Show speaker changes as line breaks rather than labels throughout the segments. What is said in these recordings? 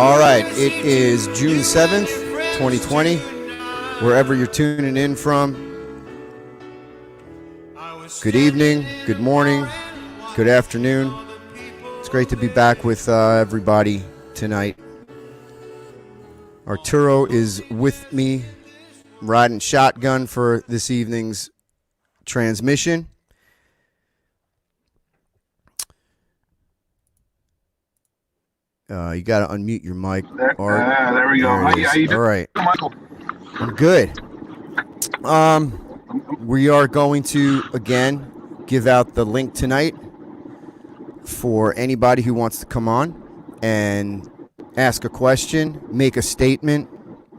All right, it is June 7th, 2020. Wherever you're tuning in from, good evening, good morning, good afternoon. It's great to be back with everybody tonight. Arturo is with me, riding shotgun for this evening's transmission. You got to unmute your mic.
There we go. How you doing,
all right.
Michael?
I'm good. We are going to, again, give out the link tonight for anybody who wants to come on and ask a question, make a statement,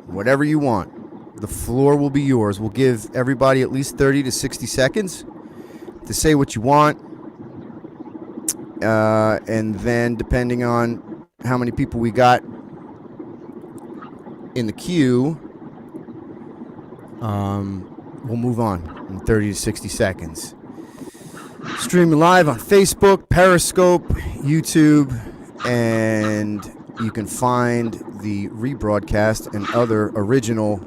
whatever you want. The floor will be yours. We'll give everybody at least 30 to 60 seconds to say what you want. And then depending on how many people we got in the queue, we'll move on in 30 to 60 seconds. Streaming live on Facebook, Periscope, YouTube, and you can find the rebroadcast and other original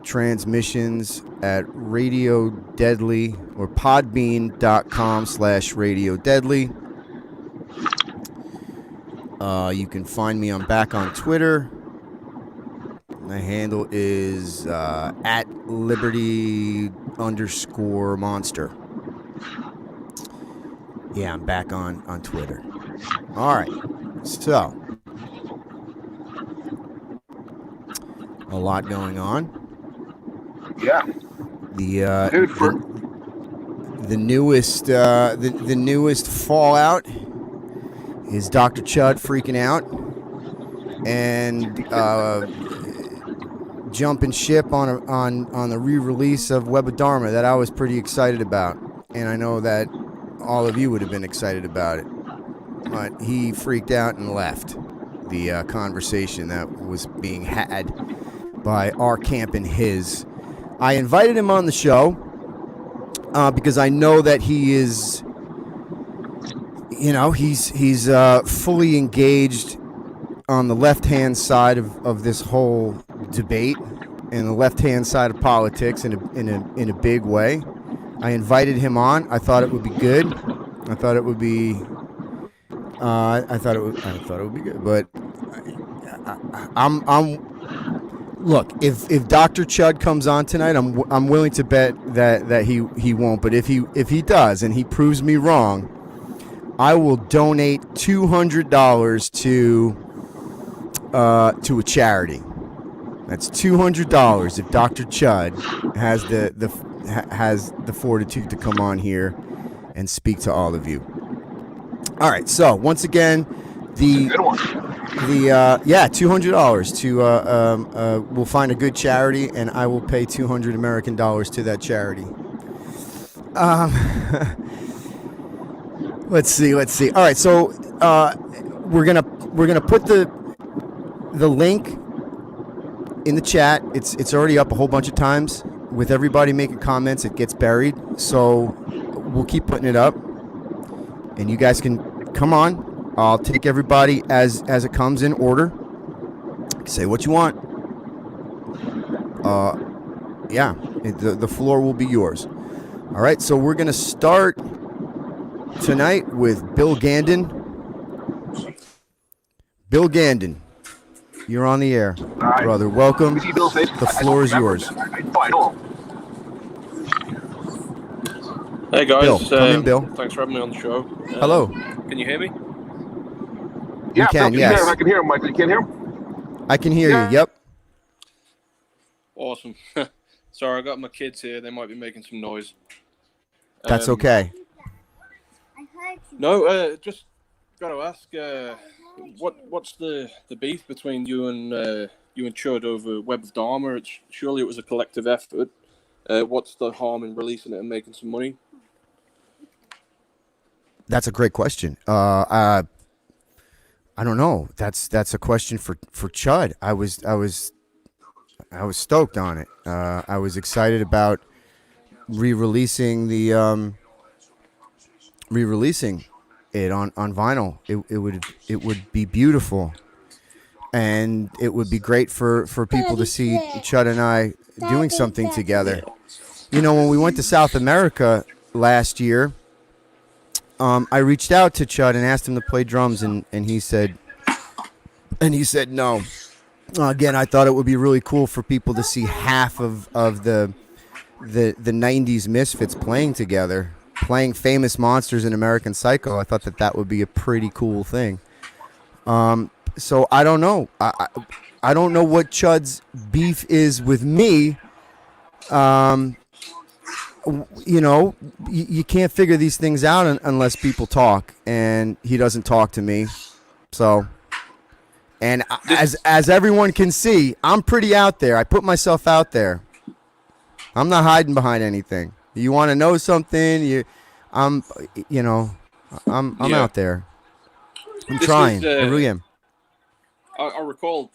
transmissions at Radio Deadly or podbean.com/Radio Deadly. You can find me. I'm back on Twitter. My handle is at Liberty_Monster. Yeah, I'm back on Twitter. All right. So, a lot going on.
Yeah.
The newest fallout is Dr. Chud freaking out and jumping ship on the re-release of Web of Dharma that I was pretty excited about, and I know that all of you would have been excited about it, but he freaked out and left the conversation that was being had by our camp and his. I invited him on the show because I know that he is, he's fully engaged on the left-hand side of this whole debate and the left-hand side of politics in a big way. I invited him on. I thought it would be good. I thought it would be good. But look, if Dr. Chud comes on tonight, I'm willing to bet that he won't. But if he does and he proves me wrong, I will donate $200 to a charity. That's $200 if Dr. Chud has the fortitude to come on here and speak to all of you. All right. So once again, $200 to we'll find a good charity, and I will pay $200 American dollars to that charity. Let's see. All right, so we're gonna put the link in the chat. It's already up a whole bunch of times. With everybody making comments, it gets buried. So we'll keep putting it up, and you guys can come on. I'll take everybody as it comes in order. Say what you want. The floor will be yours. All right, so we're gonna start tonight with Bill Gannon. Bill Gannon, you're on the air, brother. Welcome. The floor is yours.
Hey guys,
Bill, come in, Bill.
Thanks for having me on the show.
Hello.
Can you hear me?
Yeah,
yes.
I can hear him, Michael. You can't hear him?
I can hear you. Yep.
Awesome. Sorry, I got my kids here. They might be making some noise.
That's okay.
No, just got to ask, what's the beef between you and Chud over Web of Dharma? Surely it was a collective effort. What's the harm in releasing it and making some money?
That's a great question. I don't know. That's a question for Chud. I was stoked on it. I was excited about re-releasing it on vinyl. It would be beautiful. and it would be great for people to see Chud and I doing something together. You know, when we went to South America last year, I reached out to Chud and asked him to play drums, and he said no. Again, I thought it would be really cool for people to see half of the 90s Misfits playing together, playing Famous Monsters and American Psycho. I thought that would be a pretty cool thing. So I don't know. I don't know what Chud's beef is with me. You know, you can't figure these things out unless people talk, and he doesn't talk to me. So, and as everyone can see, I'm pretty out there. I put myself out there. I'm not hiding behind anything. You want to know something? I'm out there. I'm trying. I really am.
I recall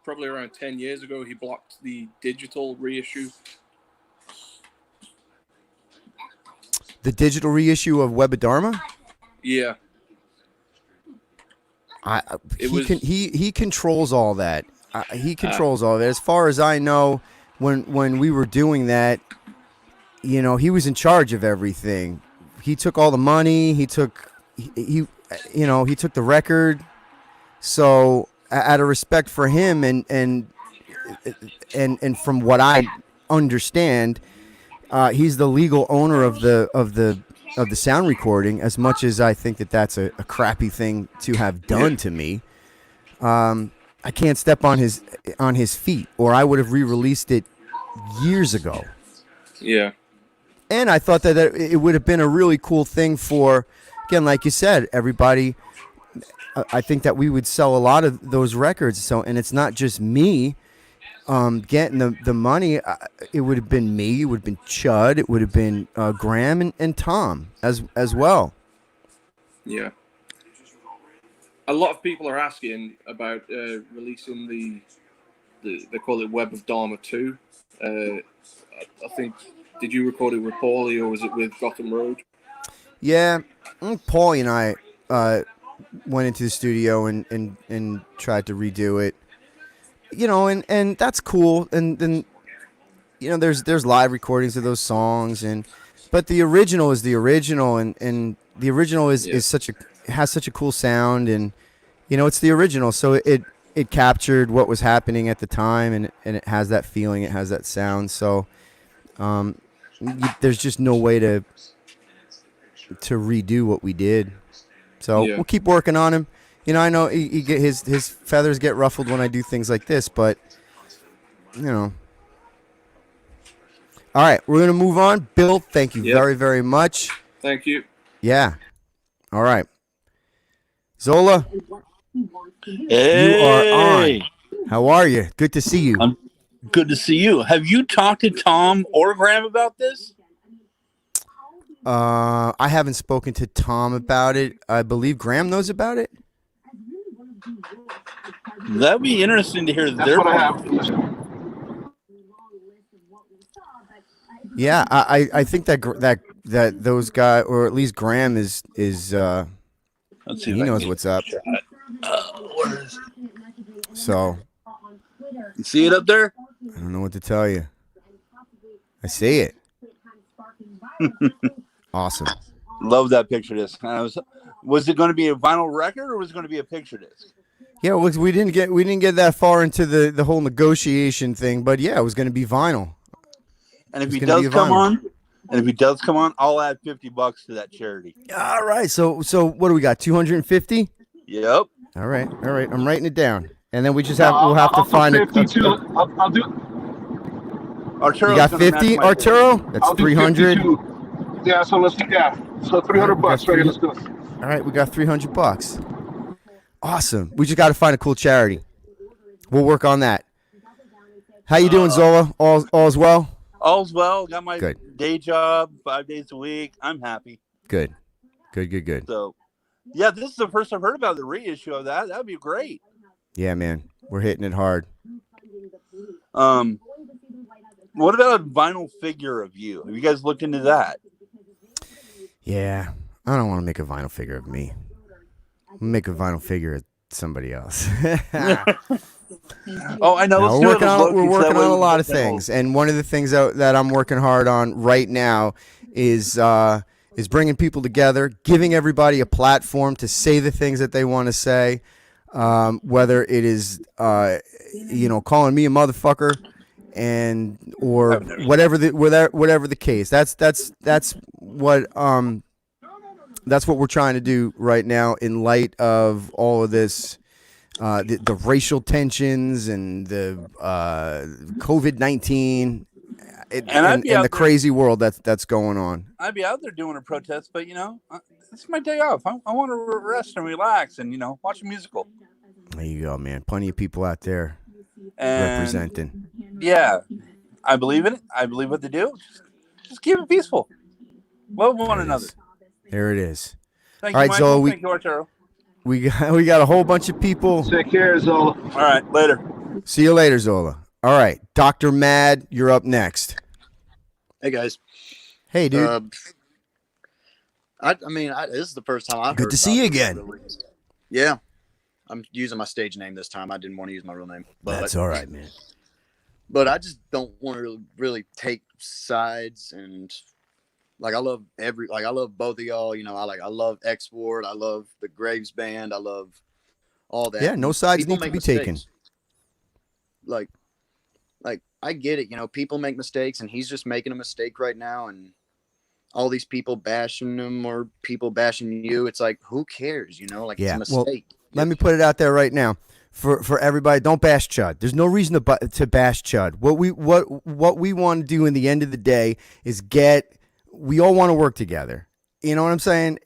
probably around 10 years ago, he blocked the digital reissue.
The digital reissue of Web of Dharma?
Yeah.
He controls all that. He controls all of it. As far as I know, when we were doing that, you know, he was in charge of everything. He took all the money. He took the record. So out of respect for him and from what I understand, he's the legal owner of the sound recording. As much as I think that's a crappy thing to have done to me, I can't step on his feet, or I would have re-released it years ago.
Yeah.
And I thought that it would have been a really cool thing for, again, like you said, everybody. I think that we would sell a lot of those records. So, and it's not just me getting the money. It would have been me. It would have been Chud. It would have been Graham and Tom as well. Yeah.
A lot of people are asking about releasing they call it Web of Dharma 2. I think, did you record it with Paulie, or was it with Gotham Road?
Yeah, Paulie and I went into the studio and tried to redo it. You know, and that's cool. And then, you know, there's live recordings of those songs, but the original is the original, and the original has such a cool sound, and you know, it's the original, so it captured what was happening at the time, and it has that feeling, it has that sound. So there's just no way to redo what we did. So we'll keep working on him. You know, I know he get his feathers get ruffled when I do things like this, but you know. All right, we're gonna move on. Bill, thank you very, very much.
Thank you.
Yeah. All right. Zola,
hey.
You are on. How are you? Good to see you.
I'm good to see you. Have you talked to Tom or Graham about this?
I haven't spoken to Tom about it. I believe Graham knows about it.
That'd be interesting to hear their point.
Yeah, I think that those guys, or at least Graham is
Let's see,
he knows what's up.
Where is it?
So
You see it up there?
I don't know what to tell you. I see it. Awesome.
Love that picture disc. Was it going to be a vinyl record, or was it going to be a picture disc?
Yeah, we didn't get that far into the whole negotiation thing, but yeah, it was going to be vinyl.
And if he does come on, I'll add $50 to that charity.
All right. So what do we got? 250?
Yep.
All right. I'm writing it down, and then we'll have to find it.
I'll do.
Arturo,
you got 50, Arturo? That's 300.
Yeah. So let's do that. So $300 right here. Let's do it.
All right, we got $300. Awesome. We just got to find a cool charity. We'll work on that. How you doing, Zola? All's well?
All's well. Got my day job 5 days a week. I'm happy.
Good.
So, yeah, this is the first I've heard about the reissue of that. That would be great.
Yeah, man. We're hitting it hard.
What about a vinyl figure of you? Have you guys looked into that?
Yeah. I don't want to make a vinyl figure of me. I'm gonna make a vinyl figure of somebody else.
Oh, I know.
No,
Let's
we're working on a lot of things, and one of the things that I'm working hard on right now is bringing people together, giving everybody a platform to say the things that they want to say, whether it is calling me a motherfucker or whatever the case. That's what we're trying to do right now in light of all of this. The racial tensions and the COVID-19 and the crazy world that's going on.
I'd be out there doing a protest, but it's my day off. I want to rest and relax and watch a musical.
There you go, man. Plenty of people out there representing.
Yeah, I believe in it. I believe what they do. Just keep it peaceful. Love one another.
There it is.
Thank
All
you,
right,
Michael.
Zola,
Thank you, Arturo.
We got a whole bunch of people.
Take care, Zola.
All right, later.
See you later, Zola. All right, Dr. Mad, you're up next.
Hey guys.
Hey, dude.
This is the first time I've
Good
heard
to see you
about
again.
release. Yeah, I'm using my stage name this time. I didn't want to use my real name. But,
That's all right, man.
But I just don't want to really take sides, and I love both of y'all. I love X Ward. I love the Graves Band. I love all that.
Yeah, no sides need to be taken.
Like I get it. People make mistakes, and he's just making a mistake right now, and all these people bashing him or people bashing you. It's like, who cares? It's a mistake.
Well, let me put it out there right now. For everybody, don't bash Chud. There's no reason to bash Chud. What we want to do in the end of the day is we all want to work together. You know what I'm saying?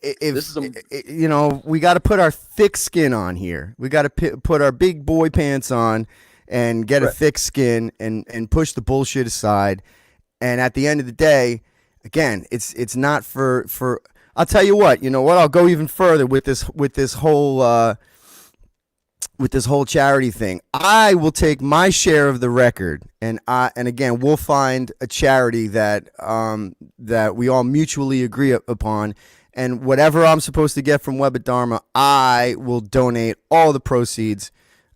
We got to put our thick skin on here. We got to put our big boy pants on and get a thick skin and push the bullshit aside. And at the end of the day, again, it's not for. I'll tell you what. You know what? I'll go even further with this whole charity thing. I will take my share of the record, and again, we'll find a charity that we all mutually agree upon, and whatever I'm supposed to get from Web of Dharma, I will donate all the proceeds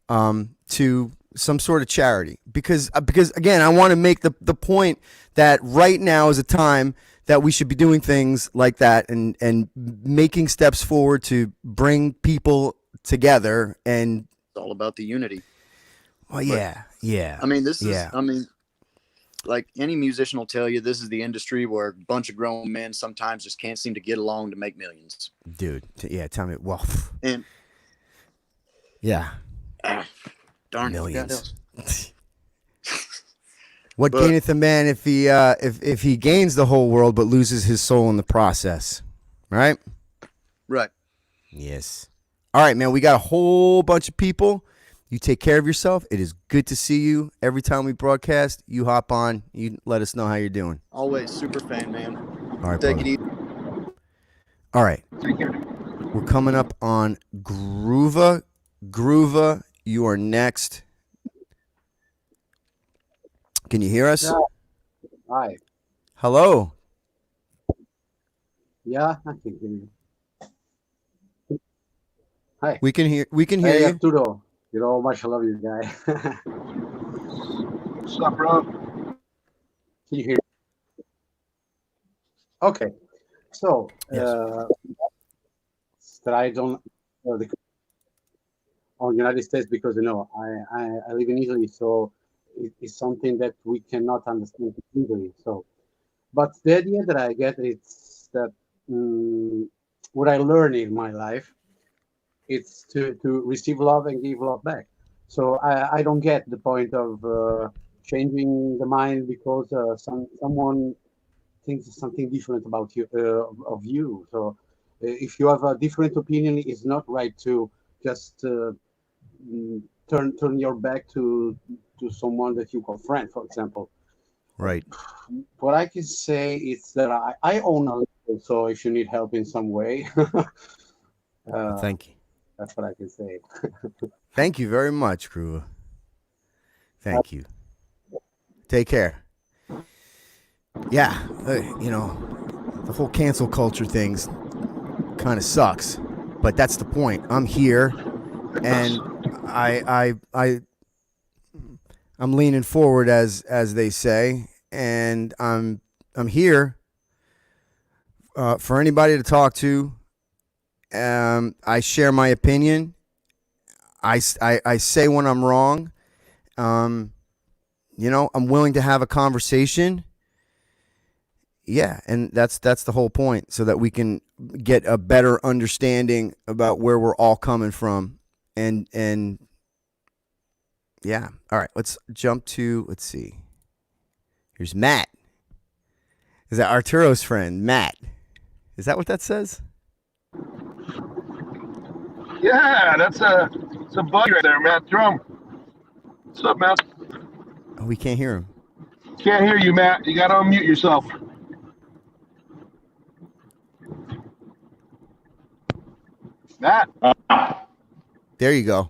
to some sort of charity, because again, I want to make the point that right now is a time that we should be doing things like that and making steps forward to bring people together. And
it's all about the unity.
Well, yeah.
Like any musician will tell you, this is the industry where a bunch of grown men sometimes just can't seem to get along to make millions.
Dude, tell me. Well,
and darn
millions. What gaineth a man if he gains the whole world but loses his soul in the process? Right?
Right.
Yes. All right, man. We got a whole bunch of people. You take care of yourself. It is good to see you. Every time we broadcast, you hop on. You let us know how you're doing.
Always super fan, man.
All right,
take it easy.
All right. We're coming up on Groovey. Groovey, you are next. Can you hear us?
Yeah. Hi.
Hello.
Yeah, I can hear you. Hi.
We can hear
Hey,
you.
Arturo. You know how much I love you, guy.
What's up, bro?
Can you hear me? Okay. So, strides on the United States, because I live in Italy, so it's something that we cannot understand completely. So, but the idea that I get is that what I learned in my life, it's to receive love and give love back. So I don't get the point of changing the mind because someone thinks something different about you of you. So if you have a different opinion, it's not right to just turn your back to someone that you call friend, for example.
Right.
What I can say is that I own a little, so if you need help in some way,
thank you.
That's what I can say.
Thank you very much, crew. Thank you. Take care. Yeah, the whole cancel culture thing's kind of sucks, but that's the point. I'm here, and I'm leaning forward, as they say, and I'm here for anybody to talk to. I share my opinion. I say when I'm wrong. I'm willing to have a conversation. Yeah, and that's the whole point, so that we can get a better understanding about where we're all coming from. And yeah. All right, let's jump to, let's see. Here's Matt. Is that Arturo's friend, Matt? Is that what that says?
Yeah, that's a buddy right there, Matt Drum. What's up, Matt?
Oh, we can't hear him.
Can't hear you, Matt. You gotta unmute yourself. Matt.
There you go.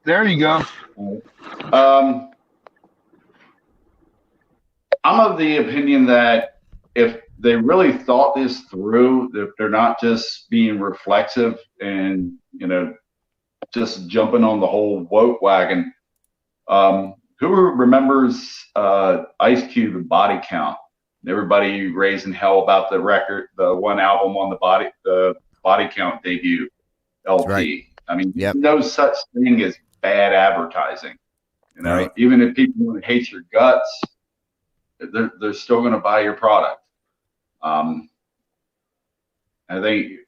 There you go.
I'm of the opinion that if they really thought this through, that they're not just being reflexive and, just jumping on the whole woke wagon. Who remembers Ice Cube and Body Count? Everybody raising hell about the record, the one album on the Body Count debut LP.
Right.
I mean,
Yep.
no such thing as bad advertising.
Right.
Even if people hate your guts, they're still going to buy your product. I think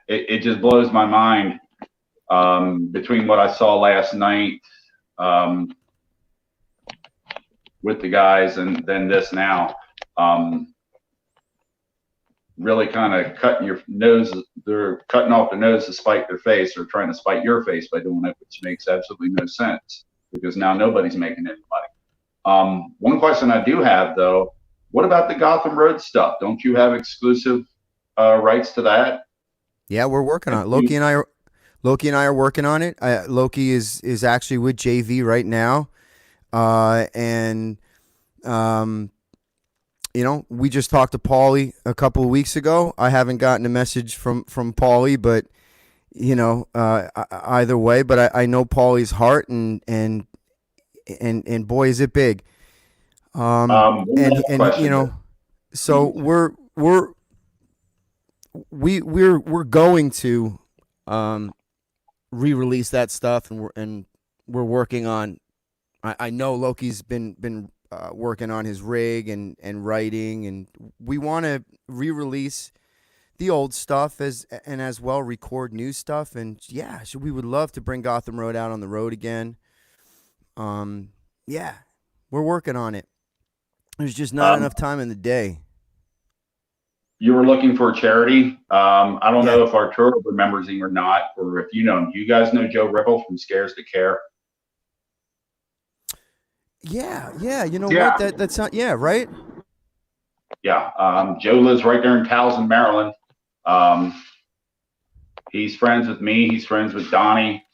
it just blows my mind between what I saw last night with the guys and then this now. Really kind of cutting your nose. They're cutting off their nose to spite their face, or trying to spite your face by doing it, which makes absolutely no sense, because now nobody's making any money. One question I do have, though, what about the Gotham Road stuff? Don't you have exclusive rights to that?
Yeah, we're working on it. Loki and I are working on it. Loki is actually with JV right now, and we just talked to Paulie a couple of weeks ago. I haven't gotten a message from Paulie, but either way. But I know Paulie's heart, and boy, is it big. So we're going to re-release that stuff, and we're working on. I know Loki's been working on his rig and writing, and we want to re-release the old stuff as well record new stuff. And yeah, so we would love to bring Gotham Road out on the road again. Yeah, we're working on it. There's just not enough time in the day.
You were looking for a charity. I don't know if Arturo remembers him or not, or if you know him. You guys know Joe Ripple from Scares to Care?
Yeah. You know what? That's not. Yeah, right.
Yeah. Joe lives right there in Towson, Maryland. He's friends with me. He's friends with Donnie.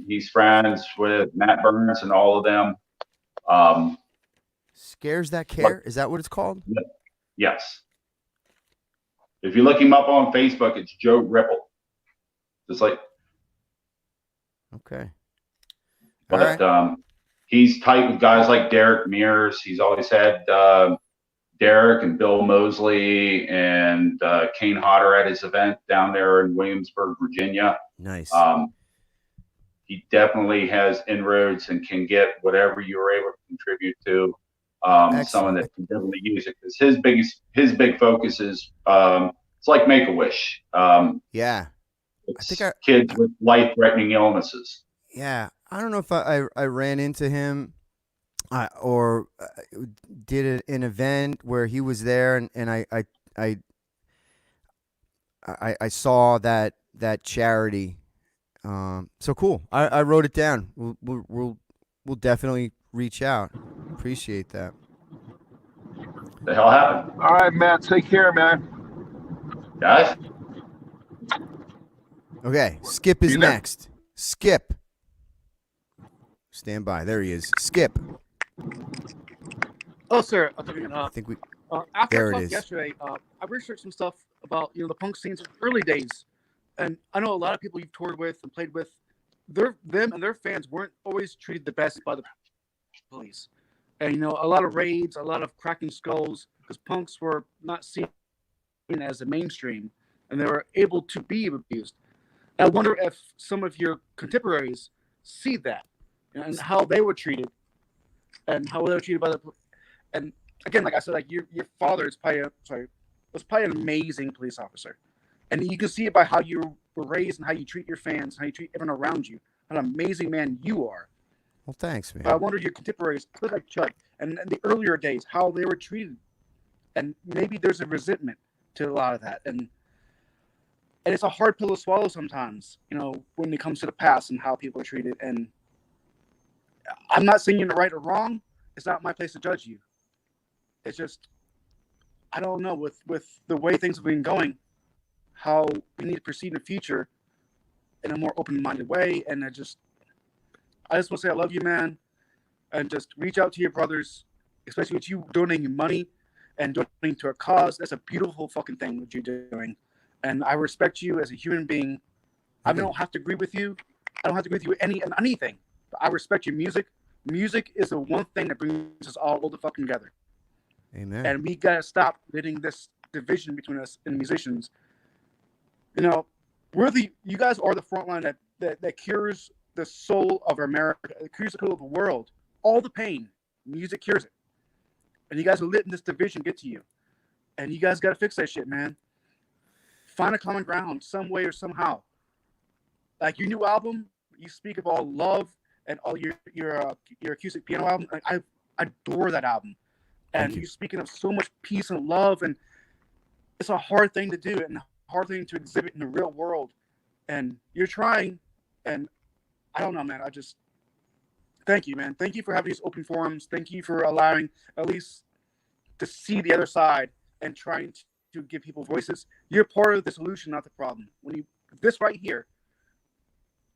He's friends with Matt Burns and all of them.
Scares That Care? Is that what it's called?
Yes. If you look him up on Facebook, it's Joe Ripple. Just like.
Okay.
But he's tight with guys like Derek Mears. He's always had Derek and Bill Mosley and Kane Hodder at his event down there in Williamsburg, Virginia.
Nice.
He definitely has inroads and can get whatever you were able to contribute to. Someone that can definitely use it, because his big focus is it's like Make-A-Wish.
Yeah.
It's kids with life-threatening illnesses.
Yeah. I don't know if I ran into him or did an event where he was there, and I saw that charity. So cool. I wrote it down. We'll definitely reach out. Appreciate that.
The hell happened?
All right, Matt. Take care, man.
Guys?
Okay. Skip is next. Skip. Stand by. There he is. Skip.
Oh, sir.
I think we.
After
there
I
it
talked
is.
yesterday, I researched some stuff about the punk scene's early days, and I know a lot of people you've toured with and played with, them and their fans weren't always treated the best by the police. And a lot of raids, a lot of cracking skulls, because punks were not seen as the mainstream, and they were able to be abused. I wonder if some of your contemporaries see that and how they were treated, and how they were treated by the. And again, like I said, like your father is was probably an amazing police officer, and you can see it by how you were raised and how you treat your fans, how you treat everyone around you. What an amazing man you are.
Well, thanks, man.
But I wonder your contemporaries, like Chud, and in the earlier days, how they were treated, and maybe there's a resentment to a lot of that, and it's a hard pill to swallow sometimes, when it comes to the past and how people are treated. And I'm not saying you're right or wrong. It's not my place to judge you. It's just, I don't know, with the way things have been going, how we need to proceed in the future in a more open-minded way. And I just want to say I love you, man, and just reach out to your brothers, especially with you donating money and donating to a cause. That's a beautiful fucking thing what you're doing. And I respect you as a human being. I don't have to agree with you. I don't have to agree with you anything. But I respect your music. Music is the one thing that brings us all the fucking together.
Amen.
And we gotta stop letting this division between us and musicians. You guys are the front line that cures the soul of America, it cures the soul of the world. All the pain, music cures it. And you guys are letting this division get to you. And you guys gotta fix that shit, man. Find a common ground some way or somehow. Like your new album, you speak of all love and all your acoustic piano album. I adore that album. And you're speaking of so much peace and love, and it's a hard thing to do and a hard thing to exhibit in the real world. And you're trying, and I don't know, man. I just thank you, man. Thank you for having these open forums. Thank you for allowing at least to see the other side and trying to give people voices. You're part of the solution, not the problem. This right here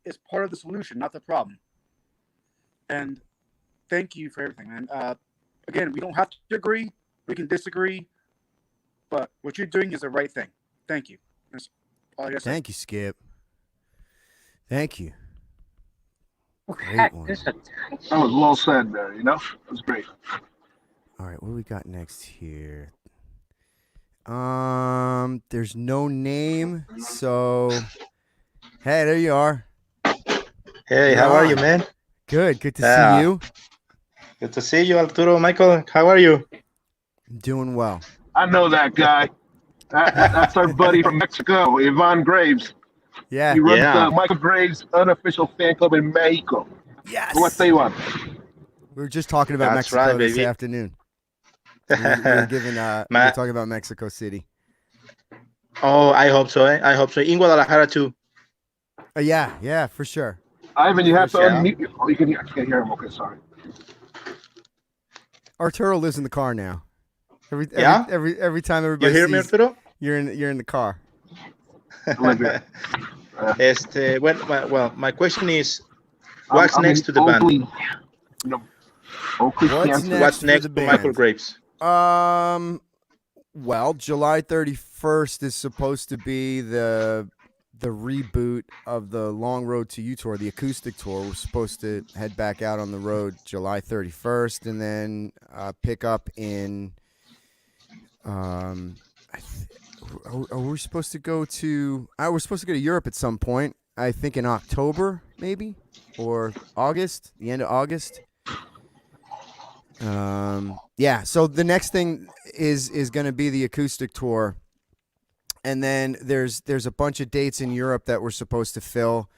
is part of the solution, not the problem. And thank you for everything, man. Again, we don't have to agree. We can disagree. But what you're doing is the right thing. Thank you. That's all I gotta say.
Thank you, Skip. Thank you.
That was well said there, That was great.
All right, what do we got next here? There's no name, so hey, there you are.
Hey, how are you, man?
Good to see you.
Good to see you, Arturo. Michael, how are you?
I'm doing well.
I know that guy. That's our buddy from Mexico, Ivan Graves.
Yeah.
He runs Michael Graves' unofficial fan club in Mexico.
Yes.
What they want.
We were just talking about
That's
Mexico
right,
this
baby.
afternoon. We were talking about Mexico City.
Oh, I hope so. I hope so. In Guadalajara too.
Yeah, for sure.
Ivan, you have to
Yeah.
unmute. Oh, you can. I can't hear him. Okay, sorry.
Arturo lives in the car now. Every time everybody
You hear me,
sees
Arturo?
you're in the car.
Olivia.
Well, my question is, what's next to the band?
Oakley,
What's
Kansas.
next?
What's
for
next
the
to
band?
Michael Graves?
Well, July 31st is supposed to be the reboot of the Long Road to You tour, the acoustic tour. We're supposed to head back out on the road July 31st, and then pick up in. Are we supposed to go to? We're supposed to go to Europe at some point. I think in October, maybe, or August, the end of August. Yeah. So the next thing is going to be the acoustic tour. And then there's a bunch of dates in Europe that we're supposed to fill,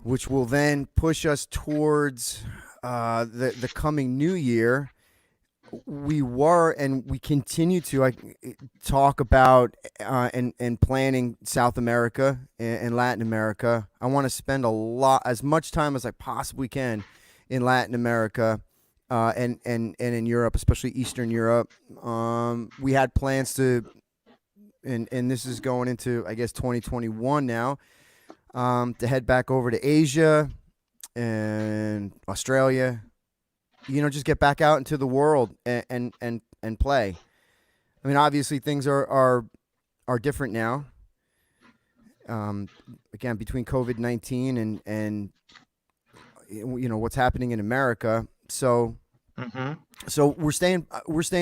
which will then push us towards the coming new year. We were and we continue to talk about and planning South America and Latin America. I want to spend as much time as I possibly can in Latin America and in Europe, especially Eastern Europe. We had plans to. And this is going into, I guess, 2021 now, to head back over to Asia and Australia, just get back out into the world and play. I mean, obviously things are different now. again, between COVID-19 and what's happening in America. So we're staying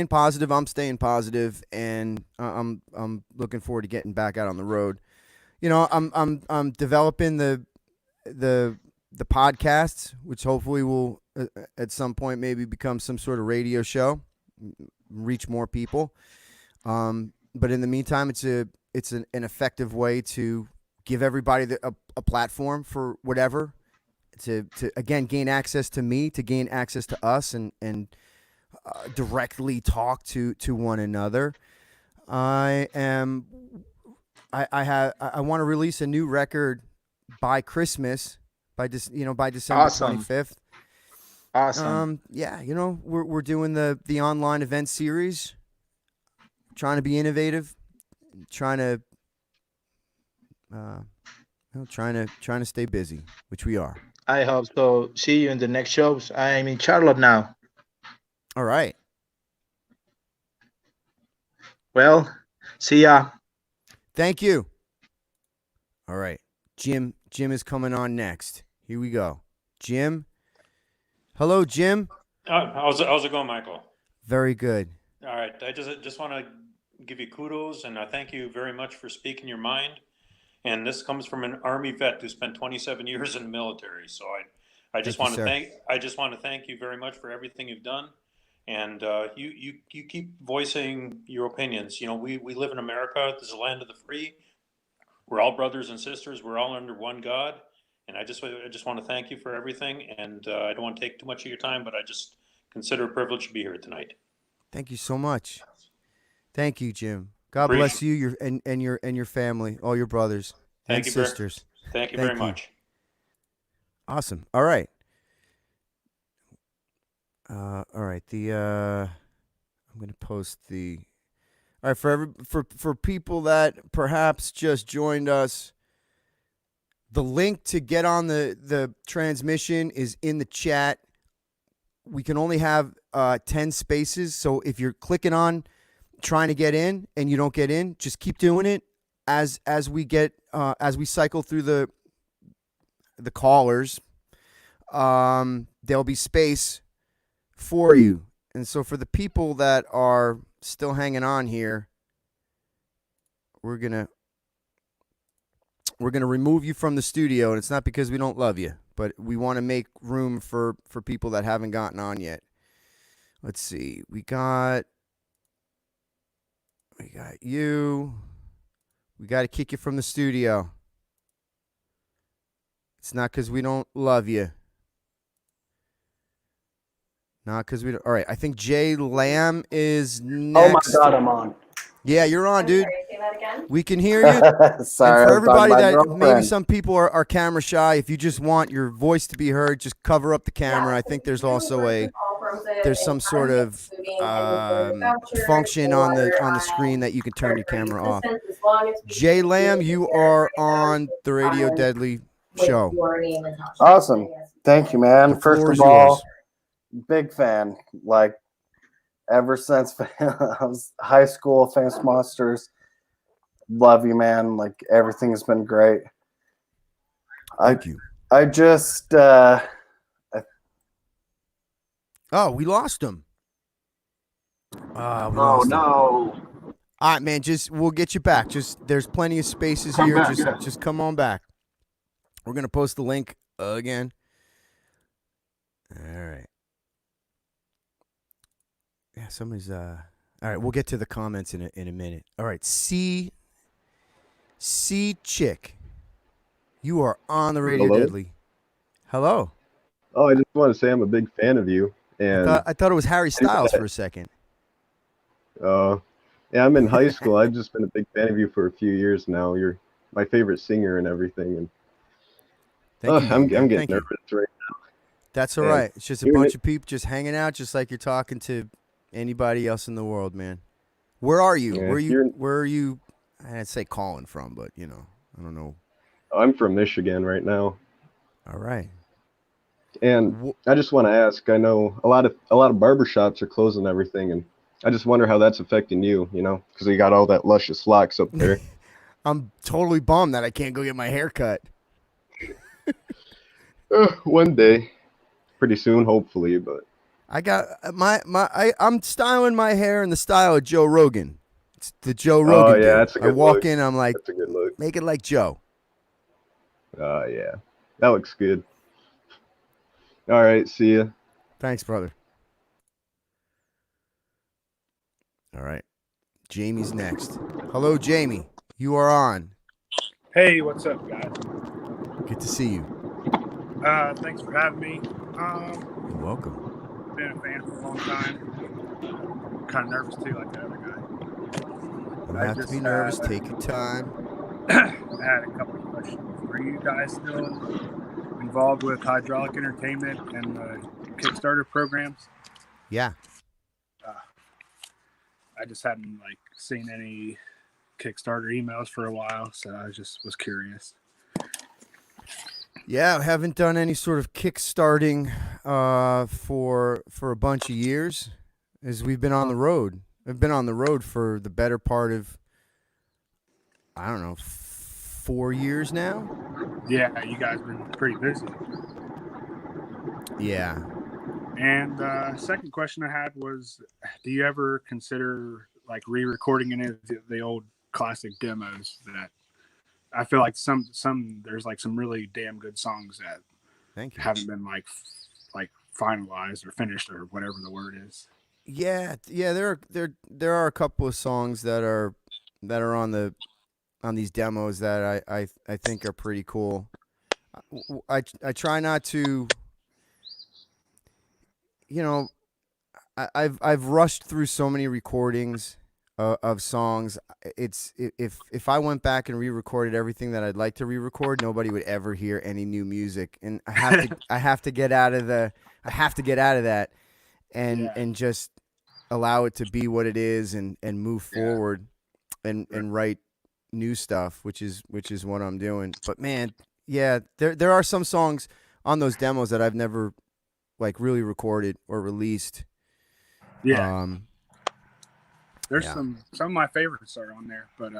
positive. I'm staying positive, and I'm looking forward to getting back out on the road. I'm developing the podcasts, which hopefully will at some point maybe become some sort of radio show, reach more people. But in the meantime, it's an effective way to give everybody a platform for whatever, to again gain access to me, to gain access to us, and directly talk to one another. I want to release a new record by Christmas, by December 25th.
Awesome.
Yeah, we're doing the online event series, trying to be innovative, trying to stay busy, which we are.
I hope so. See you in the next shows. I'm in Charlotte now.
All right.
Well, see ya.
Thank you. All right. Jim is coming on next. Here we go. Jim. Hello, Jim.
How's it going, Michael?
Very good.
All right. I just want to give you kudos, and I thank you very much for speaking your mind. And this comes from an Army vet who spent 27 years in the military. So I just want to thank you very much for everything you've done. And you keep voicing your opinions. We live in America. This is the land of the free. We're all brothers and sisters. We're all under one God. And I just want to thank you for everything. And I don't want to take too much of your time, but I just consider it a privilege to be here tonight.
Thank you so much. Thank you, Jim. God bless you, and your family, all your brothers and sisters.
Thank you very much.
Awesome. All right. All right. I'm going to post the. All right, for people that perhaps just joined us, the link to get on the transmission is in the chat. We can only have 10 spaces, so if you're clicking on trying to get in and you don't get in, just keep doing it as we cycle through the callers. There'll be space for you. And so for the people that are still hanging on here, we're gonna remove you from the studio, and it's not because we don't love you, but we want to make room for people that haven't gotten on yet. Let's see. We got you. We got to kick you from the studio. It's not because we don't love you. Not because we don't. All right. I think Jay Lamb is next.
Oh my God, I'm on.
Yeah, you're on, dude.
Sorry, say that again?
We can hear you.
Sorry,
and for everybody that
girlfriend.
maybe some people are camera shy, if you just want your voice to be heard, just cover up the camera. I think there's also there's some sort of function on the screen that you can turn your camera off. Jay Lamb, you are on the Radio Deadly show.
Awesome. Thank you, man.
The
First
floor
of
is
all,
yours.
big fan. Like, ever since I was high school, Famous Monsters. Love you, man. Like, everything's been great.
Thank you.
I just
Oh, we lost him.
Oh no.
All right, man. We'll get you back. There's plenty of spaces here.
back,
Just come on back. We're gonna post the link again. All right. Yeah, somebody's all right, we'll get to the comments in a minute. All right, C Chick. You are on the Radio
Hello?
Deadly. Hello.
Oh, I just want to say I'm a big fan of you. And
I thought it was Harry Styles for a second.
yeah, I'm in high school. I've just been a big fan of you for a few years now. You're my favorite singer and everything. And
Thank you,
I'm
man.
getting
Thank you.
nervous right now.
That's all
And
right. It's just a
hearing
bunch
it-
of people just hanging out, just like you're talking to anybody else in the world, man. Where are you?
Yeah,
Where are you? I'd say calling from, but I don't know.
I'm from Michigan right now.
All right.
And I just want to ask, I know a lot of barbershops are closing everything, and I just wonder how that's affecting you, because you got all that luscious locks up there.
I'm totally bummed that I can't go get my hair cut.
One day, pretty soon, hopefully. But
I got I'm styling my hair in the style of Joe Rogan. It's the Joe Rogan.
oh yeah,
dude.
that's a
I
good
walk
look.
in, I'm like,
That's a good look.
make it like Joe.
Yeah, that looks good. All right, see ya.
Thanks, brother. All right. Jamie's next. Hello, Jamie. You are on.
Hey, what's up, guys?
Good to see you.
Thanks for having me.
You're welcome.
Been a fan for a long time. Kind of nervous too, like the other guy.
You have to be nervous. Take your time.
I had a couple of questions. Are you guys still involved with Hydraulic Entertainment and the Kickstarter programs?
Yeah.
I just hadn't seen any Kickstarter emails for a while, so I just was curious.
Yeah, I haven't done any sort of kickstarting for a bunch of years, as we've been on the road. I've been on the road for the better part of, I don't know, 4 years now.
Yeah, you guys been pretty busy.
Yeah.
And second question I had was, do you ever consider re-recording any of the old classic demos that I feel like there's some really damn good songs that haven't been finalized or finished or whatever the word is.
Yeah, there are a couple of songs that are on these demos that I think are pretty cool. I try not to, I've rushed through so many recordings of songs. It's if I went back and re-recorded everything that I'd like to re-record, nobody would ever hear any new music, and I have to get out of that and just allow it to be what it is and move forward and write new stuff, which is what I'm doing. But man, yeah, there are some songs on those demos that I've never really recorded or released.
Yeah. There's some of my favorites are on there, but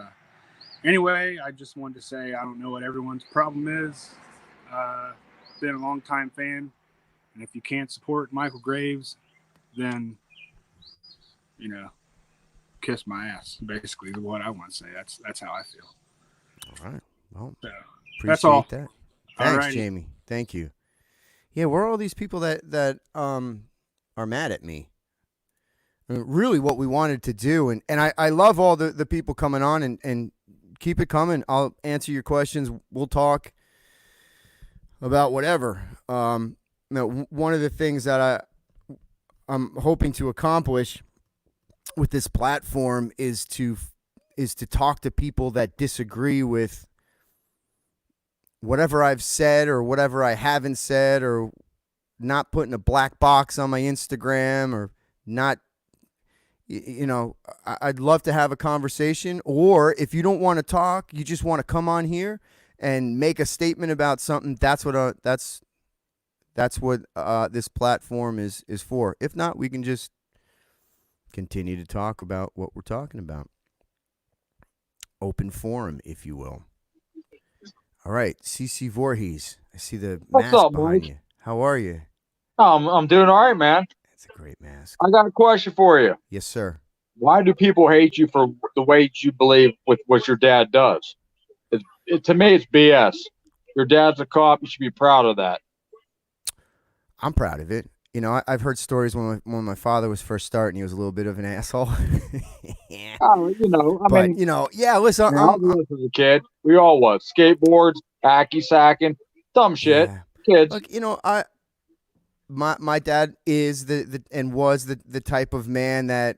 anyway, I just wanted to say I don't know what everyone's problem is. Been a long time fan, and if you can't support Michael Graves, then kiss my ass. Basically, what I want to say. That's how I feel.
All right. Well,
so,
appreciate
that's all.
that. Thanks,
Alrighty.
Jamie. Thank you. Yeah, where are all these people that are mad at me? Really what we wanted to do, and I love all the people coming on and keep it coming. I'll answer your questions. We'll talk about whatever. One of the things that I'm hoping to accomplish with this platform is to talk to people that disagree with whatever I've said or whatever I haven't said, or not putting a black box on my Instagram, or not. I'd love to have a conversation, or if you don't want to talk, you just want to come on here and make a statement about something. That's what this platform is for. If not, we can just continue to talk about what we're talking about. Open forum, if you will. All right, CC Voorhees. I see the
What's
mask
up,
behind
Mike?
you. How are you?
I'm doing all right, man.
That's a great mask.
I got a question for you.
Yes, sir.
Why do people hate you for the way you believe with what your dad does? To me, it's BS. Your dad's a cop. You should be proud of that.
I'm proud of it. I've heard stories when my father was first starting, he was a little bit of an asshole.
Yeah,
listen,
I was a kid. We all was. Skateboards, hacky sacking, dumb shit.
Yeah.
Kids.
Look, my dad is was the type of man that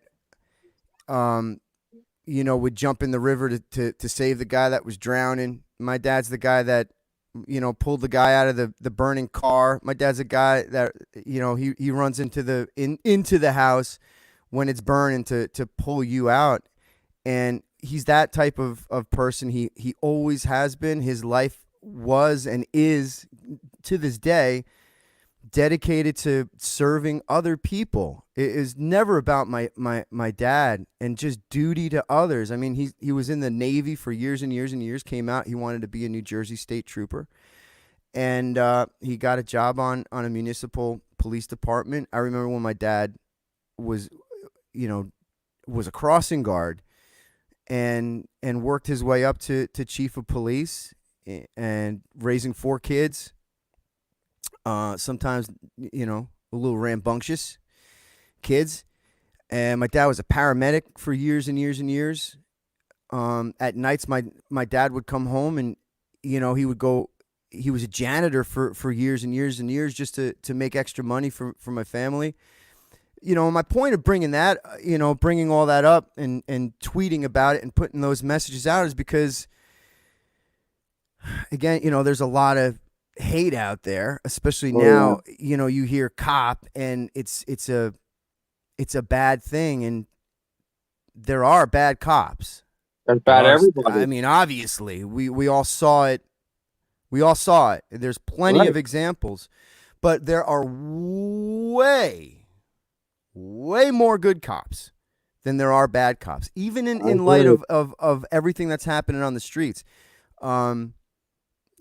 would jump in the river to save the guy that was drowning. My dad's the guy that pulled the guy out of the burning car. My dad's a guy that he runs into the house when it's burning to pull you out, and he's that type of person. He always has been. His life was and is to this day dedicated to serving other people. It is never about my dad and just duty to others. I mean, he was in the Navy for years and years and years, came out, he wanted to be a New Jersey State Trooper. And he got a job on a municipal police department. I remember when my dad was a crossing guard and worked his way up to chief of police and raising 4 kids. Sometimes, a little rambunctious kids. And my dad was a paramedic for years and years and years. At nights, my dad would come home and, he was a janitor for years and years and years just to make extra money for my family. My point of bringing that, bringing all that up and tweeting about it and putting those messages out is because, again, there's a lot of hate out there, especially now. Yeah. You hear cop and it's a bad thing, and there are bad cops.
That's bad everybody.
I mean, obviously, we all saw it. We all saw it. There's plenty of examples, but there are way more good cops than there are bad cops, even in light of everything that's happening on the streets. You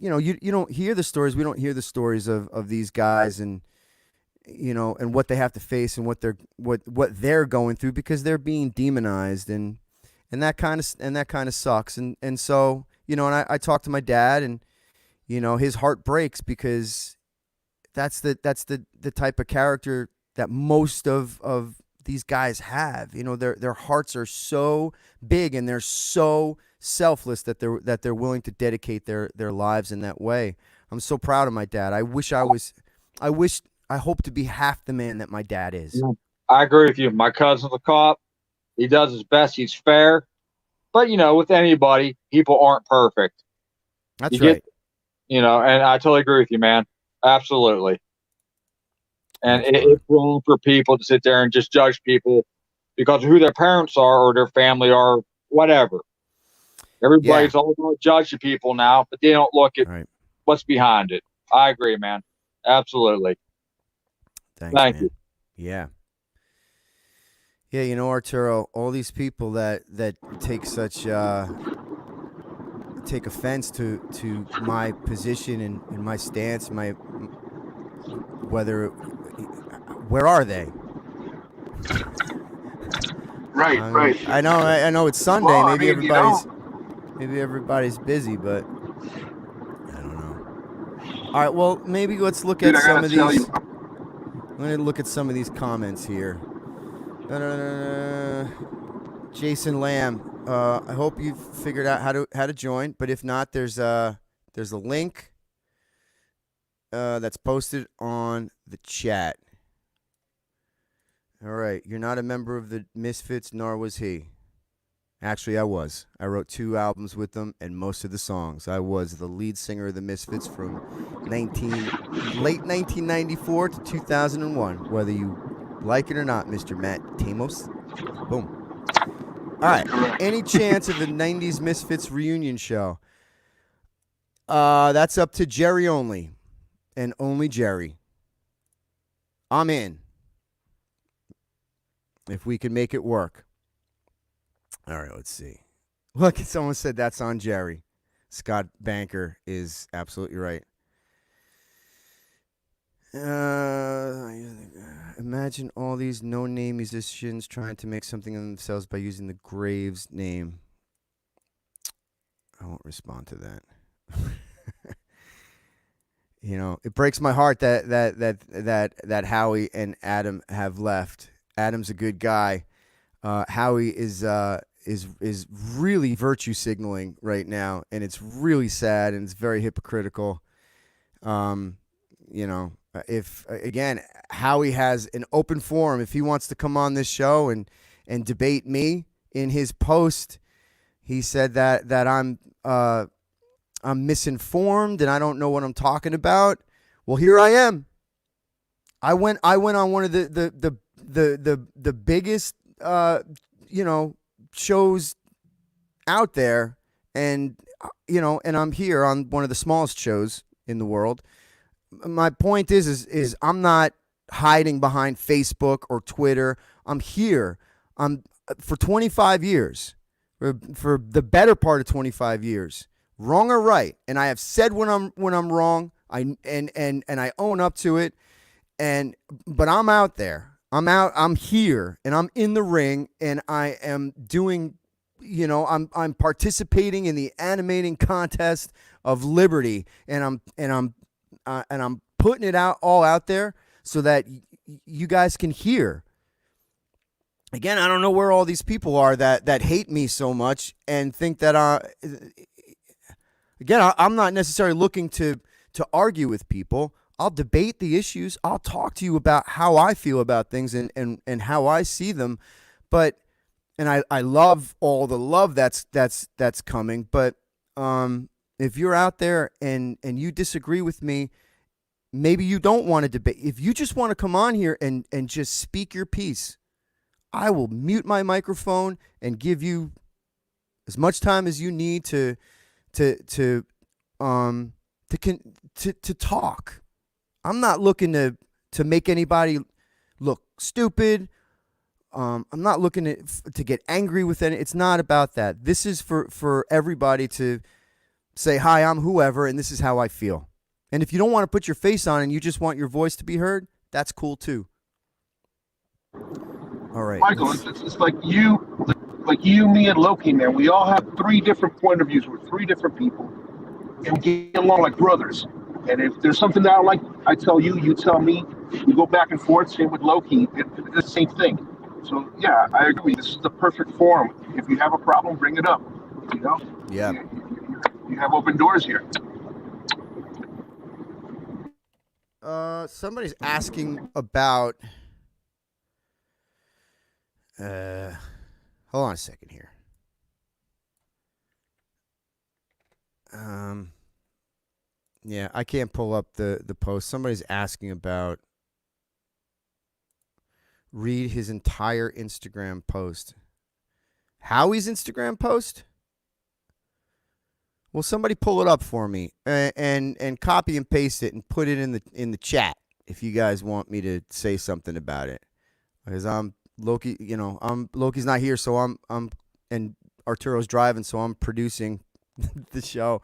don't hear the stories. We don't hear the stories of these guys and what they have to face and what they're going through because they're being demonized and that kind of sucks. And so, and I talked to my dad and, his heart breaks because that's the type of character that most of these guys have. Their hearts are so big and they're so selfless that they're willing to dedicate their lives in that way. I'm so proud of my dad. I hope to be half the man that my dad is.
I agree with you. My cousin's a cop. He does his best. He's fair. But, with anybody, people aren't perfect.
That's right.
And I totally agree with you, man. Absolutely. And it's wrong for people to sit there and just judge people because of who their parents are or their family are, whatever. Everybody's all about judging people now, but they don't look at what's behind it. I agree, man. Absolutely. Thank you.
Yeah. Yeah, Arturo, all these people that take such take offense to my position and my stance, where are they?
Right.
I know it's Sunday.
Well,
Maybe everybody's busy, but I don't know. All right, well, maybe let's look at some of these. I'm going to look at some of these comments here. Jason Lamb, I hope you've figured out how to join, but if not, there's a link that's posted on the chat. All right, you're not a member of the Misfits, nor was he. Actually, I was. I wrote 2 albums with them and most of the songs. I was the lead singer of the Misfits from late 1994 to 2001, whether you like it or not, Mr. Matt Tamos. Boom. All right. Any chance of a 90s Misfits reunion show? That's up to Jerry only, and only Jerry. I'm in. If we can make it work. All right, let's see. Look, someone said that's on Jerry. Scott Banker is absolutely right. Imagine all these no-name musicians trying to make something of themselves by using the Graves name. I won't respond to that. It breaks my heart that Howie and Adam have left. Adam's a good guy. Howie is really virtue signaling right now, and it's really sad and it's very hypocritical. If again Howie has an open forum, if he wants to come on this show and debate me, in his post he said that I'm misinformed and I don't know what I'm talking about. Well, here I am. I went on one of the biggest shows out there, and I'm here on one of the smallest shows in the world, my point is I'm not hiding behind Facebook or Twitter. I'm here. I'm for 25 years, for the better part of 25 years, wrong or right. And I have said when I'm wrong. And I own up to it. But I'm out there. I'm here, and I'm in the ring, and I am doing, I'm participating in the animating contest of liberty, and I'm putting it all out there so that you guys can hear. Again, I don't know where all these people are that hate me so much and think that again, I'm not necessarily looking to argue with people. I'll debate the issues. I'll talk to you about how I feel about things and how I see them. But I love all the love that's coming. But if you're out there and you disagree with me, maybe you don't want to debate. If you just want to come on here and just speak your piece, I will mute my microphone and give you as much time as you need to talk. I'm not looking to make anybody look stupid. I'm not looking to get angry with it. It's not about that. This is for everybody to say, hi, I'm whoever, and this is how I feel. And if you don't want to put your face on and you just want your voice to be heard, that's cool too. All right.
Michael, it's like you, me, and Loki, man. We all have 3 different point of views. We're 3 different people, and we get along like brothers. And if there's something that I like, I tell you, you tell me. We go back and forth. Same with Loki. It's the same thing. So yeah, I agree. This is the perfect forum. If you have a problem, bring it up.
Yeah.
You have open doors here.
Somebody's asking about. Hold on a second here. Yeah, I can't pull up the post. Somebody's asking about read his entire Instagram post. Howie's Instagram post? Well, somebody pull it up for me and copy and paste it and put it in the chat if you guys want me to say something about it. Because I'm Loki, Loki's not here, so I'm and Arturo's driving, so I'm producing the show.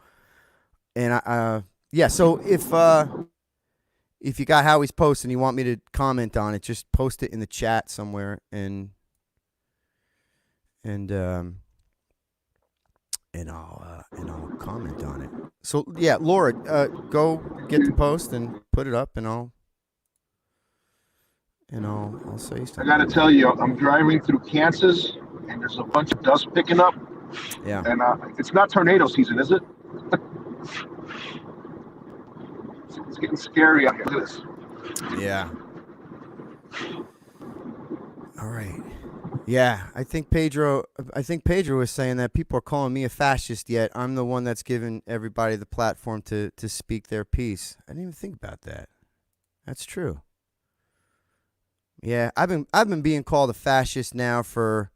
And yeah, so if you got Howie's post and you want me to comment on it, just post it in the chat somewhere and I'll comment on it. So yeah, Laura, go get the post and put it up, and I'll say something.
I gotta tell you, I'm driving through Kansas, and there's a bunch of dust picking up.
Yeah.
And it's not tornado season, is it? It's getting scary out here. Look at this.
Yeah. All right. Yeah, I think Pedro was saying that people are calling me a fascist, yet I'm the one that's given everybody the platform to speak their piece. I didn't even think about that. That's true. Yeah, I've been being called a fascist now for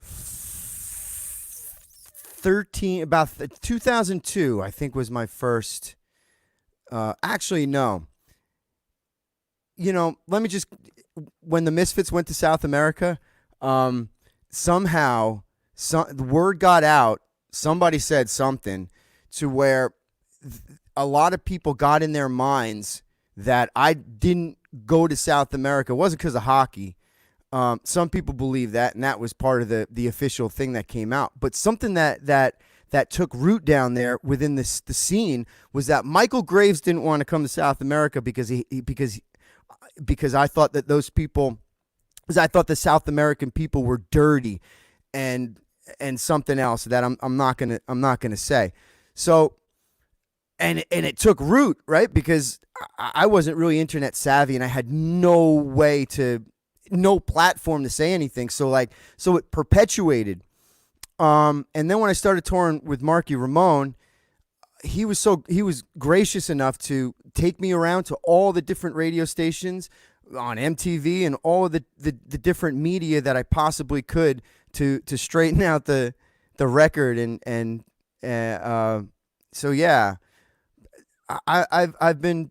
2002, I think, was my first. Actually, no. Let me just. When the Misfits went to South America, somehow the word got out. Somebody said something to where a lot of people got in their minds that I didn't go to South America. It wasn't because of hockey. Some people believe that, and that was part of the official thing that came out. But something that took root down there within the scene was that Michael Graves didn't want to come to South America because I thought that those people, because I thought the South American people were dirty, and something else that I'm not gonna say. So, and it took root, right? Because I wasn't really internet savvy, and I had no platform to say anything. So it perpetuated. And then when I started touring with Marky Ramone, he was gracious enough to take me around to all the different radio stations on MTV and all of the different media that I possibly could to straighten out the record. So yeah, I've been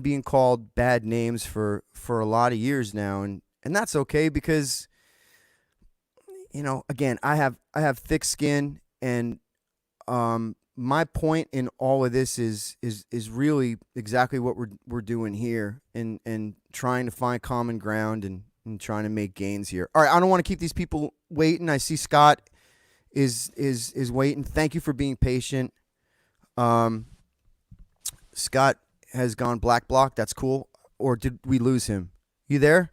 being called bad names for a lot of years now, and that's okay because, you know, again, I have thick skin, and my point in all of this is really exactly what we're doing here, and trying to find common ground and trying to make gains here. All right, I don't want to keep these people waiting. I see Scott is waiting. Thank you for being patient. Scott has gone black block. That's cool. Or did we lose him? You there?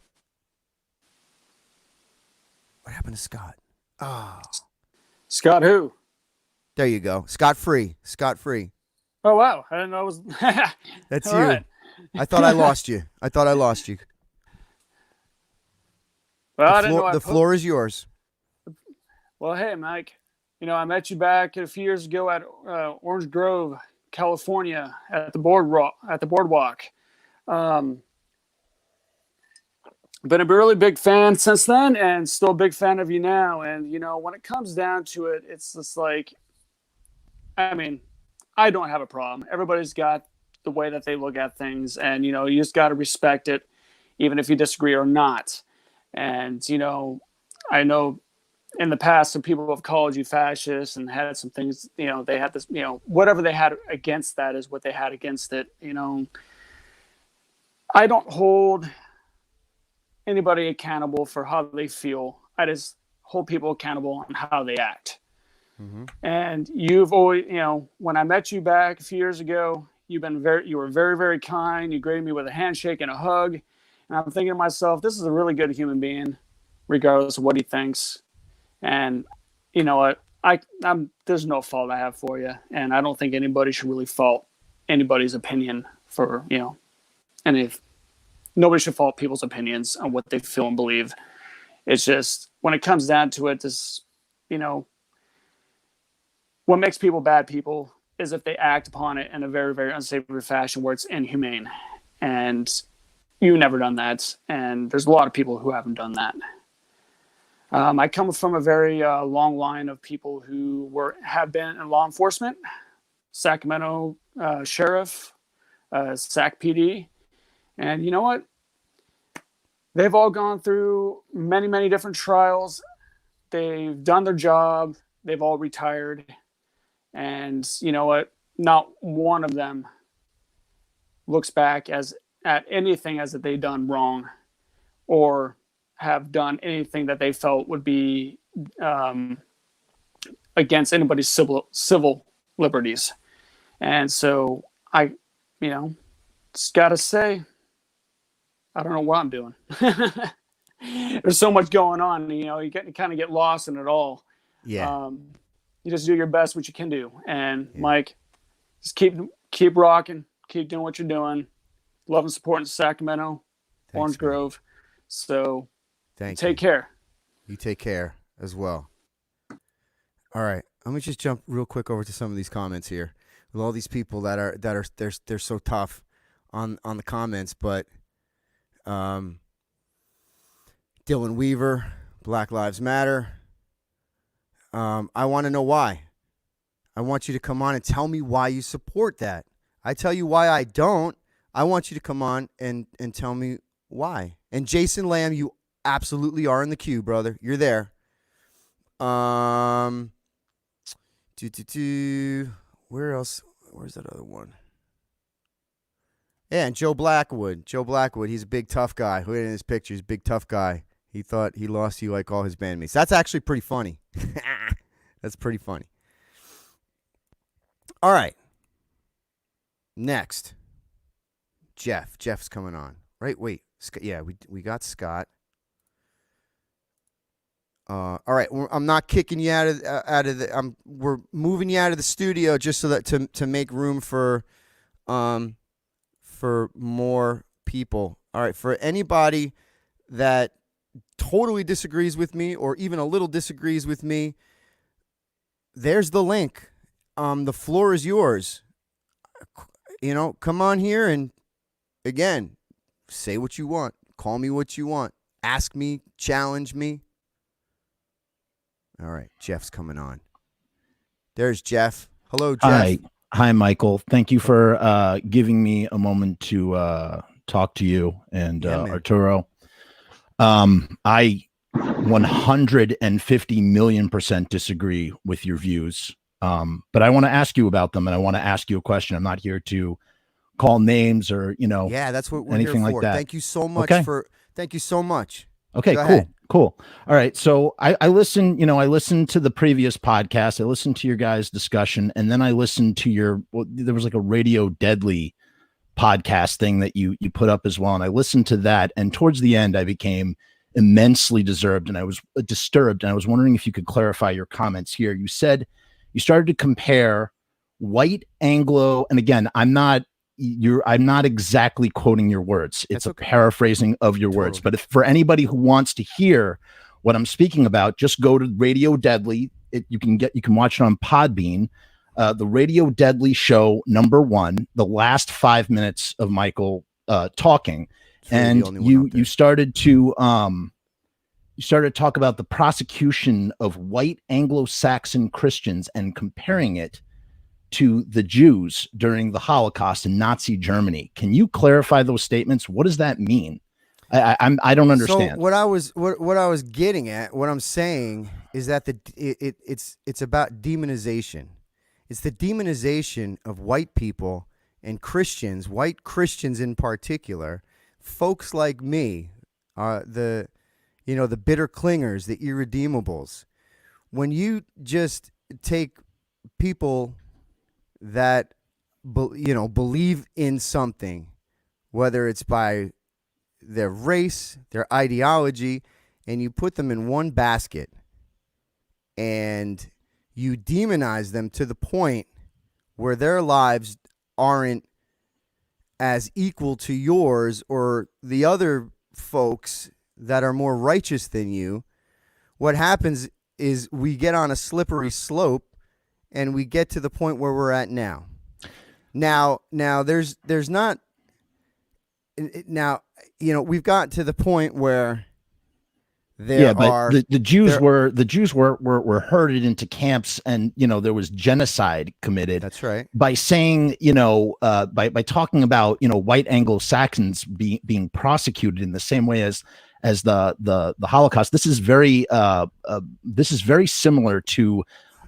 What happened to Scott? Oh.
Scott who?
There you go. Scott Free. Scott Free.
Oh, wow. I didn't know it was...
That's
All
you.
right.
I thought I lost you. I thought I lost you.
Well, I
The
didn't know
floor,
I
the
put-
floor is yours.
Well, hey, Mike. You know, I met you back a few years ago at Orange Grove, California, at the boardwalk. Been a really big fan since then, and still a big fan of you now. And you know, when it comes down to it, it's just like, I mean, I don't have a problem. Everybody's got the way that they look at things, and you know, you just got to respect it, even if you disagree or not. And you know, I know in the past some people have called you fascist and had some things, you know, they had this, you know, whatever they had against that is what they had against it. You know, I don't hold anybody accountable for how they feel. I just hold people accountable on how they act.
Mm-hmm.
And you've always, you know, when I met you back a few years ago, you were very, very kind. You greeted me with a handshake and a hug. And I'm thinking to myself, this is a really good human being, regardless of what he thinks. And you know what? There's no fault I have for you. And I don't think anybody should really fault anybody's opinion for, you know, nobody should fault people's opinions on what they feel and believe. It's just, when it comes down to it, this, you know, what makes people bad people is if they act upon it in a very, very unsavory fashion where it's inhumane. And you've never done that. And there's a lot of people who haven't done that. I come from a very long line of people who have been in law enforcement, Sacramento Sheriff, Sac PD. And you know what? They've all gone through many, many different trials. They've done their job. They've all retired. And you know what? Not one of them looks back at anything as that they've done wrong or have done anything that they felt would be against anybody's civil liberties. And so I, you know, just got to say, I don't know what I'm doing. There's so much going on, you know, you kind of get lost in it all.
Yeah.
You just do your best, what you can do. And yeah. Mike, just keep rocking, keep doing what you're doing. Love and supporting Sacramento,
Thanks,
Orange
man.
Grove. So
take
care.
You take care as well. All right. Let me just jump real quick over to some of these comments here with all these people that are they're so tough on the comments, but Dylan Weaver, Black Lives Matter. I want to know why. I want you to come on and tell me why you support that. I tell you why I don't. I want you to come on and tell me why. And Jason Lamb, you absolutely are in the queue, brother. You're there. Where else? Where's that other one? Yeah, and Joe Blackwood. Joe Blackwood, he's a big tough guy. Who in his pictures, big tough guy. He thought he lost you like all his bandmates. That's actually pretty funny. That's pretty funny. All right. Next. Jeff's coming on. Right? Wait. Yeah, we got Scott. All right. I'm not kicking you out of the. We're moving you out of the studio just so that to make room for more people. All right. For anybody that totally disagrees with me or even a little disagrees with me, there's the link. The floor is yours. You know, come on here and again, say what you want. Call me what you want. Ask me, challenge me. All right, Jeff's coming on. There's Jeff. Hello, Jeff.
Hi, Michael. Thank you for giving me a moment to talk to you and Arturo. I 150 million% disagree with your views, but I want to ask you about them, and I want to ask you a question. I'm not here to call names or
Yeah, that's what we're
anything
here
like
for.
that.
Thank you so much
Okay.
Thank you so much.
Okay,
Go
cool.
ahead.
Cool. All right. So I listened, I listened to the previous podcast. I listened to your guys' discussion, and then I listened to there was like a Radio Deadly podcast thing that you put up as well. And I listened to that. And towards the end, I became immensely disturbed, and I was wondering if you could clarify your comments here. You said you started to compare white Anglo, and again, I'm not exactly quoting your words. It's a paraphrasing of your words. But if for anybody who wants to hear what I'm speaking about, just go to Radio Deadly. You can watch it on Podbean. The Radio Deadly show #1, the last 5 minutes of Michael talking, and you started to talk about the prosecution of white Anglo-Saxon Christians and comparing it to the Jews during the Holocaust in Nazi Germany. Can you clarify those statements? What does that mean? I don't understand.
So what I was getting at, what I'm saying is that it's about demonization. It's the demonization of white people and Christians, white Christians in particular, folks like me, the bitter clingers, the irredeemables. When you just take people that believe in something, whether it's by their race, their ideology, and you put them in one basket and you demonize them to the point where their lives aren't as equal to yours or the other folks that are more righteous than you, what happens is we get on a slippery slope and we get to the point where we're at now. Now there's not, we've got to the point where
the Jews were herded into camps, and there was genocide committed.
That's right.
By saying by talking about white Anglo-Saxons being prosecuted in the same way as the Holocaust. This is very similar to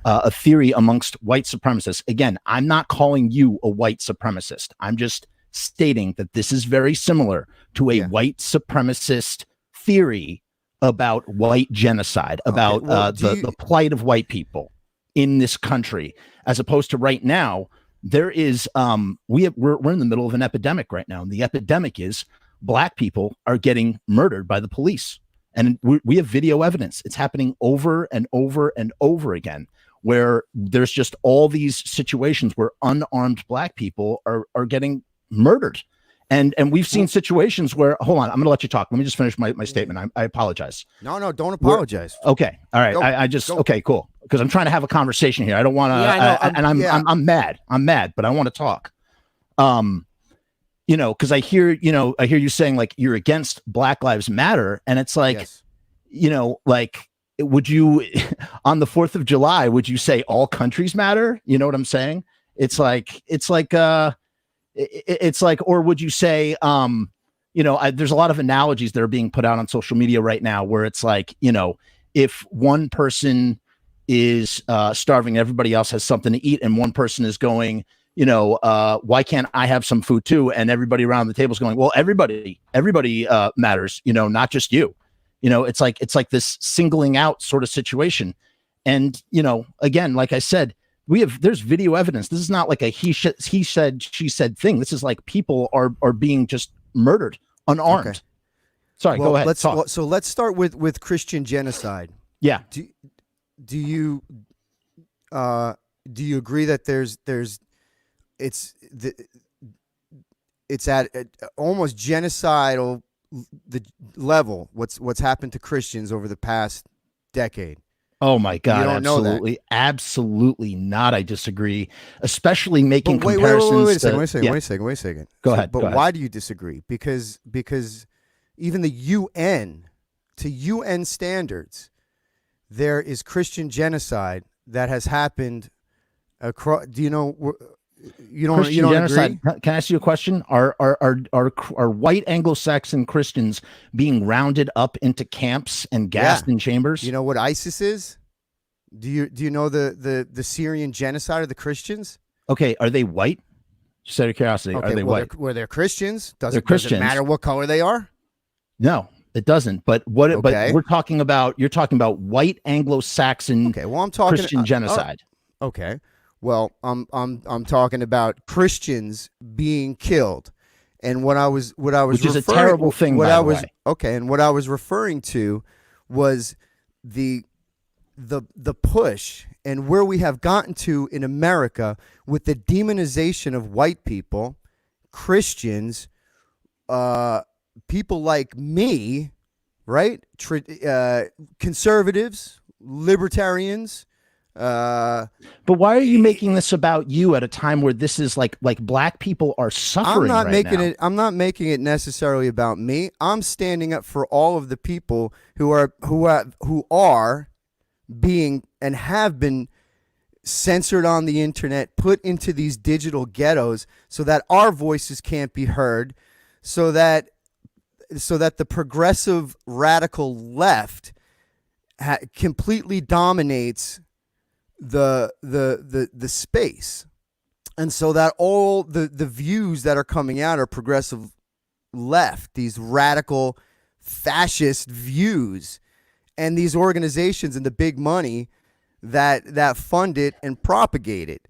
a theory amongst white supremacists. Again, I'm not calling you a white supremacist. I'm just stating that this is very similar to a white supremacist theory about white genocide, about the plight of white people in this country, as opposed to right now. There is we're in the middle of an epidemic right now, and the epidemic is black people are getting murdered by the police, and we have video evidence. It's happening over and over and over again, where there's just all these situations where unarmed black people are getting murdered. And we've seen situations where, hold on, I'm going to let you talk. Let me just finish my statement. I apologize.
No, don't apologize.
Okay. All right. Okay, cool. Because I'm trying to have a conversation here. I don't want to, I'm mad. I'm mad, but I want to talk. Because I hear you saying like you're against Black Lives Matter. And it's like, like, would you, on the 4th of July, would you say all countries matter? You know what I'm saying? It's like, or would you say, there's a lot of analogies that are being put out on social media right now where it's like, if one person is starving, everybody else has something to eat, and one person is going, why can't I have some food too? And everybody around the table is going, well, everybody matters, not just you. It's like this singling out sort of situation. And, again, like I said, there's video evidence. This is not like a he said, she said thing. This is like people are being just murdered, unarmed. Okay. Sorry, go ahead.
So let's start with Christian genocide.
Yeah.
Do you agree that it's at almost genocidal the level what's happened to Christians over the past decade?
Oh my God!
You don't
absolutely,
know that.
Absolutely not. I disagree, especially making comparisons.
Wait a second.
Go ahead.
But why do you disagree? Because even the UN, to UN standards, there is Christian genocide that has happened across. Do you know You don't.
Christian
You don't
genocide.
agree?
Can I ask you a question? Are white Anglo-Saxon Christians being rounded up into camps and gassed in chambers?
You know what ISIS is? Do you know the Syrian genocide of the Christians?
Okay, are they white? Just out of curiosity, are they white?
They're Christians.
They're Christians.
Does it matter what color they are?
No, it doesn't. But what?
Okay.
But we're talking about. You're talking about white Anglo-Saxon.
Okay. Well, I'm talking
Christian genocide.
Okay. Well, I'm talking about Christians being killed, and what I was
Which is a terrible thing.
What
by
I
the
was
way.
okay, and what I was referring to was the push and where we have gotten to in America with the demonization of white people, Christians, people like me, right? Conservatives, libertarians.
But why are you making this about you at a time where this is like black people are suffering?
I'm not making it necessarily about me. I'm standing up for all of the people who are being and have been censored on the internet, put into these digital ghettos so that our voices can't be heard, so that the progressive radical left completely dominates the space, and so that all the views that are coming out are progressive left, these radical fascist views, and these organizations and the big money that fund it and propagate it.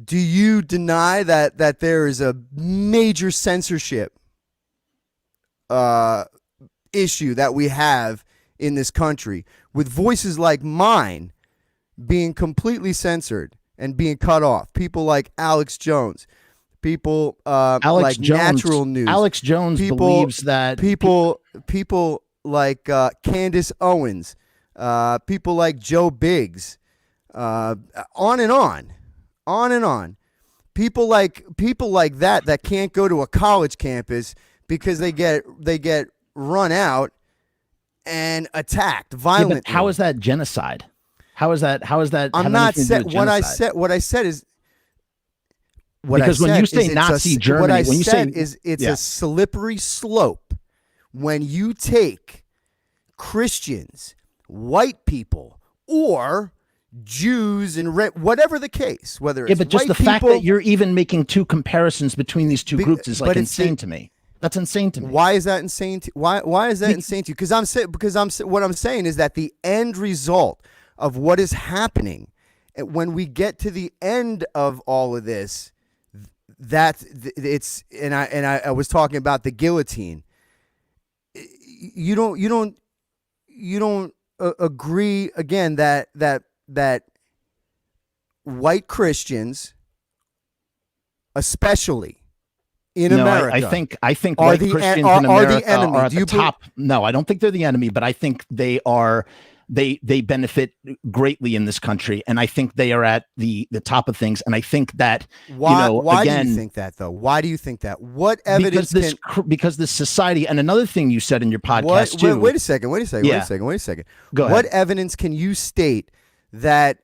Do you deny that there is a major censorship issue that we have in this country, with voices like mine being completely censored and being cut off? People like Alex Jones, people like Natural News.
Alex Jones believes that
people like Candace Owens, people like Joe Biggs, on and on. People like that can't go to a college campus because they get run out and attacked violently.
Yeah, but how is that genocide? How is that?
I'm not saying what I said is.
Because when you say Nazi Germany,
what I
when you
said
say
is it's a slippery slope when you take Christians, white people, or Jews and whatever the case, whether it's
but just
white
the fact
people,
that you're even making two comparisons between these two groups is like insane to me. That's insane to me.
Why is that insane? Why is that insane to you? Because what I'm saying is that the end result of what is happening, when we get to the end of all of this, that it's I was talking about the guillotine. You don't agree again that white Christians, especially in America,
I think
are
white Christians in America
the enemy.
are at the top. No, I don't think they're the enemy, but I think they are. They benefit greatly in this country, and I think they are at the top of things. And I think that
why do you think that though? Why do you think that? What evidence?
Because this society, and another thing you said in your podcast too.
Wait a second. Go ahead. What evidence can you state that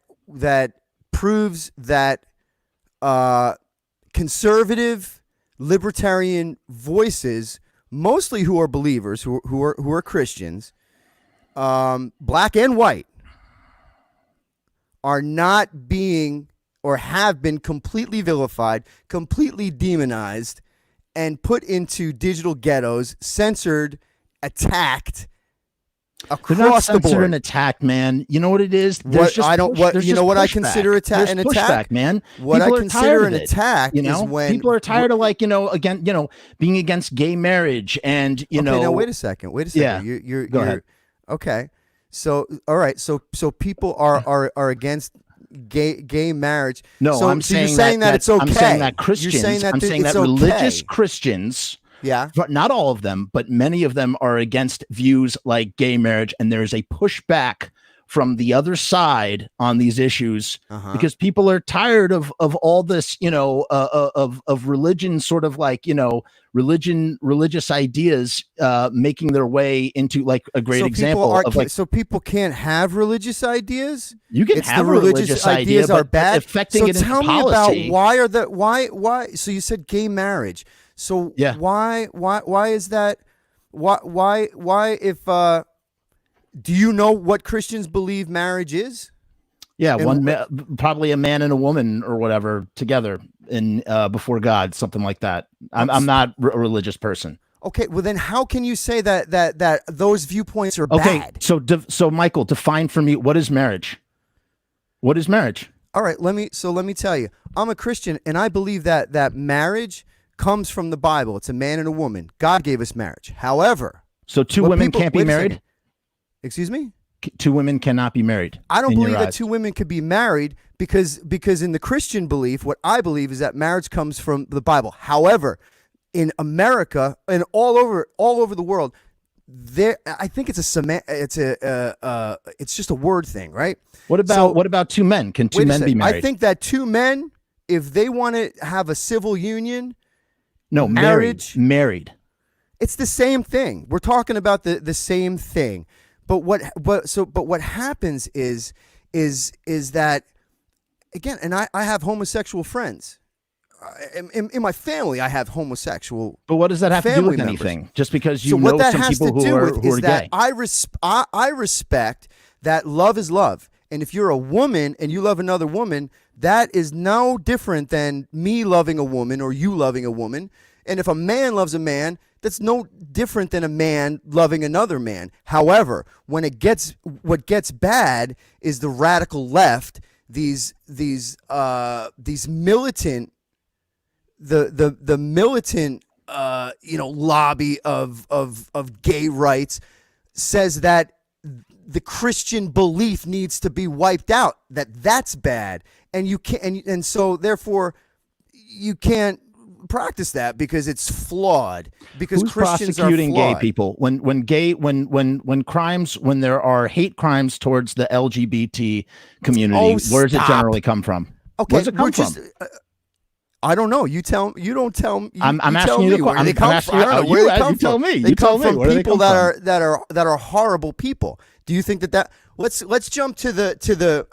proves that conservative libertarian voices, mostly who are believers, who are Christians, black and white, are not being or have been completely vilified, completely demonized, and put into digital ghettos, censored, attacked across
They're not
the
censored
board.
and attacked, man. You know what it is?
What I consider an attack,
man.
What I consider an attack
is when people are tired of being against gay marriage and
Now wait a second.
Yeah.
You're
Go ahead.
Okay. So all right. So people are against gay marriage.
No,
so,
I'm
so you're
saying
saying that it's okay.
I'm saying that Christians.
You're saying that
I'm saying
it's
that religious
okay.
Christians.
Yeah.
But not all of them, but many of them are against views like gay marriage, and there is a pushback from the other side on these issues, because people are tired of all this, of religion, sort of like, religious ideas making their way into, like, a great example of, like,
so people can't have religious ideas.
You can have a religious idea,
ideas are
but
bad.
affecting
So
it into
tell me
policy.
about why. So you said gay marriage. So why is that? Why if do you know what Christians believe marriage is?
Yeah, probably a man and a woman or whatever together in before God, something like that. I'm not a religious person.
Okay, well then how can you say that those viewpoints are bad?
So Michael, define for me, what is marriage? What is marriage?
All right, let me tell you. I'm a Christian and I believe that marriage comes from the Bible. It's a man and a woman. God gave us marriage. However,
so two women can't be married?
Excuse me?
Two women cannot be married.
I don't believe that two women could be married because in the Christian belief, what I believe is that marriage comes from the Bible. However, in America and all over the world, I think it's just a word thing, right?
What about two men? Can two men be married?
I think that two men, if they want to have a civil union,
no,
marriage,
married.
It's the same thing. We're talking about the same thing. But what happens is that, again, and I have homosexual friends. In my family, I have homosexual.
But what does that have to do with
members.
Anything? Just because you know some people who are gay.
I respect that love is love. And if you're a woman and you love another woman, that is no different than me loving a woman or you loving a woman. And if a man loves a man, that's no different than a man loving another man. However, what gets bad is the radical left, these militant, the militant, lobby of gay rights says that the Christian belief needs to be wiped out. That's bad, and you can't, and so therefore you can't practice that because it's flawed. Because
who's
Christians
prosecuting
are flawed.
gay people when there are hate crimes towards the LGBT community? Where does it generally come from?
Okay,
where does it come from?
I don't know. You don't tell me.
I'm asking you the question.
They come from. I don't know where they come from.
Tell me.
They come from people
that
are horrible people. Do you think that? Let's jump to the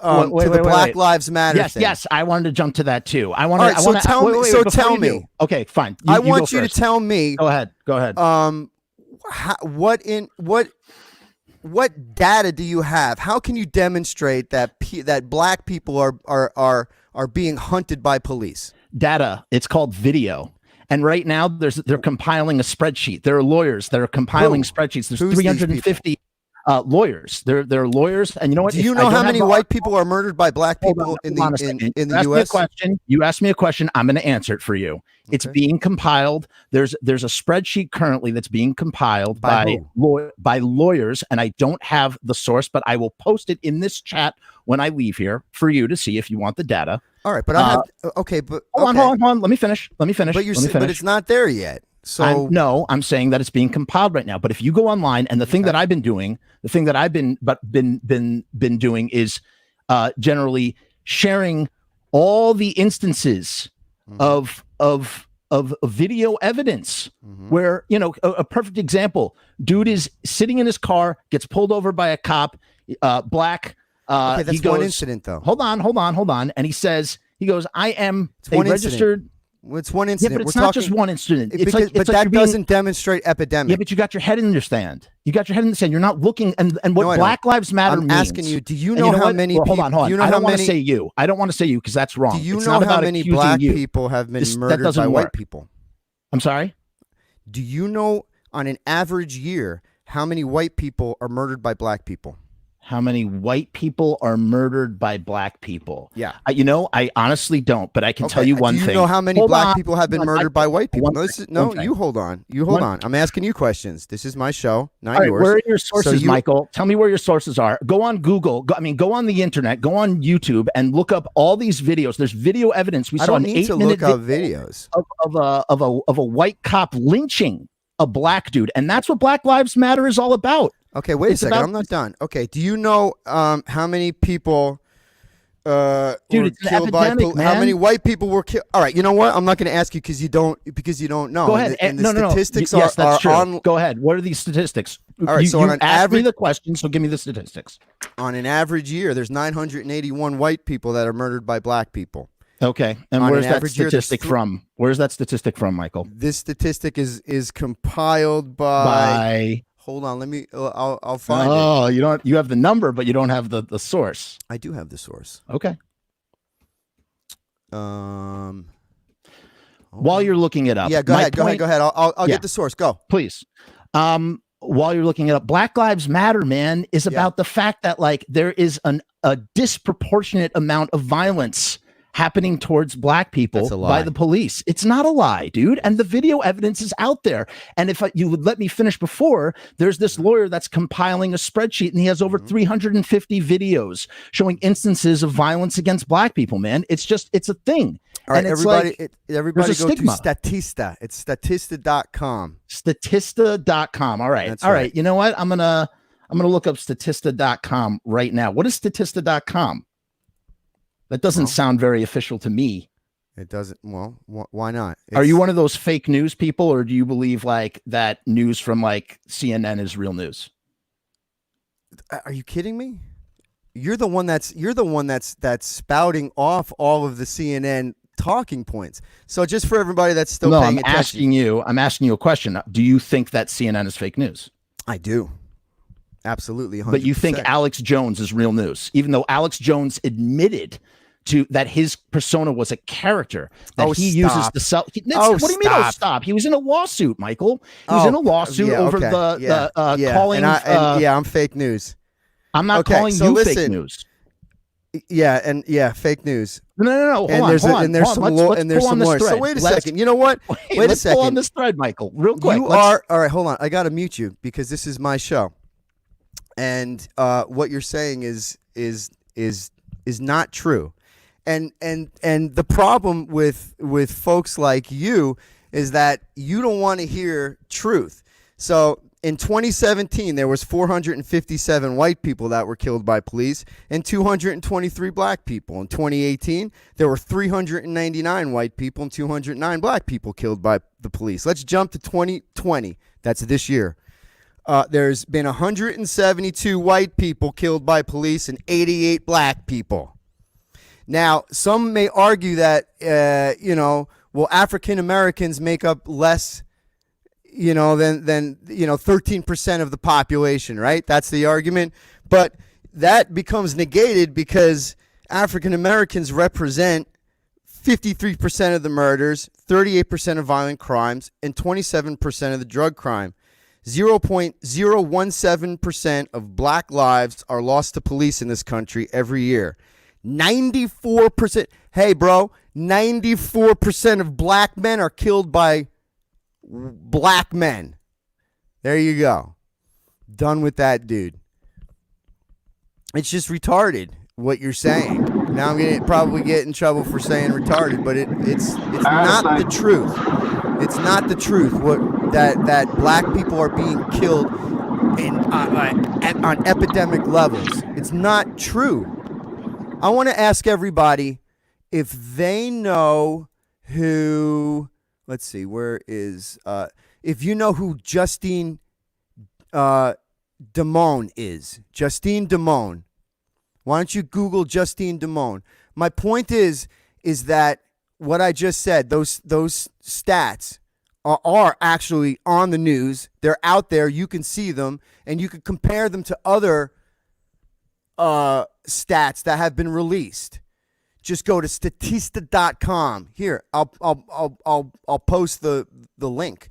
Black Lives Matter thing.
Yes, I wanted to jump to that too.
Tell me.
Okay, fine.
I want you to tell me.
Go ahead.
What data do you have? How can you demonstrate that black people are being hunted by police?
Data. It's called video. And right now they're compiling a spreadsheet. There are lawyers that are compiling spreadsheets. There's 350 lawyers. They're lawyers. And you know what?
Do you know how many white people are murdered by black people in the U.S.?
You asked me a question. I'm going to answer it for you. Okay. It's being compiled. There's a spreadsheet currently that's being compiled by lawyers, and I don't have the source, but I will post it in this chat when I leave here for you to see if you want the data.
All right, but I have
hold on. Let me finish. But
but it's not there yet. So
I'm saying that it's being compiled right now. But if you go online, and the thing that I've been doing, been doing is generally sharing all the instances of video evidence where, a perfect example, dude is sitting in his car, gets pulled over by a cop, black.
Okay, that's one incident though.
Hold on. And he goes, I am a registered.
It's one incident.
Yeah, but it's not just one incident.
But that doesn't demonstrate epidemic.
Yeah, but you got your head in your sand. You're not looking. And what Black Lives Matter means.
I'm asking you, do you know how many people?
Hold on. I don't want to say you. I don't want to say you because that's wrong.
Do you know how many black people have been murdered by white people?
I'm sorry?
Do you know on an average year how many white people are murdered by black people?
How many white people are murdered by black people?
Yeah.
I honestly don't, but I can tell you one thing.
Do you know how many black people have been murdered by white people? You hold on. I'm asking you questions. This is my show, not yours.
Where are your sources, Michael? Tell me where your sources are. Go on Google. Go on the internet. Go on YouTube and look up all these videos. There's video evidence. We saw an 8-minute
videos
of a white cop lynching a black dude, and that's what Black Lives Matter is all about.
Okay, wait a
It's
second.
about-
I'm not done. Okay, do you know how many people
Dude,
were
it's an
killed by
epidemic,
how
man.
many white people were killed? All right, you know what? I'm not going to ask you because you don't know.
Go ahead.
And the
No.
statistics
Yes, that's
are
true.
on.
Go ahead. What are these statistics?
All right, so on
you
an
asked me
average
the question, so give me the statistics.
on an average year, there's 981 white people that are murdered by black people.
Okay, and
On
where's
an
that
average year, there's
statistic from? Where's that statistic from, Michael?
This statistic is compiled by. Hold on, let me. I'll find it.
Oh, you don't. You have the number, but you don't have the source.
I do have the source.
Okay.
Hold
While
on.
you're looking it up,
Yeah, go
my
ahead. Go
point-
ahead. I'll
Yeah.
get the source. Go.
please. While you're looking it up, Black Lives Matter, man, is about the fact that like there is a disproportionate amount of violence happening towards black people
That's a lie.
by the police. It's not a lie, dude. And the video evidence is out there. And if you would let me finish before, there's this lawyer that's compiling a spreadsheet and he has over 350 videos showing instances of violence against black people, man. It's a thing.
All right,
and it's
everybody,
like,
everybody
there's a
go to
stigma.
Statista. It's statista.com.
Statista.com. All right.
That's
All
right.
right. You know what? I'm gonna look up Statista.com right now. What is Statista.com? That doesn't sound very official to me.
It doesn't. Well, why not?
Are you one of those fake news people, or do you believe like that news from like CNN is real news?
Are you kidding me? You're the one that's spouting off all of the CNN talking points. So just for everybody that's still
No,
paying
I'm
attention,
asking you a question. Do you think that CNN is fake news?
I do. Absolutely. 100%.
But you think Alex Jones is real news, even though Alex Jones admitted to that his persona was a character that he uses to sell. What do you mean? Oh, stop! He was in a lawsuit, Michael. He was in a lawsuit over calling.
I'm fake news.
I'm not calling you fake news.
Yeah, fake news.
No.
And there's some lawyers. So wait a second. You know what? Wait a second.
Pull on this thread, Michael, real quick.
All right. Hold on. I got to mute you because this is my show, and what you're saying is not true. And the problem with folks like you is that you don't want to hear truth. So in 2017, there was 457 white people that were killed by police and 223 black people. In 2018, there were 399 white people and 209 black people killed by the police. Let's jump to 2020. That's this year. There's been 172 white people killed by police and 88 black people. Now, some may argue that, African Americans make up less, than 13% of the population, right? That's the argument. But that becomes negated because African Americans represent 53% of the murders, 38% of violent crimes, and 27% of the drug crime. 0.017% of black lives are lost to police in this country every year. 94%. Hey, bro, 94% of black men are killed by black men. There you go. Done with that, dude. It's just retarded what you're saying. Now I'm gonna probably get in trouble for saying retarded, but it's not the truth. It's not the truth. That black people are being killed on epidemic levels. It's not true. I want to ask everybody if they know who. Let's see, where is? If you know who Justine Damone is, Justine Damone. Why don't you Google Justine Damone? My point is that what I just said, those stats are actually on the news. They're out there. You can see them, and you can compare them to other stats that have been released. Just go to statista.com. Here, I'll post the link.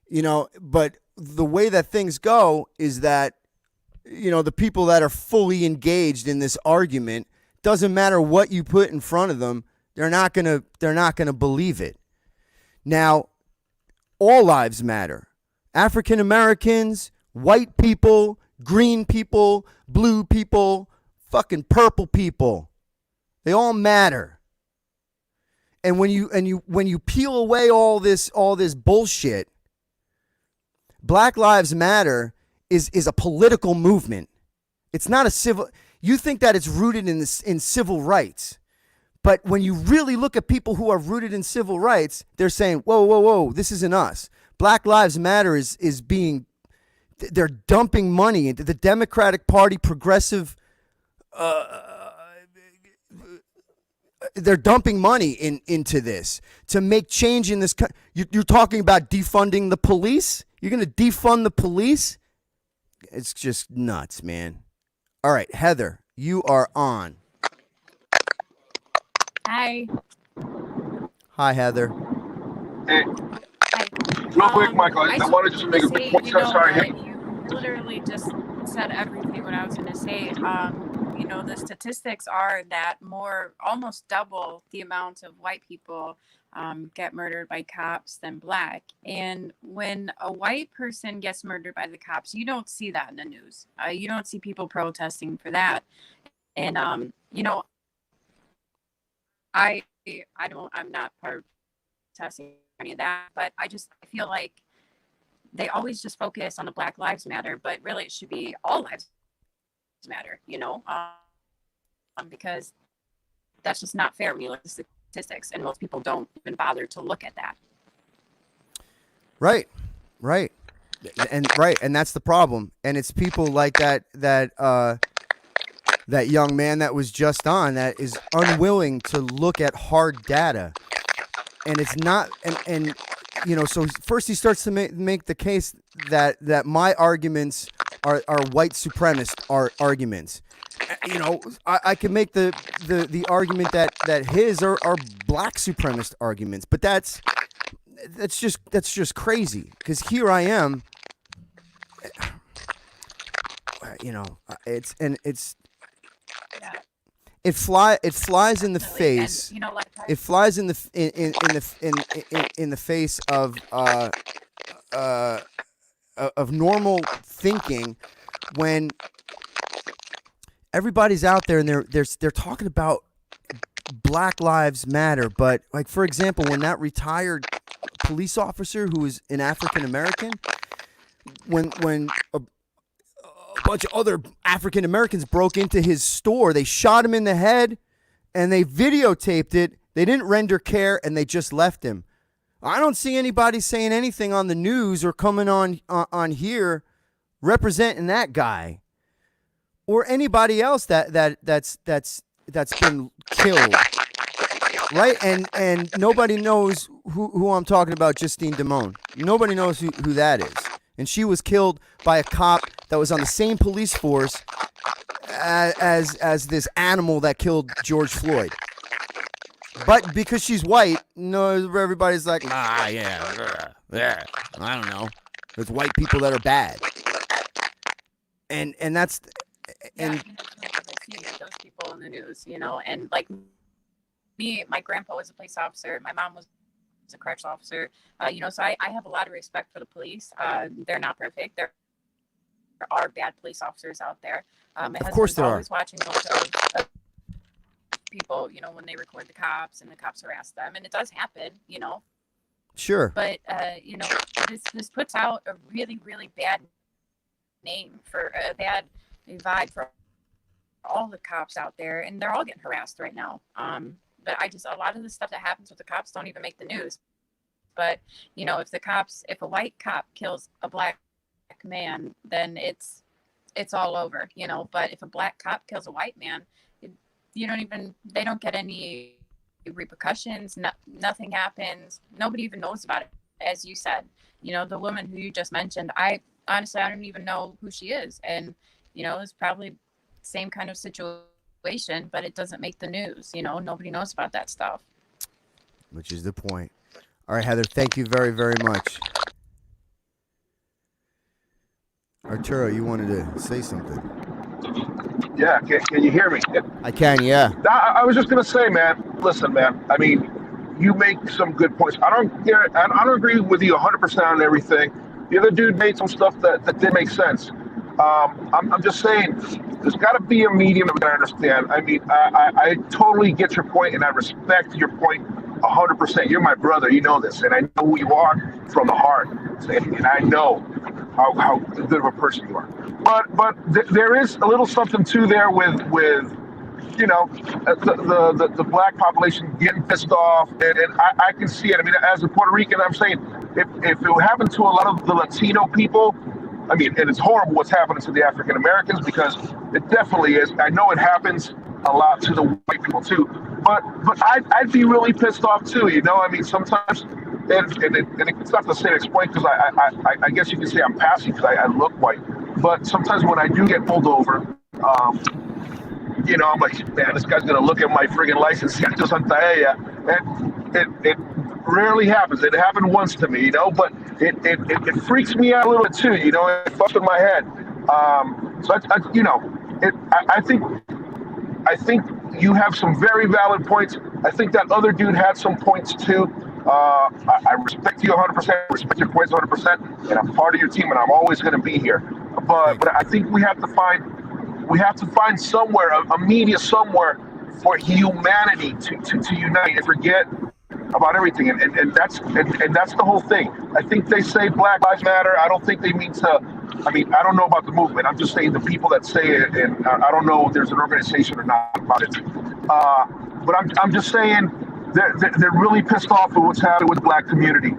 But the way that things go is that the people that are fully engaged in this argument, doesn't matter what you put in front of them, they're not going to believe it. Now, all lives matter. African Americans, white people, green people, blue people, fucking purple people. They all matter. And when you peel away all this bullshit, Black Lives Matter is a political movement. It's not a civil. You think that it's rooted in civil rights, but when you really look at people who are rooted in civil rights, they're saying, whoa, whoa, whoa, this isn't us. Black Lives Matter is being, they're dumping money into the Democratic Party, progressive. They're dumping money into this to make change in this. You're talking about defunding the police? You're going to defund the police? It's just nuts, man. All right, Heather, you are on.
Hi.
Hi, Heather.
Hey, real quick, Michael, I want to just make a quick point. Sorry.
You literally just said everything what I was going to say. The statistics are that almost double the amount of white people get murdered by cops than black. And when a white person gets murdered by the cops, you don't see that in the news. You don't see people protesting for that. And, I'm not protesting any of that, but I feel like they always just focus on the Black Lives Matter, but really it should be all lives matter, because that's just not fair when you look at the statistics, and most people don't even bother to look at that.
Right. And that's the problem. And it's people like that young man that was just on that is unwilling to look at hard data. And it's not, and so first he starts to make the case that my arguments are white supremacist arguments. I can make the argument that his are black supremacist arguments, but that's just crazy, because here I am, it flies in the face. It flies in the face of normal thinking when everybody's out there and they're talking about Black Lives Matter. But like, for example, when that retired police officer who was an African American, when a bunch of other African Americans broke into his store, they shot him in the head and they videotaped it. They didn't render care and they just left him. I don't see anybody saying anything on the news or coming on here representing that guy or anybody else that's been killed, right? And nobody knows who I'm talking about. Justine Damone. Nobody knows who that is, and she was killed by a cop that was on the same police force as this animal that killed George Floyd. But because she's white, everybody's like, yeah, I don't know. There's white people that are bad, and that's and
those people in the news, and like me, my grandpa was a police officer, my mom was a correctional officer, so I have a lot of respect for the police. They're not perfect. There are bad police officers out there. My husband's always watching those people, when they record the cops and the cops harass them, and it does happen,
Sure.
But this puts out a really, really bad name, for a bad vibe for all the cops out there, and they're all getting harassed right now. But a lot of the stuff that happens with the cops don't even make the news. But if a white cop kills a black man, then it's all over, But if a black cop kills a white man, they don't get any repercussions. Nothing happens. Nobody even knows about it. As you said, the woman who you just mentioned, I don't even know who she is. And, it's probably the same kind of situation, but it doesn't make the news. Nobody knows about that stuff.
Which is the point. All right, Heather, thank you very, very much. Arturo, you wanted to say something.
Yeah, can you hear me?
I can, yeah.
I was just gonna say, man. Listen, man. I mean, you make some good points. I don't agree with you 100% on everything. The other dude made some stuff that didn't make sense. I'm just saying, there's got to be a medium that we can understand. I mean, I totally get your point, and I respect your point 100%. You're my brother, you know this, and I know who you are from the heart, and I know. how good of a person you are. But there is a little something too there with the black population getting pissed off, and I can see it. I mean, as a Puerto Rican, I'm saying if it happened to a lot of the Latino people, I mean, and it's horrible what's happening to the African Americans, because it definitely is. I know it happens a lot to the white people too, but I'd be really pissed off too. I mean, sometimes, and it's not the same explain, because I guess you can say I'm passing because I look white, but sometimes when I do get pulled over, I'm like, man, this guy's gonna look at my friggin' license. And it rarely happens. It happened once to me, but it freaks me out a little bit too. It fucks with my head. So I think you have some very valid points. I think that other dude had some points too. I respect you 100%. Respect your points 100%, and I'm part of your team, and I'm always going to be here. But I think we have to find somewhere, a media somewhere, for humanity to unite and forget about everything, and that's the whole thing. I think they say Black Lives Matter. I don't think they mean to. I mean, I don't know about the movement. I'm just saying the people that say it, and I don't know if there's an organization or not about it. But I'm just saying they're really pissed off with what's happening with the Black community.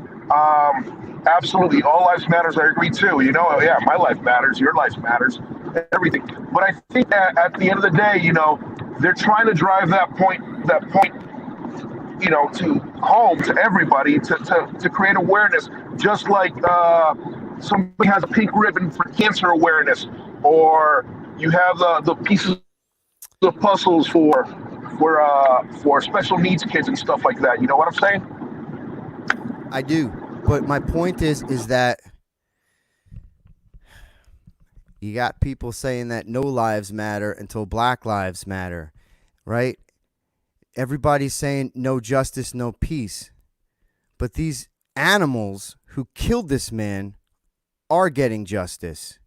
Absolutely, all lives matters. I agree too. Yeah, my life matters. Your life matters. Everything. But I think that at the end of the day, they're trying to drive that point, to home to everybody to create awareness, just like somebody has a pink ribbon for cancer awareness, or you have the pieces of puzzles for special needs kids and stuff like that. You know what I'm saying?
I do, but my point is that you got people saying that no lives matter until Black lives matter, right? Everybody's saying no justice, no peace. But these animals who killed this man are getting justice.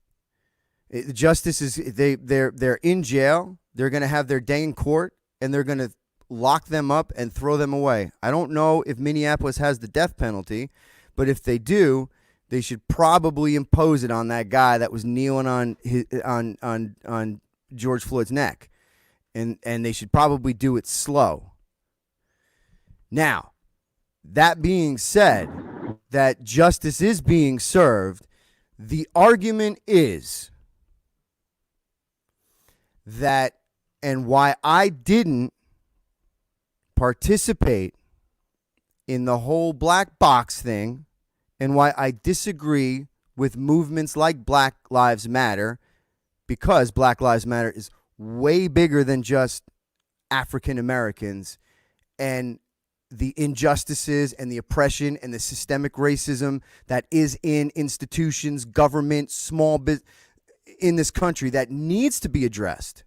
Justice is they're in jail. They're going to have their day in court, and they're going to lock them up and throw them away. I don't know if Minneapolis has the death penalty, but if they do, they should probably impose it on that guy that was kneeling on George Floyd's neck. And they should probably do it slow. Now, that being said, that justice is being served, the argument is that, and why I didn't participate in the whole black box thing, and why I disagree with movements like Black Lives Matter, because Black Lives Matter is way bigger than just African Americans, and the injustices and the oppression and the systemic racism that is in institutions, government, small business in this country that needs to be addressed.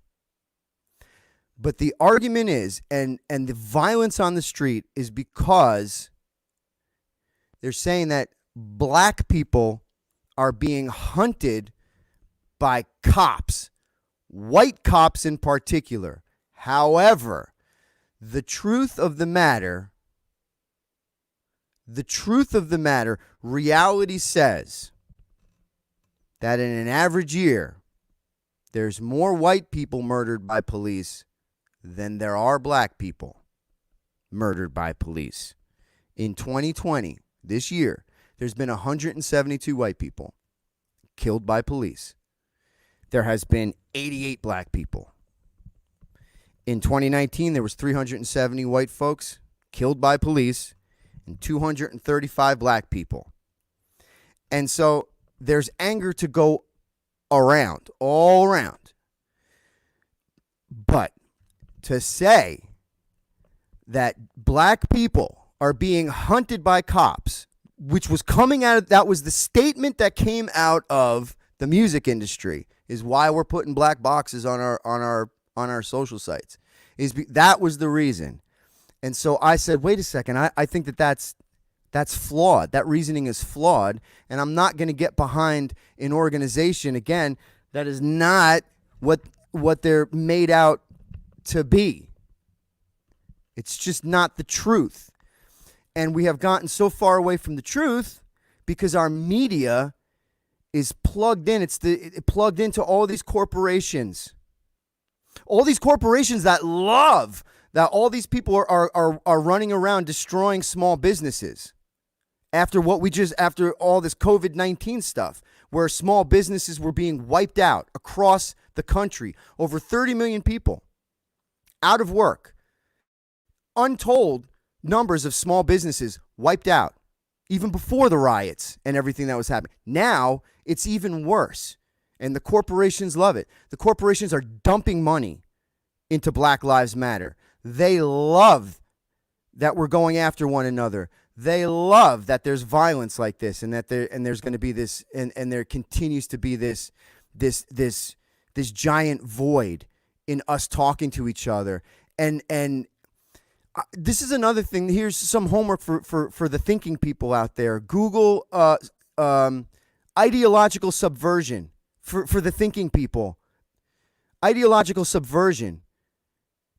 But the argument is, and the violence on the street is because they're saying that black people are being hunted by cops, white cops in particular. However, the truth of the matter, reality says that in an average year, there's more white people murdered by police than there are black people murdered by police. In 2020, this year, there's been 172 white people killed by police. There has been 88 black people. In 2019, there was 370 white folks killed by police and 235 black people. And so there's anger to go around, all around. But to say that black people are being hunted by cops, which was coming out of, that was the statement that came out of the music industry, is why we're putting black boxes on our social sites. That was the reason. And so I said, wait a second, I think that's flawed. That reasoning is flawed, and I'm not going to get behind an organization, again, that is not what they're made out to be. It's just not the truth. And we have gotten so far away from the truth because our media is plugged in. It plugged into all these corporations. All these corporations that love that all these people are running around destroying small businesses. After all this COVID-19 stuff, where small businesses were being wiped out across the country, over 30 million people out of work, untold numbers of small businesses wiped out, even before the riots and everything that was happening. Now it's even worse, and the corporations love it. The corporations are dumping money into Black Lives Matter. They love that we're going after one another. They love that there's violence like this, and that there's going to be this, and there continues to be this giant void in us talking to each other. And this is another thing. Here's some homework for the thinking people out there. Google ideological subversion for the thinking people. Ideological subversion.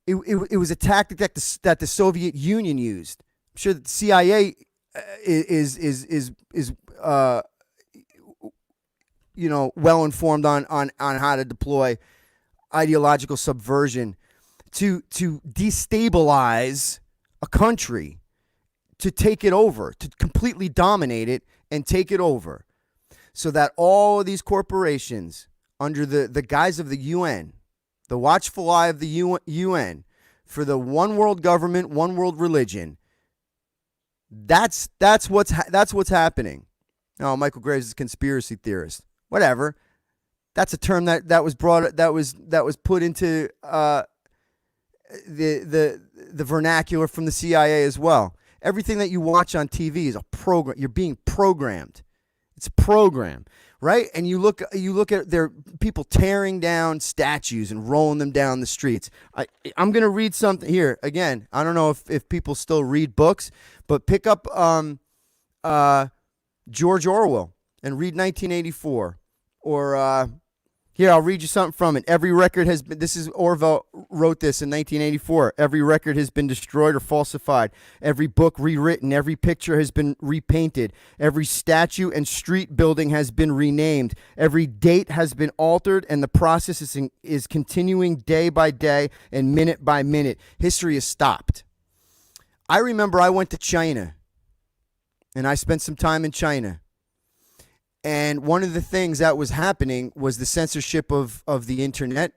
It was a tactic that the Soviet Union used. I'm sure that the CIA is well informed on how to deploy ideological subversion to destabilize a country, to take it over, to completely dominate it and take it over, so that all of these corporations under the guise of the UN, the watchful eye of the UN, for the one world government, one world religion. That's what's happening. Oh, Michael Graves is a conspiracy theorist. Whatever. That's a term that was put into the vernacular from the CIA as well. Everything that you watch on TV is a program. You're being programmed. It's a program, right? And you look at their people tearing down statues and rolling them down the streets. I'm going to read something here. Again, I don't know if people still read books, but pick up George Orwell and read 1984. Or here, I'll read you something from it. Every record has been, this is Orwell wrote this in 1984. Every record has been destroyed or falsified. Every book rewritten. Every picture has been repainted. Every statue and street building has been renamed. Every date has been altered, and the process is continuing day by day and minute by minute. History is stopped. I remember I went to China, and I spent some time in China. And one of the things that was happening was the censorship of the internet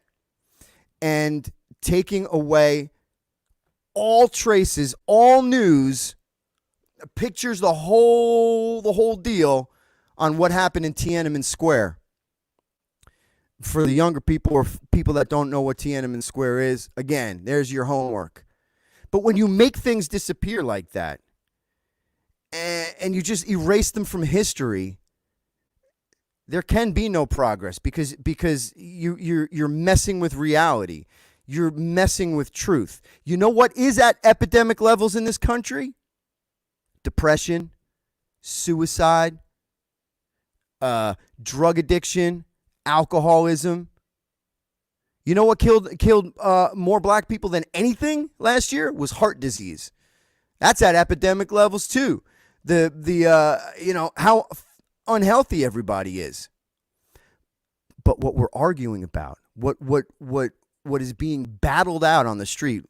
and taking away all traces, all news, pictures, the whole deal on what happened in Tiananmen Square. For the younger people or people that don't know what Tiananmen Square is, again, there's your homework. But when you make things disappear like that and you just erase them from history, there can be no progress because you're messing with reality. You're messing with truth. You know what is at epidemic levels in this country? Depression, suicide, drug addiction, alcoholism. You know what killed more black people than anything last year was heart disease. That's at epidemic levels too. How unhealthy everybody is. But what we're arguing about, what is being battled out on the street,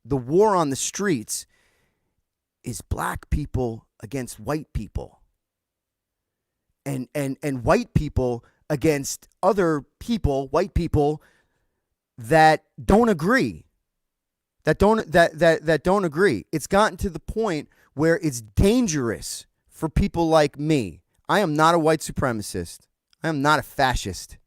the war on the streets, is black people against white people. And white people against other people, white people that don't agree. That don't agree. It's gotten to the point where it's dangerous for people like me. I am not a white supremacist. I am not a fascist.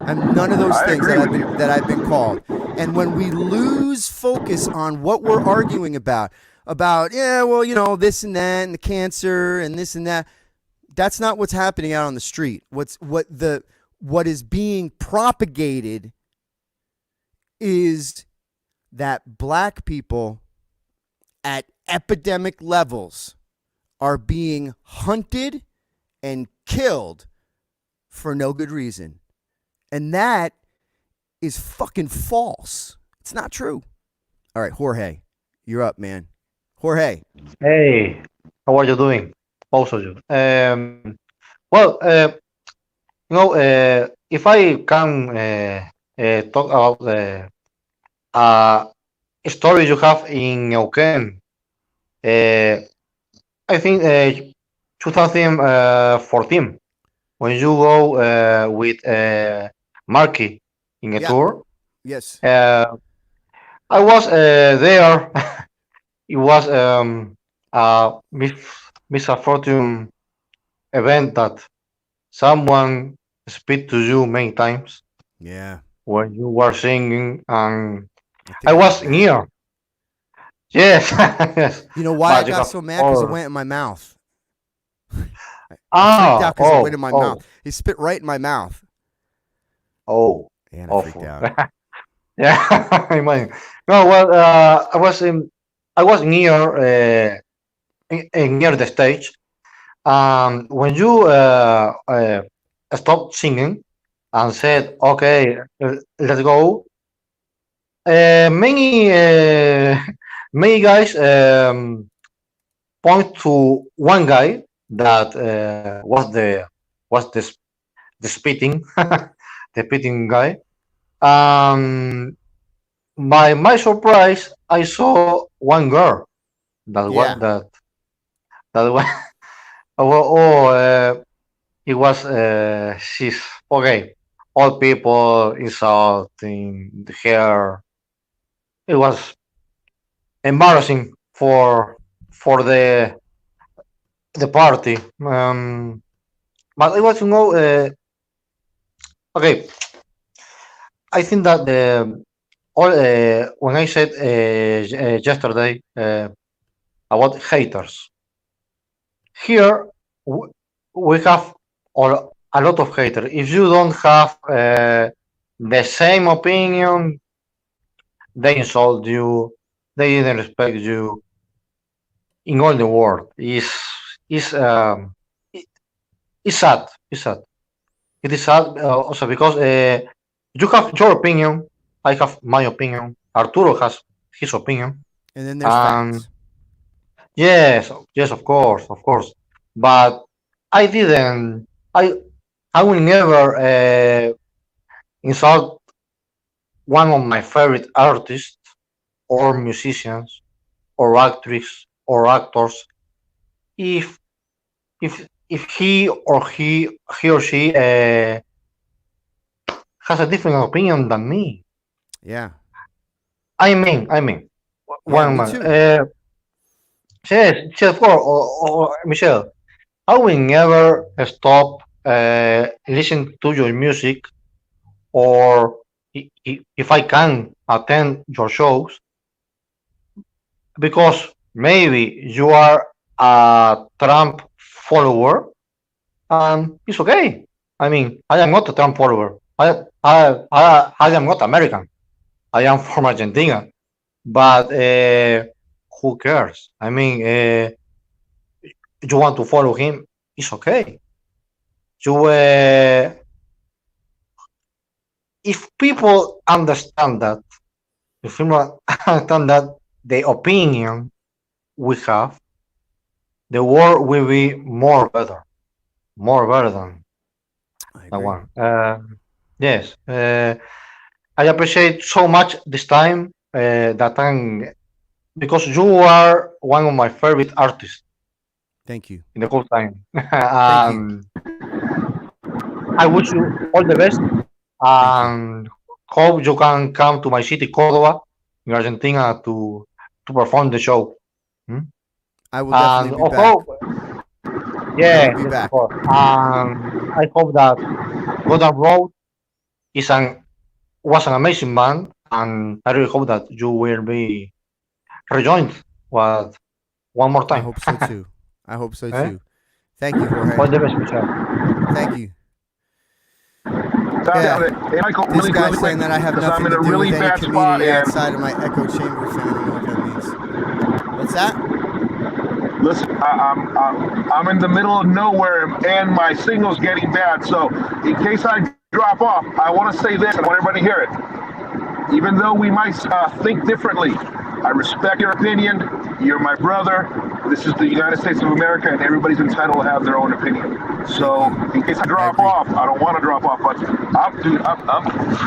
I'm none of those things that I've been called. And when we lose focus on what we're arguing about this and that and the cancer and this and that, that's not what's happening out on the street. What is being propagated is that black people at epidemic levels are being hunted and killed for no good reason. And that is fucking false. It's not true. All right, Jorge, you're up, man. Jorge.
Hey, how are you doing? Also you.
if I can talk about a story you have in Neuquén, I think 2014 when you go with Marky in a
Yeah.
tour.
Yes.
I was there. It was a misfortune event that someone speak to you many times
Yeah.
when you were singing, and
I
I
think I
was
got mad.
near. Yes, yes.
You know why I
But you
got
have
so mad? Because it
all.
went in my mouth. I freaked out because it went in my mouth. He spit right in my mouth.
Oh,
And I freaked
awful.
out.
Yeah, I mean, no. Well, I was near near the stage. When you stopped singing and said, "Okay, let's go," many many guys point to one guy that was the spitting the spitting guy. Um, by my surprise, I saw one girl that was
Yeah.
that was it was she's okay. All people insulting her. It was embarrassing for the party. But I want to know. Okay, I think that all when I said yesterday about haters, here we have a lot of haters. If you don't have the same opinion, they insult you. They didn't respect you in all the world. It's sad. It's sad. It is sad also because you have your opinion. I have my opinion. Arturo has his opinion.
And then there's facts.
Yes, yes, of course. But I didn't. I will never insult one of my favorite artists or musicians or actors if if he or she has a different opinion than me.
Yeah.
I mean,
Yeah,
one
me
man.
too.
Yes, of course. Or Michelle, I will never stop listening to your music, or if I can attend your shows, because maybe you are a Trump follower, and it's okay. I mean, I am not a Trump follower. I am not American. I am from Argentina. But who cares? I mean, you want to follow him? It's okay. You, if people understand that, if people understand that the opinion we have, the world will be more better than that one. Yes, I appreciate so much this time that I'm because you are one of my favorite artists.
Thank you.
In the whole time.
Thank you.
I wish you all the best and hope you can come to my city, Córdoba, in Argentina, to perform the show.
I will definitely be back.
Hope, yeah,
I will be back.
I hope that Golden Road was an amazing band, and I really hope that you will be rejoined one more time.
I hope so too. I hope so
Eh?
too. Thank you, Jorge.
All the best, Michelle.
Thank you.
Yeah. Hey, Michael,
This
really,
guy's
really
saying
quick,
that I have
'cause
nothing
I'm in
to
a
do
really
with any
bad spot,
community
and
outside of my echo chamber fan. I don't know what that means. What's that?
listen, I'm in the middle of nowhere, and my signal's getting bad. So, in case I drop off, I want to say this. I want everybody to hear it. Even though we might think differently, I respect your opinion. You're my brother. This is the United States of America, and everybody's entitled to have their own opinion. So, in case I drop off, I don't want to drop off, but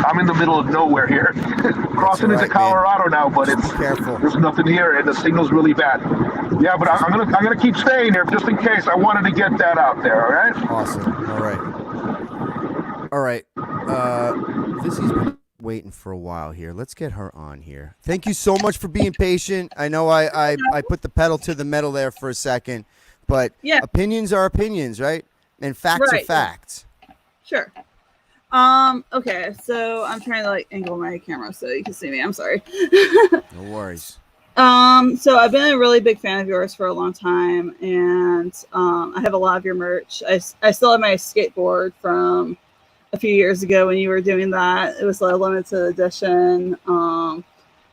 I'm in the middle of nowhere here, crossing into Colorado now. But there's nothing here, and the signal's really bad. Yeah, but I'm gonna keep staying there just in case. I wanted to get that out there. All right.
Awesome. All right. Vissy's been waiting for a while here. Let's get her on here. Thank you so much for being patient. I know I put the pedal to the metal there for a second, but opinions are opinions, right? And facts are facts.
Sure. Okay, so I'm trying to angle my camera so you can see me. I'm sorry.
No worries.
So I've been a really big fan of yours for a long time, and I have a lot of your merch. I still have my skateboard from a few years ago when you were doing that. It was a limited edition. I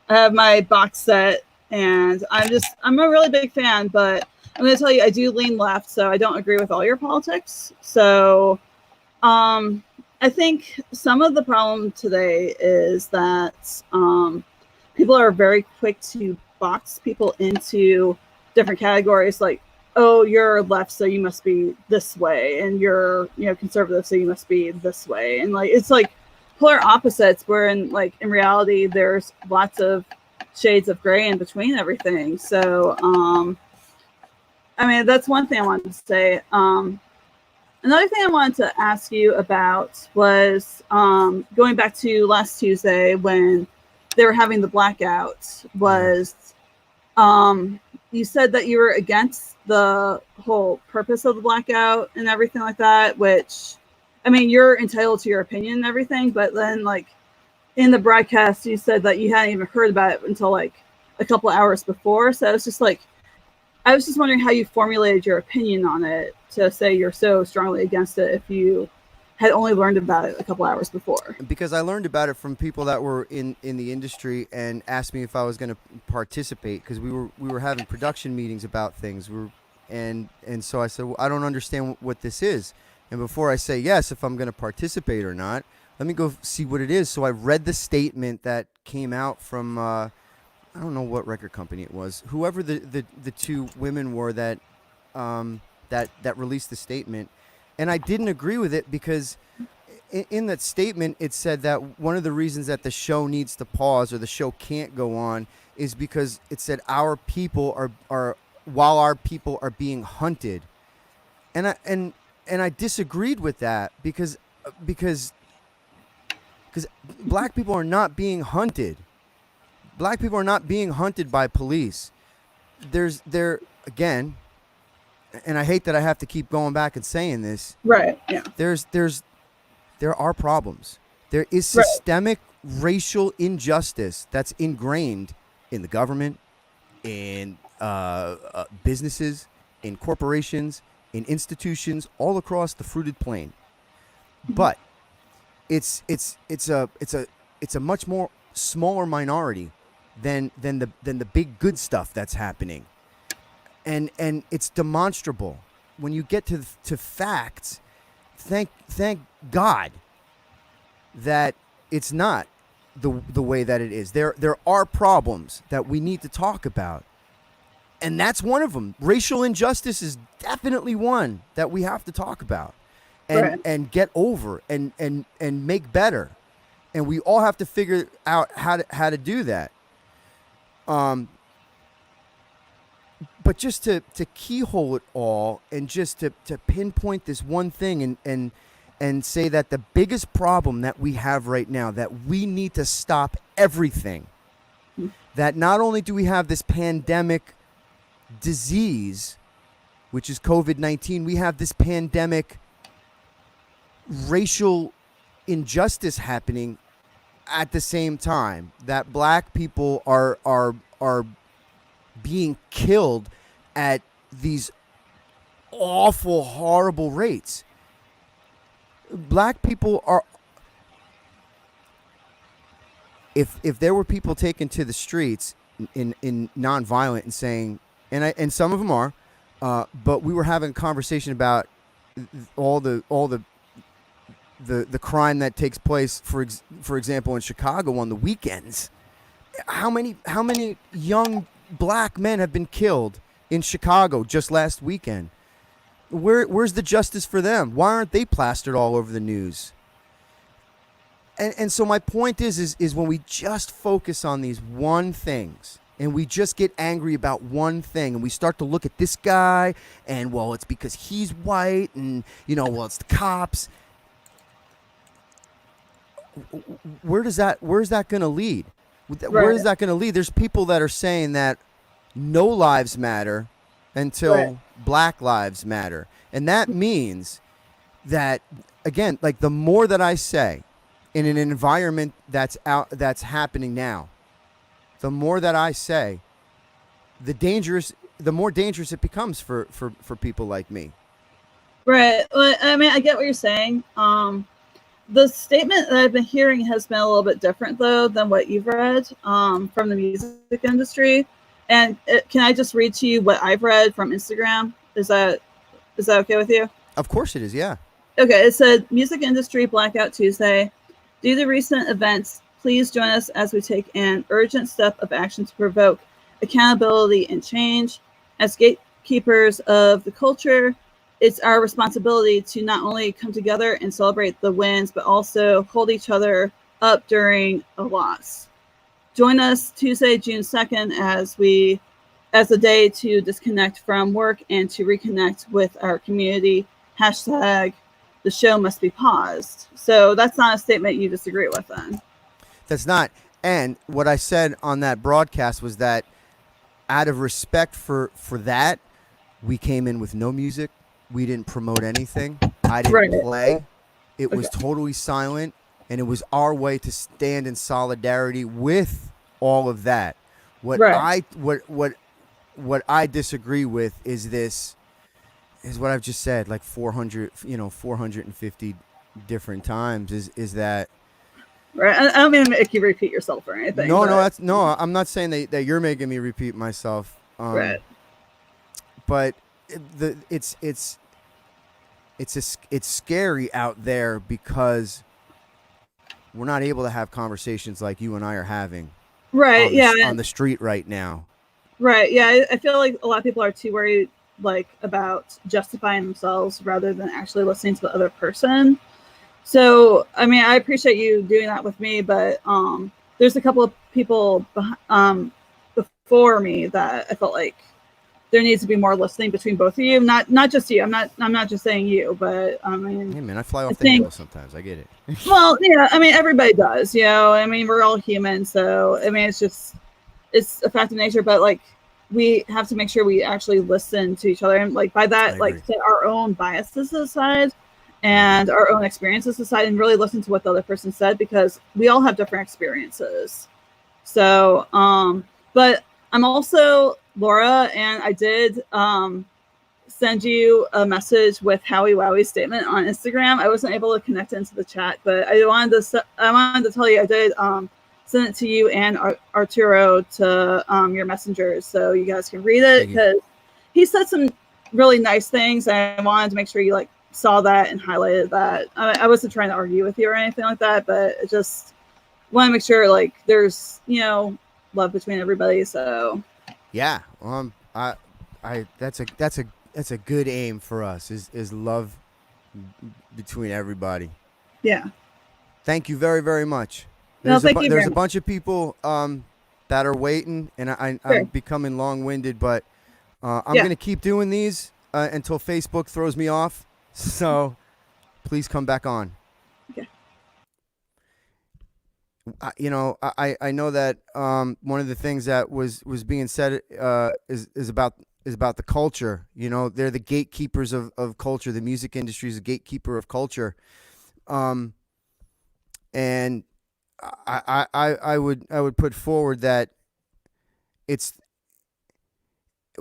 have my box set, and I'm a really big fan, but I'm going to tell you, I do lean left, so I don't agree with all your politics. So I think some of the problem today is that people are very quick to box people into different categories, like, oh, you're left, so you must be this way, and you're conservative, so you must be this way, and it's like polar opposites. Where in reality, there's lots of shades of gray in between everything. So I mean, that's one thing I wanted to say. Another thing I wanted to ask you about was going back to last Tuesday when they were having the blackout. Was you said that you were against the whole purpose of the blackout and everything like that, which, I mean, you're entitled to your opinion and everything, but then in the broadcast, you said that you hadn't even heard about it until a couple of hours before. So it's just I was just wondering how you formulated your opinion on it to say you're so strongly against it if you had only learned about it a couple hours before.
Because I learned about it from people that were in the industry and asked me if I was going to participate, because we were having production meetings about things. And so I said, well, I don't understand what this is. And before I say yes, if I'm going to participate or not, let me go see what it is. So I read the statement that came out from I don't know what record company it was, whoever the two women were that released the statement. And I didn't agree with it because in that statement, it said that one of the reasons that the show needs to pause or the show can't go on is because it said our people while our people are being hunted. And I disagreed with that because black people are not being hunted. Black people are not being hunted by police. Again, and I hate that I have to keep going back and saying this.
Right. Yeah.
There are problems. There is systemic racial injustice that's ingrained in the government, in businesses, in corporations, in institutions all across the fruited plain. But it's a much more smaller minority than the big good stuff that's happening. And it's demonstrable when you get to facts. Thank God that it's not the way that it is. There are problems that we need to talk about, and that's one of them. Racial injustice is definitely one that we have to talk about and get over and make better. And we all have to figure out how to do that. But just to keyhole it all and just to pinpoint this one thing and say that the biggest problem that we have right now, that we need to stop everything, that not only do we have this pandemic disease, which is COVID-19, we have this pandemic racial injustice happening at the same time, that black people are being killed at these awful, horrible rates. Black people are, if there were people taken to the streets in nonviolent and saying, and some of them are, but we were having a conversation about all the crime that takes place, for example, in Chicago on the weekends. How many young black men have been killed in Chicago just last weekend. Where's the justice for them? Why aren't they plastered all over the news? And so my point is when we just focus on these one things and we just get angry about one thing and we start to look at this guy and, well, it's because he's white and, well, it's the cops. Where's that going to lead? Where is that going to lead? There's people that are saying that no lives matter until black lives matter. And that means that, again, like the more that I say in an environment that's happening now, the more that I say, the more dangerous it becomes for people like me.
Right. Well, I mean, I get what you're saying. The statement that I've been hearing has been a little bit different, though, than what you've read from the music industry. And can I just read to you what I've read from Instagram? Is that okay with you?
Of course it is, yeah.
Okay, it said, Music Industry Blackout Tuesday. Due to recent events, please join us as we take an urgent step of action to provoke accountability and change. As gatekeepers of the culture, it's our responsibility to not only come together and celebrate the wins, but also hold each other up during a loss. Join us Tuesday, June 2nd, as a day to disconnect from work and to reconnect with our community. # the show must be paused. So that's not a statement you disagree with then.
That's not. And what I said on that broadcast was that out of respect for that, we came in with no music. We didn't promote anything. I didn't play. It was totally silent, and it was our way to stand in solidarity with all of that. What I disagree with is what I've just said, like 450 different times is that.
Right. I don't mean to make you repeat yourself or anything.
No, I'm not saying that you're making me repeat myself.
Right.
But it's scary out there because we're not able to have conversations like you and I are having.
Right.
On the street right now.
Right. Yeah. I feel like a lot of people are too worried about justifying themselves rather than actually listening to the other person. So, I mean, I appreciate you doing that with me, but there's a couple of people before me that I felt like there needs to be more listening between both of you. Not just you. I'm not just saying you, but I mean.
Hey man, I fly off the handle sometimes. I get it.
Well, yeah. I mean, everybody does. I mean, we're all human, so I mean, it's a fact of nature. But like, we have to make sure we actually listen to each other, and like by that, like set our own biases aside and our own experiences aside, and really listen to what the other person said, because we all have different experiences. So, but I'm also Laura, and I did send you a message with Howie Wowie's statement on Instagram. I wasn't able to connect it into the chat, but I wanted to tell you I did send it to you and Arturo to your messengers so you guys can read it, because he said some really nice things, and I wanted to make sure you saw that and highlighted that. I wasn't trying to argue with you or anything like that, but I just want to make sure there's love between everybody. So
yeah, that's a good aim for us is love between everybody.
Yeah.
Thank you very, very much.
There's
a bunch of people that are waiting, and I'm becoming long-winded, but I'm going to keep doing these until Facebook throws me off. So please come back on.
Okay.
I know that one of the things that was being said is about the culture. They're the gatekeepers of culture. The music industry is a gatekeeper of culture. And I would put forward that it's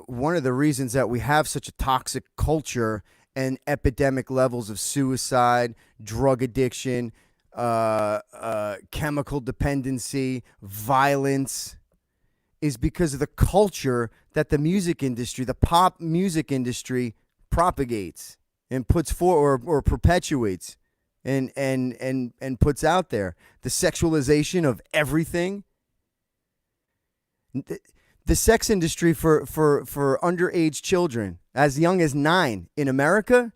one of the reasons that we have such a toxic culture and epidemic levels of suicide, drug addiction, chemical dependency, violence, is because of the culture that the music industry, the pop music industry, propagates and puts forward or perpetuates and puts out there. The sexualization of everything. The sex industry for underage children as young as 9 in America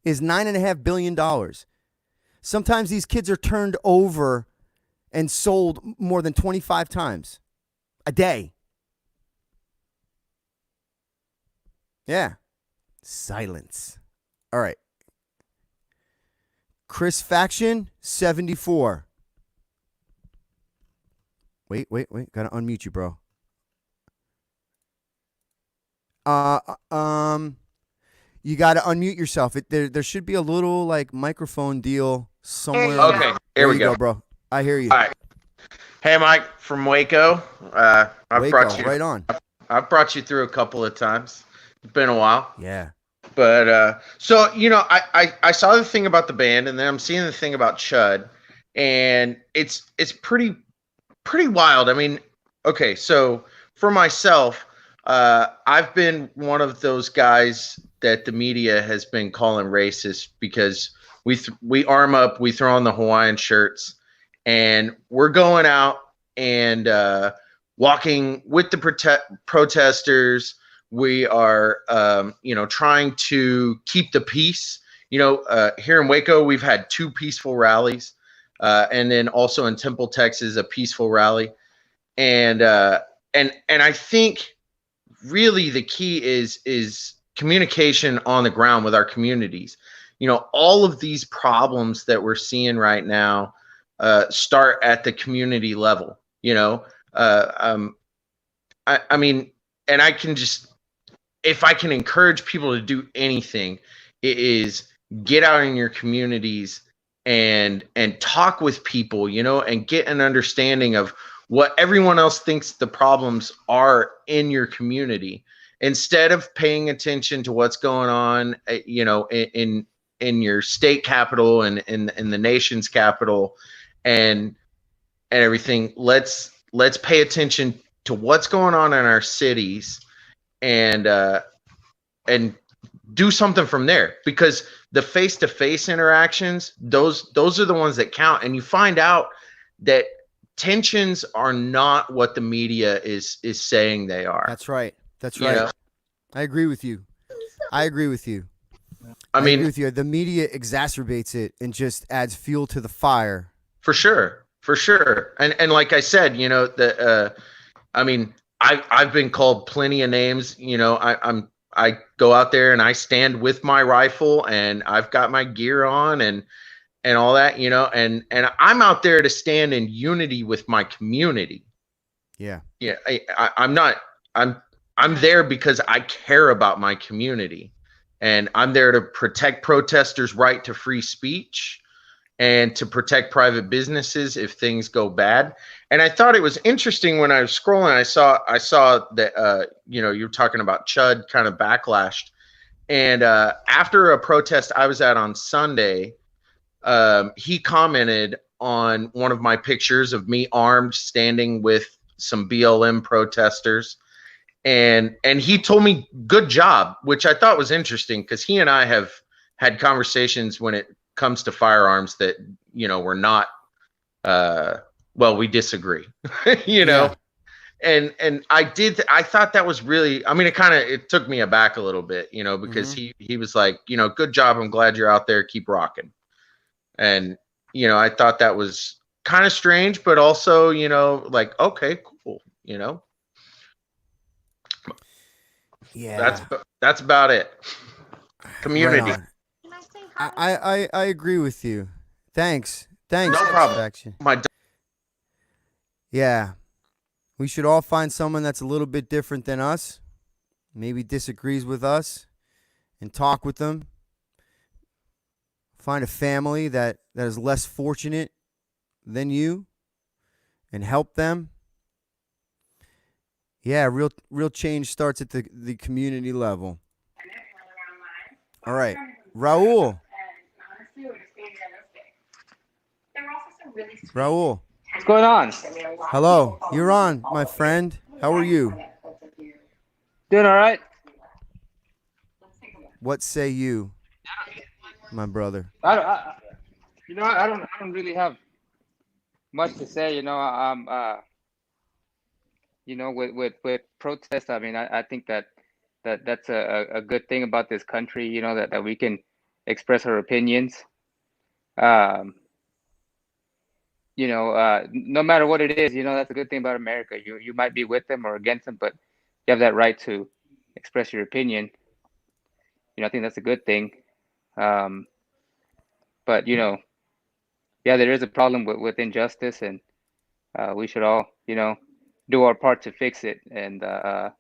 is $9.5 billion. Sometimes these kids are turned over and sold more than 25 times a day. Yeah. Silence. All right. Chris Faction, 74. Wait. Gotta unmute you, bro. You gotta unmute yourself. There should be a little like microphone deal somewhere.
Okay, here we
you
go.
bro. I hear you.
All right. Hey, Mike from Waco. I've brought you
right on.
I've brought you through a couple of times. It's been a while.
Yeah.
But so I saw the thing about the band, and then I'm seeing the thing about Chud, and it's pretty wild. I mean, okay, so for myself, I've been one of those guys that the media has been calling racist because we arm up, we throw on the Hawaiian shirts, and we're going out and walking with the protesters. We are, trying to keep the peace. Here in Waco, we've had 2 peaceful rallies, and then also in Temple, Texas, a peaceful rally. And I think really the key is communication on the ground with our communities. All of these problems that we're seeing right now start at the community level. I mean, and I can just, if I can encourage people to do anything, it is get out in your communities and talk with people, and get an understanding of what everyone else thinks the problems are in your community, instead of paying attention to what's going on, in your state capital and in the nation's capital and everything. Let's pay attention to what's going on in our cities and do something from there, because the face-to-face interactions, those are the ones that count. And you find out that tensions are not what the media is saying they are.
That's right. I agree with you. I agree with you. The media exacerbates it and just adds fuel to the fire.
For sure. And like I said, I've been called plenty of names. I go out there and I stand with my rifle and I've got my gear on and all that, and I'm out there to stand in unity with my community.
Yeah.
Yeah. I'm there because I care about my community, and I'm there to protect protesters' right to free speech and to protect private businesses if things go bad. And I thought it was interesting when I was scrolling, I saw that, you were talking about Chud kind of backlashed. And after a protest I was at on Sunday, he commented on one of my pictures of me armed standing with some BLM protesters. And he told me, good job, which I thought was interesting, because he and I have had conversations when it comes to firearms that, we're not, we disagree,
Yeah.
And I thought that was really, it took me aback a little bit, because he was like, good job. I'm glad you're out there. Keep rocking. And, I thought that was kind of strange, but also, like, okay, cool.
Yeah.
That's about it. Community.
Right on. I agree with you. Thanks.
No problem.
Action. Yeah. We should all find someone that's a little bit different than us, maybe disagrees with us, and talk with them. Find a family that is less fortunate than you and help them. Yeah, real change starts at the community level. All right. Raul. Raul.
What's going on?
Hello. You're on, my friend. How are you?
Doing all right.
What say you, my brother?
I don't really have much to say. you know, with protests, I mean, I think that's a good thing about this country, you know, that we can express our opinions. You know, no matter what it is, you know, that's a good thing about America. You might be with them or against them, but you have that right to express your opinion. You know, I think that's a good thing. But you know, yeah, there is a problem with injustice, and we should all, you know, do our part to fix it. And I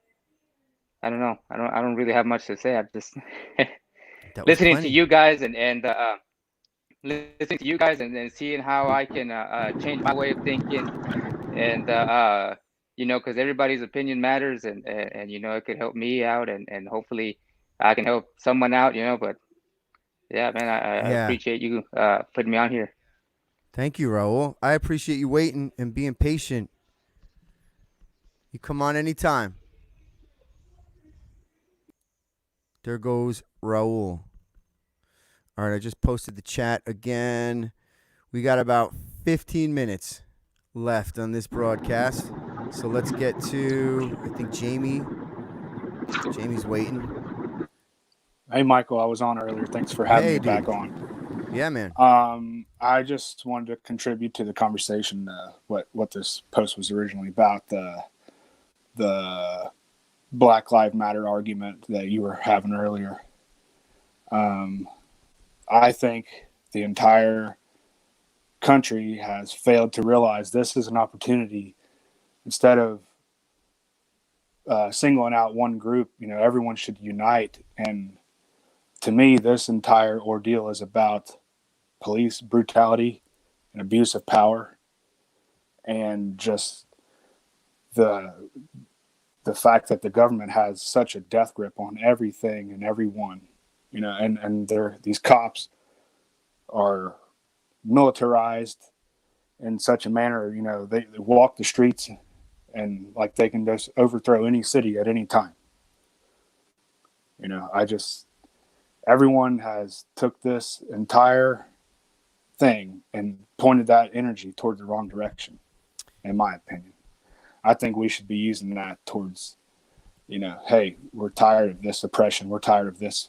don't know, I don't really have much to say. I'm just
That was
listening to
plenty.
you guys and listening to you guys and seeing how I can change my way of thinking, and you know, because everybody's opinion matters, and you know, it could help me out, and hopefully I can help someone out, you know. But yeah, man, I
Yeah.
appreciate you putting me on here.
Thank you, Raul. I appreciate you waiting and being patient. You come on anytime. There goes Raul. All right, I just posted the chat again. We got about 15 minutes left on this broadcast. So let's get to, I think, Jamie. Jamie's waiting.
Hey, Michael, I was on earlier. Thanks for having
Hey,
me
dude.
back on.
Yeah, man.
I just wanted to contribute to the conversation. What this post was originally about, the Black Lives Matter argument that you were having earlier. I think the entire country has failed to realize this is an opportunity. Instead of singling out one group, you know, everyone should unite. And to me, this entire ordeal is about police brutality and abuse of power, and just the fact that the government has such a death grip on everything and everyone, you know, and these cops are militarized in such a manner, you know, they walk the streets and like they can just overthrow any city at any time. You know, everyone has took this entire thing and pointed that energy toward the wrong direction, in my opinion. I think we should be using that towards, you know, hey, we're tired of this oppression. We're tired of this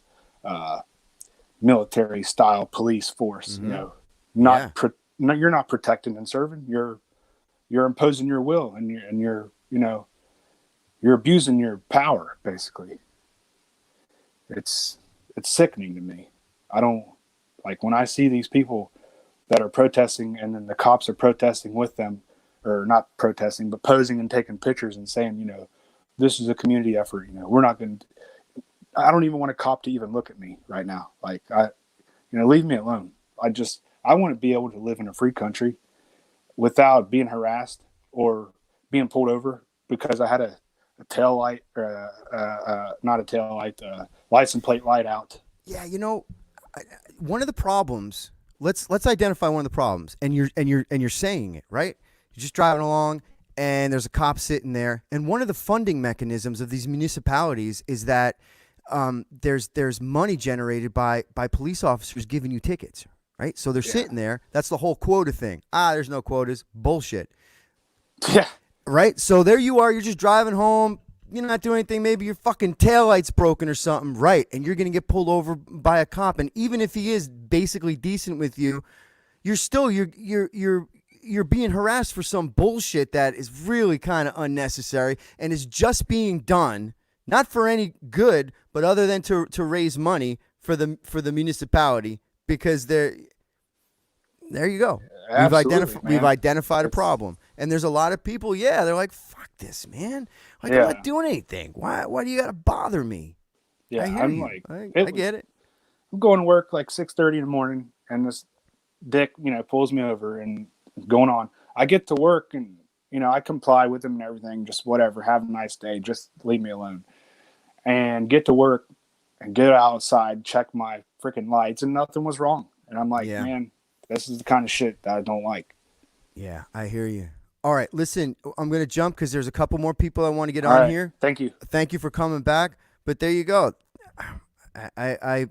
military style police force.
Mm-hmm.
You know, you're not protecting and serving. You're imposing your will, and you're you know, you're abusing your power. Basically, it's sickening to me. I don't like when I see these people that are protesting, and then the cops are protesting with them, or not protesting, but posing and taking pictures and saying, you know, this is a community effort. You know, we're not going to. I don't even want a cop to even look at me right now. Like you know, leave me alone. I want to be able to live in a free country without being harassed or being pulled over because I had a tail light, or not a tail light, license plate light out.
Yeah, you know, one of the problems. Let's identify one of the problems, and you're saying it right. You're just driving along, and there's a cop sitting there, and one of the funding mechanisms of these municipalities is that there's money generated by police officers giving you tickets, right? So they're sitting there. That's the whole quota thing. There's no quotas. Bullshit.
Yeah.
Right? So there you are. You're just driving home. You're not doing anything. Maybe your fucking taillight's broken or something. Right. And you're going to get pulled over by a cop. And even if he is basically decent with you, you're still, you're being harassed for some bullshit that is really kind of unnecessary and is just being done, not for any good, but other than to raise money for the municipality, because there you go. We've identified a problem. And there's a lot of people, they're like, fuck this, man. Like, I'm not doing anything. Why do you got to bother me?
Yeah,
I'm
like,
I get it.
I'm going to work like 6:30 in the morning, and this dick, you know, pulls me over and going on. I get to work, and, you know, I comply with him and everything, just whatever, have a nice day, just leave me alone. And get to work and get outside, check my freaking lights, and nothing was wrong. And I'm like, man, this is the kind of shit that I don't like.
Yeah, I hear you. All right, listen, I'm going to jump because there's a couple more people I want to get on here.
Thank you.
Thank you for coming back. But there you go. I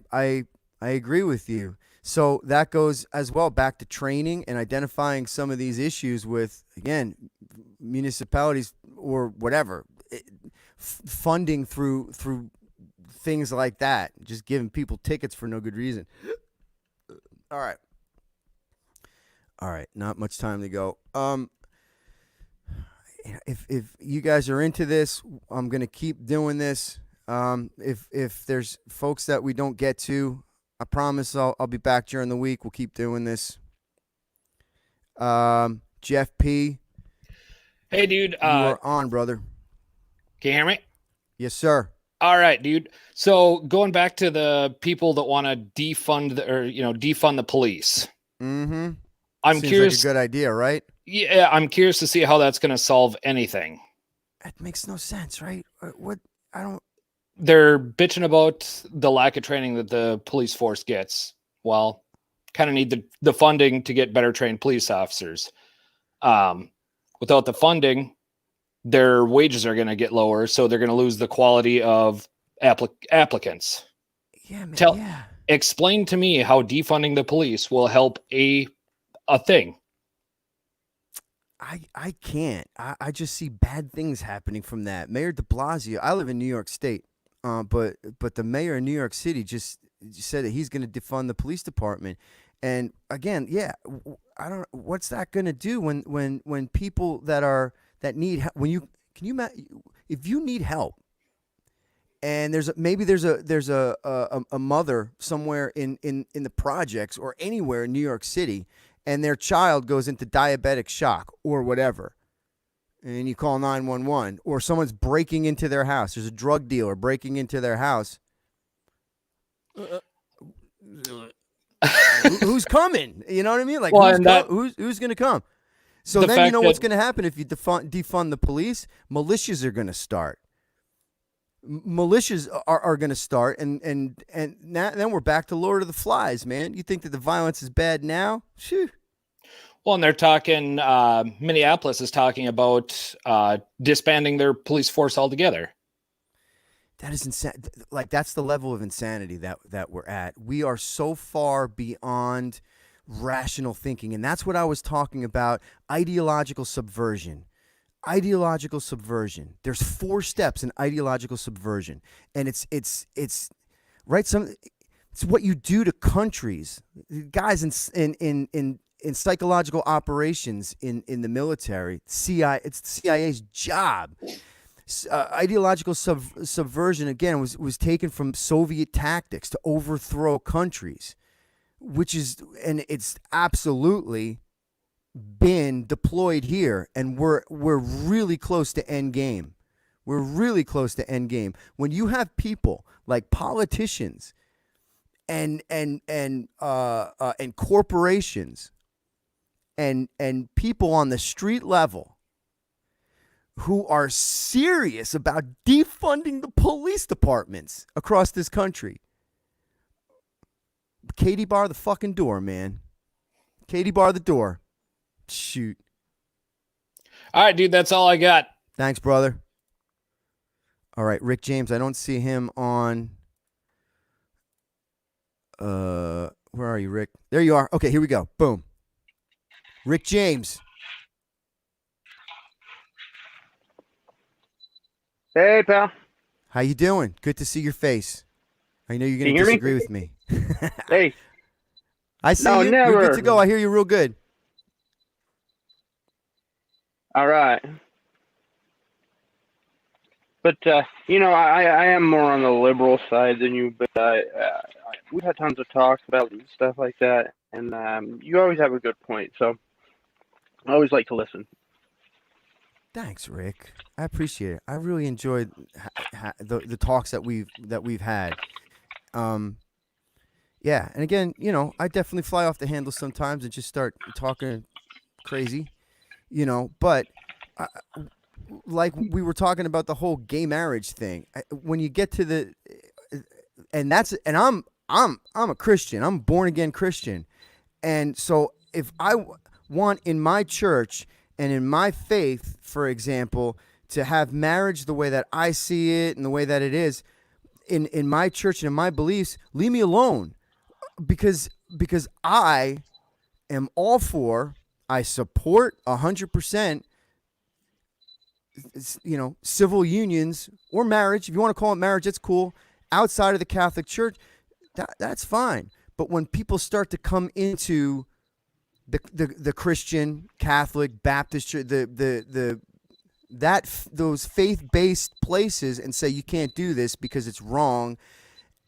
agree with you. So that goes as well back to training and identifying some of these issues with, again, municipalities or whatever, funding through things like that, just giving people tickets for no good reason. All right, not much time to go. If you guys are into this, I'm gonna keep doing this. If there's folks that we don't get to, I promise I'll be back during the week. We'll keep doing this. Jeff P.
Hey, dude.
You are on, brother.
Can you hear me?
Yes, sir.
All right, dude. So going back to the people that want to defund the police.
Mm-hmm.
I'm
Seems
curious.
like a good idea, right?
Yeah, I'm curious to see how that's going to solve anything.
It makes no sense, right? What? I don't.
They're bitching about the lack of training that the police force gets. Well, kind of need the funding to get better trained police officers. Without the funding, their wages are going to get lower, so they're going to lose the quality of applicants.
Yeah, man.
Explain to me how defunding the police will help a thing.
I can't. I just see bad things happening from that. Mayor de Blasio, I live in New York State, but the mayor of New York City just said that he's going to defund the police department. And again, yeah, I don't. What's that going to do when people that need if you need help, and there's a mother somewhere in the projects or anywhere in New York City, and their child goes into diabetic shock or whatever, and you call 911, or someone's breaking into their house. There's a drug dealer breaking into their house. Who's coming? You know what I mean? Like, who's going to come? So then you know what's going to happen if you defund the police? Militias are going to start. Militias are going to start, and now, then we're back to Lord of the Flies, man. You think that the violence is bad now? Phew.
Well, and they're talking, Minneapolis is talking about disbanding their police force altogether.
That is insane. Like, that's the level of insanity that we're at. We are so far beyond rational thinking, and that's what I was talking about, ideological subversion. Ideological subversion. There's 4 steps in ideological subversion, and it's right. It's what you do to countries, guys in psychological operations in the military. It's the CIA's job. Ideological subversion again was taken from Soviet tactics to overthrow countries, and it's absolutely been deployed here, and we're really close to end game. We're really close to end game. When you have people like politicians and corporations and people on the street level who are serious about defunding the police departments across this country, Katie bar the fucking door, man. Katie bar the door. Shoot.
All right, dude, that's all I got.
Thanks, brother. All right, Rick James, I don't see him on where are you, Rick? There you are. Okay, here we go. Boom. Rick James.
Hey, pal.
How you doing? Good to see your face. I know you're going to
hear me?
disagree with me.
Hey.
I see
No,
you.
never.
You're good to go. I hear you real good.
All right. But, I am more on the liberal side than you, but we've had tons of talks about stuff like that, and you always have a good point, so I always like to listen.
Thanks, Rick. I appreciate it. I really enjoyed the talks that we've had. Yeah, and again, I definitely fly off the handle sometimes and just start talking crazy, but like we were talking about the whole gay marriage thing. When you get to I'm a Christian. I'm a born again Christian, and so if I want in my church and in my faith, for example, to have marriage the way that I see it and the way that it is in my church and in my beliefs, leave me alone, because I am all for, I support 100% civil unions or marriage, if you want to call it marriage, that's cool, outside of the Catholic Church, that's fine. But when people start to come into the Christian, Catholic, Baptist Church, those faith-based places, and say you can't do this because it's wrong,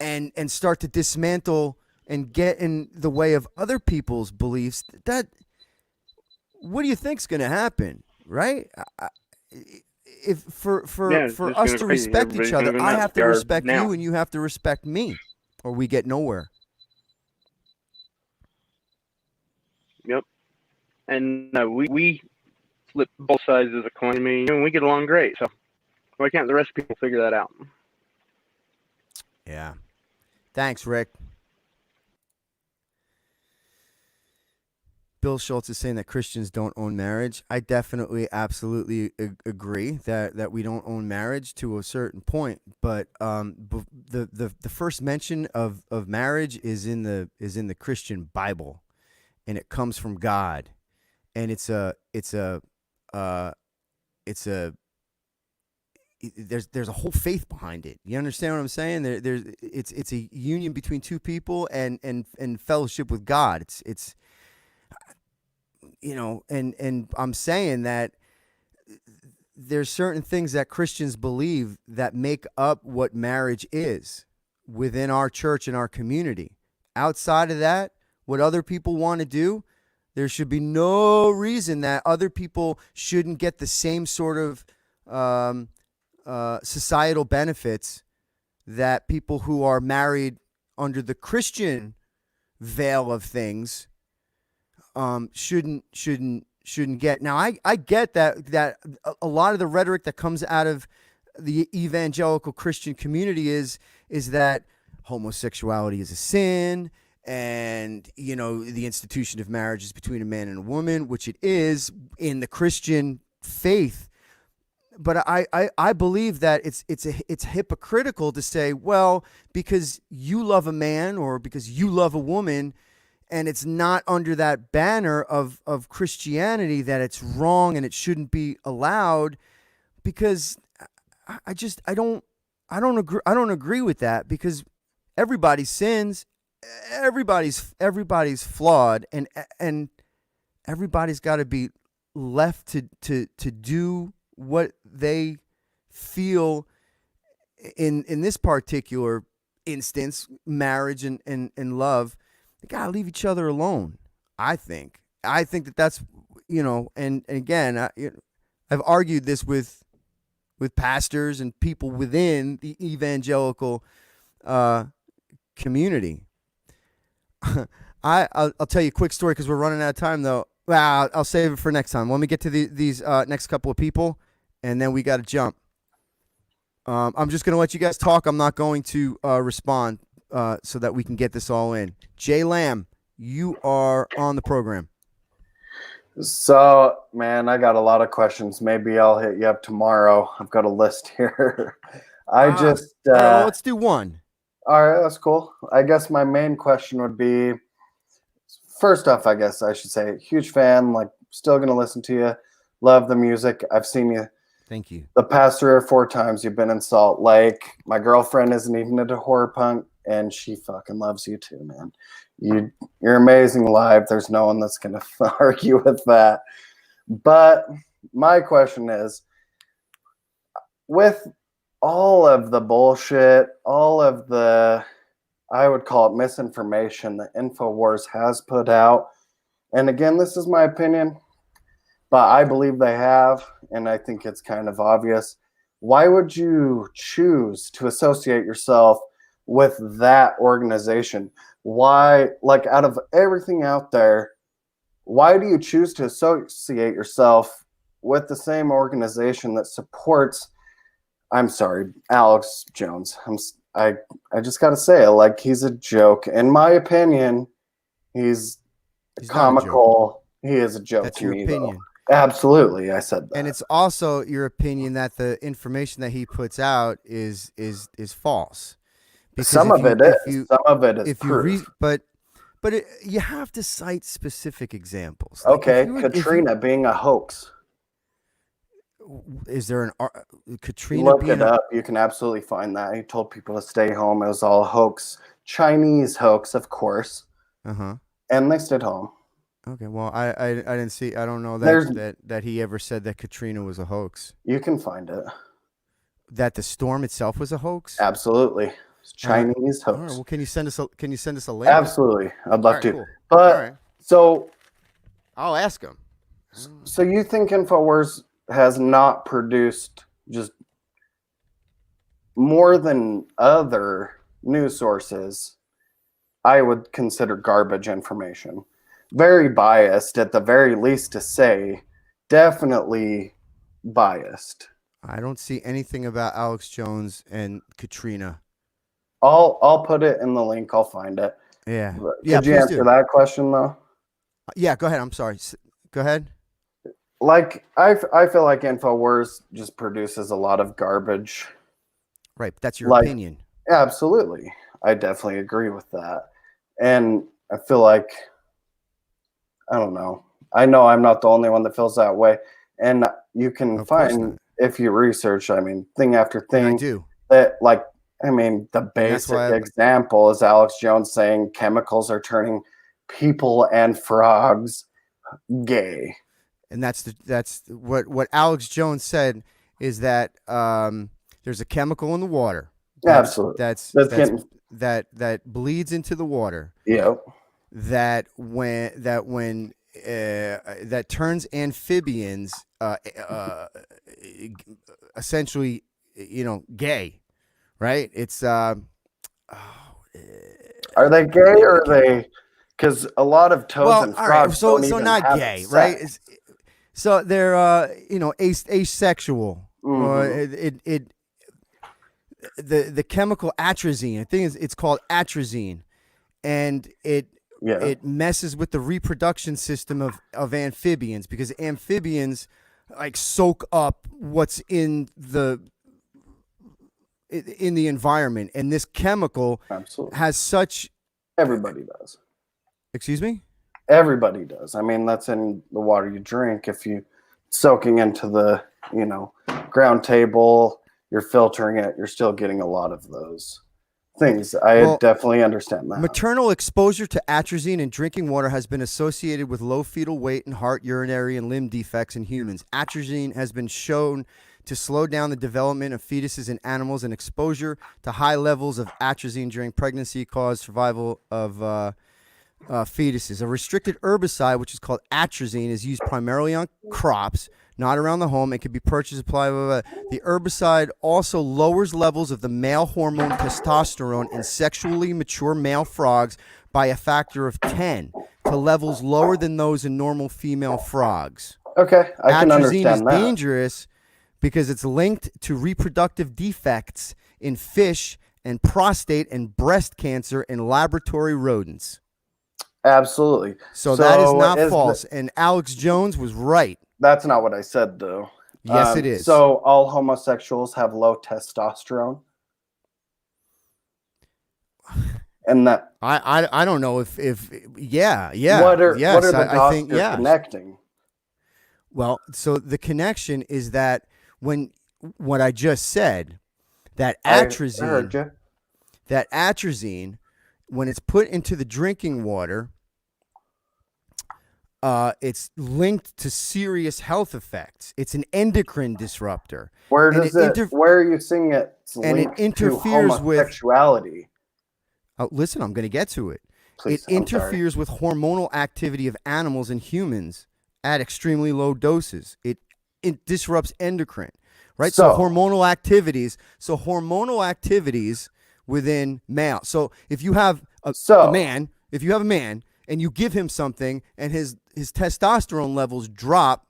and start to dismantle and get in the way of other people's beliefs, what do you think's going to happen, right? If for us to respect each other, I have to respect you and you have to respect me, or we get nowhere.
Yep. And we flip both sides of the coin. I mean, we get along great. So why can't the rest of people figure that out?
Yeah. Thanks, Rick. Bill Schultz is saying that Christians don't own marriage. I definitely, absolutely agree that we don't own marriage to a certain point. But the first mention of marriage is in the Christian Bible, and it comes from God, and there's a whole faith behind it. You understand what I'm saying? It's a union between two people and fellowship with God. It's and I'm saying that there's certain things that Christians believe that make up what marriage is within our church and our community. Outside of that, what other people want to do, there should be no reason that other people shouldn't get the same sort of societal benefits that people who are married under the Christian veil of things shouldn't get. Now, I get that a lot of the rhetoric that comes out of the evangelical Christian community is that homosexuality is a sin, and the institution of marriage is between a man and a woman, which it is in the Christian faith. But I believe that it's hypocritical to say, well, because you love a man or because you love a woman, and it's not under that banner of Christianity, that it's wrong and it shouldn't be allowed. Because I don't agree with that, because everybody sins, everybody's flawed, and everybody's got to be left to do what they feel in this particular instance, marriage and love. They gotta leave each other alone. I think that's and again, I've argued this with pastors and people within the evangelical community. I'll tell you a quick story because we're running out of time, though. Well, I'll save it for next time. Let me get to these next couple of people, and then we got to jump. I'm just going to let you guys talk. I'm not going to respond so that we can get this all in. Jay Lamb, you are on the program.
So, man, I got a lot of questions. Maybe I'll hit you up tomorrow. I've got a list here.
Let's do one.
All right, that's cool. I guess my main question would be, first off, I guess I should say, huge fan, like still going to listen to you. Love the music. I've seen you.
Thank you.
The past 3 or 4 times you've been in Salt Lake. My girlfriend isn't even into horror punk, and she fucking loves you too, man. You're amazing live. There's no one that's going to argue with that. But my question is, with all of the bullshit, all of the, I would call it misinformation that InfoWars has put out, and again, this is my opinion, but I believe they have, and I think it's kind of obvious. Why would you choose to associate yourself with that organization? Why, like, out of everything out there, why do you choose to associate yourself with the same organization that supports, I'm sorry, Alex Jones? I just got to say, like, he's a joke. In my opinion, he's comical. He is a joke.
That's
to
your
me,
opinion.
though. Absolutely, I said that.
And it's also your opinion that the information that he puts out is false. Because
Some of it is proof.
But you have to cite specific examples.
Okay, Katrina being a hoax.
Is there an Katrina
Look
being
it up. You can absolutely find that. He told people to stay home. It was all a hoax. Chinese hoax, of course.
Uh-huh.
And they stayed home.
Okay, well, I didn't see. I don't know
There's-
that he ever said that Katrina was a hoax.
You can find it.
That the storm itself was a hoax.
Absolutely. It's Chinese
All
hoax.
right. Well, can you send us a link?
Absolutely. I'd love
All right,
to.
cool.
But
All right.
so
I'll ask him.
So you think InfoWars has not produced just more than other news sources I would consider garbage information? Very biased, at the very least, to say definitely biased.
I don't see anything about Alex Jones and Katrina.
I'll put it in the link. I'll find it.
Yeah.
Could
Yeah,
you
please
answer
do.
that question though?
Yeah, go ahead. I'm sorry. Go ahead.
Like I feel like InfoWars just produces a lot of garbage.
Right, but that's your
Like,
opinion.
Absolutely. I definitely agree with that. And I feel like, I don't know. I know I'm not the only one that feels that way. And you can find, if you research, I mean, thing after thing.
I do.
That, like, I mean, the
that's
basic
why
example is Alex Jones saying chemicals are turning people and frogs gay.
And that's what Alex Jones said is that there's a chemical in the water.
Absolutely.
That bleeds into the water.
Yep.
That turns amphibians essentially, gay, right? It's
Are they gay or are they? Because a lot of toads and
all right,
frogs don't
so
even
not
have
gay,
sex.
right? So they're asexual.
Mhm.
The chemical atrazine. I think it's called atrazine, and it messes with the reproduction system of amphibians, because amphibians like soak up what's in the environment, and this chemical has such.
Everybody does.
Excuse me?
Everybody does. I mean, that's in the water you drink. If you soaking into the, ground table, you're filtering it, you're still getting a lot of those things. I definitely understand that.
Maternal exposure to atrazine in drinking water has been associated with low fetal weight and heart, urinary, and limb defects in humans. Atrazine has been shown to slow down the development of fetuses in animals, and exposure to high levels of atrazine during pregnancy cause survival of fetuses. A restricted herbicide, which is called atrazine, is used primarily on crops, not around the home. It can be purchased, applied. The herbicide also lowers levels of the male hormone testosterone in sexually mature male frogs by a factor of 10 to levels lower than those in normal female frogs.
Okay, I can
Atrazine
understand
is
that.
dangerous because it's linked to reproductive defects in fish and prostate and breast cancer in laboratory rodents.
Absolutely.
So that is not false. And Alex Jones was right.
That's not what I said, though.
Yes, it is.
So all homosexuals have low testosterone? And that
I don't know if yeah.
What are the dots
I think
they're
yes.
connecting?
Well, so the connection is that when what I just said, that
I heard you.
atrazine, when it's put into the drinking water, it's linked to serious health effects. It's an endocrine disruptor.
Where
And
does it? Where are you seeing it?
and it interferes with
homosexuality.
Oh, listen, I'm going to get to it.
Please,
It interferes with hormonal activity of animals and humans at extremely low doses. It disrupts endocrine, right? So hormonal activities within male. So if you have a man and you give him something and his testosterone levels drop,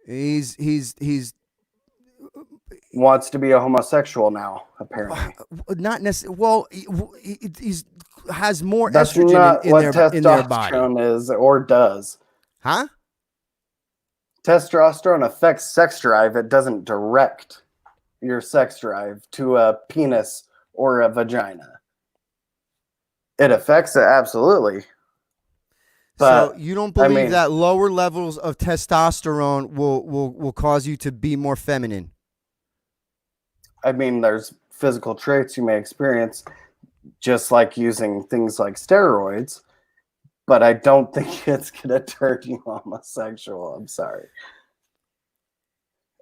he's
wants to be a homosexual now, apparently.
not necessarily. Well, he's has more
That's
estrogen
not
in
what
their body.
testosterone is or does.
Huh?
Testosterone affects sex drive. It doesn't direct your sex drive to a penis or a vagina. It affects it, absolutely.
So
But
you don't
I
believe
mean,
that lower levels of testosterone will cause you to be more feminine?
there's physical traits you may experience, just like using things like steroids. But I don't think it's gonna turn you homosexual. I'm sorry.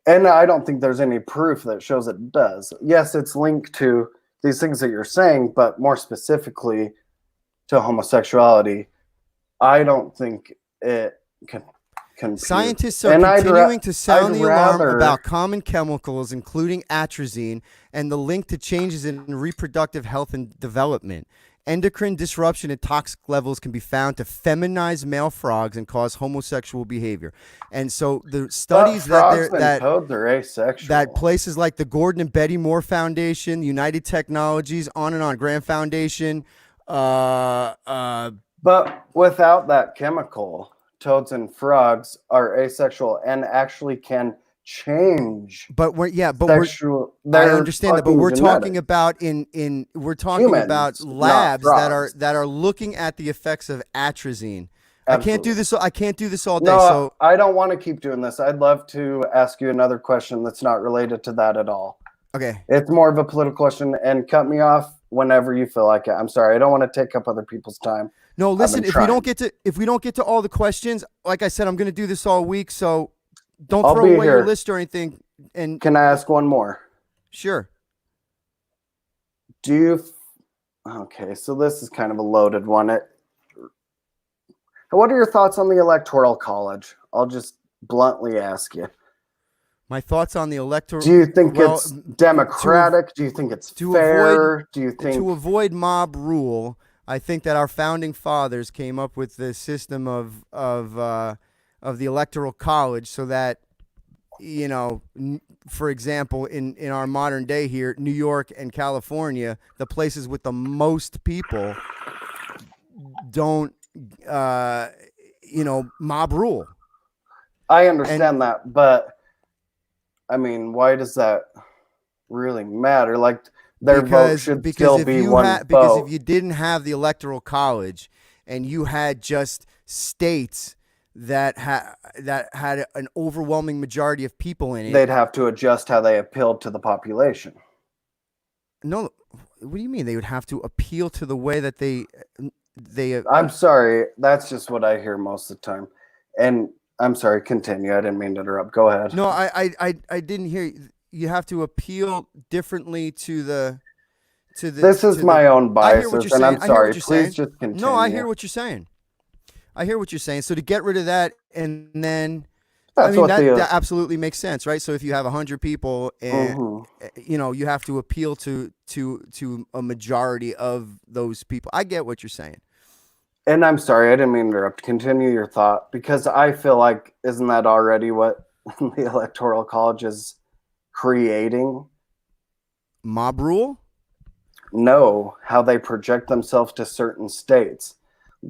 And I don't think there's any proof that shows it does. Yes, it's linked to these things that you're saying, but more specifically to homosexuality, I don't think it can compute.
Scientists are
And
continuing to sound
I'd
the alarm
rather-
about common chemicals, including atrazine, and the link to changes in reproductive health and development. Endocrine disruption and toxic levels can be found to feminize male frogs and cause homosexual behavior. And so the studies
frogs and toads are asexual.
that places like the Gordon and Betty Moore Foundation, United Technologies, on and on, Grant Foundation,
But without that chemical, toads and frogs are asexual and actually can change.
But we're
sexual,
I
their
understand that, but
fucking
we're talking
genetics.
about we're talking
Humans,
about
not
labs
frogs.
that are looking at the effects of atrazine. I can't do this all day.
No,
So
I don't want to keep doing this. I'd love to ask you another question that's not related to that at all.
okay.
It's more of a political question, and cut me off whenever you feel like it. I'm sorry. I don't want to take up other people's time.
No,
I've
listen,
been
if we don't
trying.
get to all the questions, like I said, I'm going to do this all week, so don't
I'll
throw
be
away your
here.
list or anything. And
Can I ask one more?
Sure.
Okay, so this is kind of a loaded one. What are your thoughts on the Electoral College? I'll just bluntly ask you.
My thoughts on the electoral.
Do you think it's democratic? Do you think it's fair? Do you think
to avoid mob rule? I think that our founding fathers came up with the system of the Electoral College, so that, you know, for example, in our modern day here, New York and California, the places with the most people don't, mob rule.
I understand that, but I mean, why does that really matter? Like, their vote should still be one vote.
Because if you didn't have the Electoral College and you had just states that had an overwhelming majority of people in it,
They'd have to adjust how they appealed to the population.
No, what do you mean? They would have to appeal to the way that they.
I'm sorry, that's just what I hear most of the time. And I'm sorry, continue. I didn't mean to interrupt. Go ahead.
No, I didn't hear you. You have to appeal differently to the.
This is my own biases, and I'm sorry. Please
saying.
just continue.
No, I hear what you're saying. I hear what you're saying. So to get rid of that, and then
That's what
that absolutely makes sense, right? So if you have 100 people, and
Mm-hmm.
you have to appeal to a majority of those people. I get what you're saying.
And I'm sorry, I didn't mean to interrupt. Continue your thought, because I feel like, isn't that already what the Electoral College is creating?
Mob rule?
No, how they project themselves to certain states.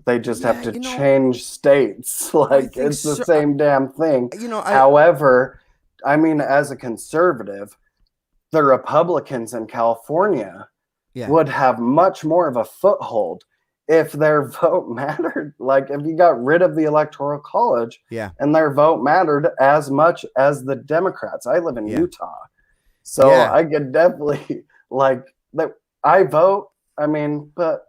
They just have to change states. Like, it's the same damn thing. However, I mean, as a conservative, the Republicans in California would have much more of a foothold if their vote mattered. Like, if you got rid of the Electoral College and their vote mattered as much as the Democrats. I live in Utah. So I could definitely, I vote, but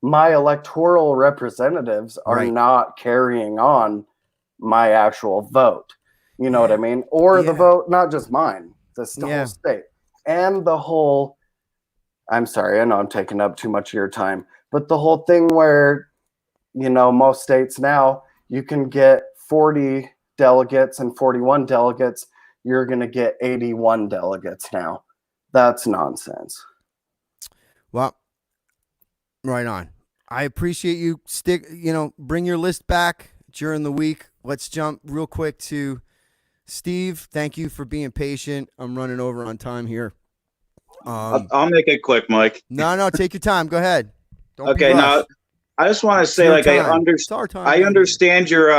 my electoral representatives are not carrying on my actual vote. You know what I mean? Or the vote, not just mine, the whole state. And the whole, I'm sorry, I know I'm taking up too much of your time, but the whole thing where, most states now, you can get 40 delegates and 41 delegates. You're going to get 81 delegates now. That's nonsense.
Well, right on. I appreciate you bring your list back during the week. Let's jump real quick to Steve. Thank you for being patient. I'm running over on time here.
I'll make it quick, Mike.
No, take your time. Go ahead. Don't
Okay,
be
now
rushed.
I just want to say,
Your
like,
time.
I understand you're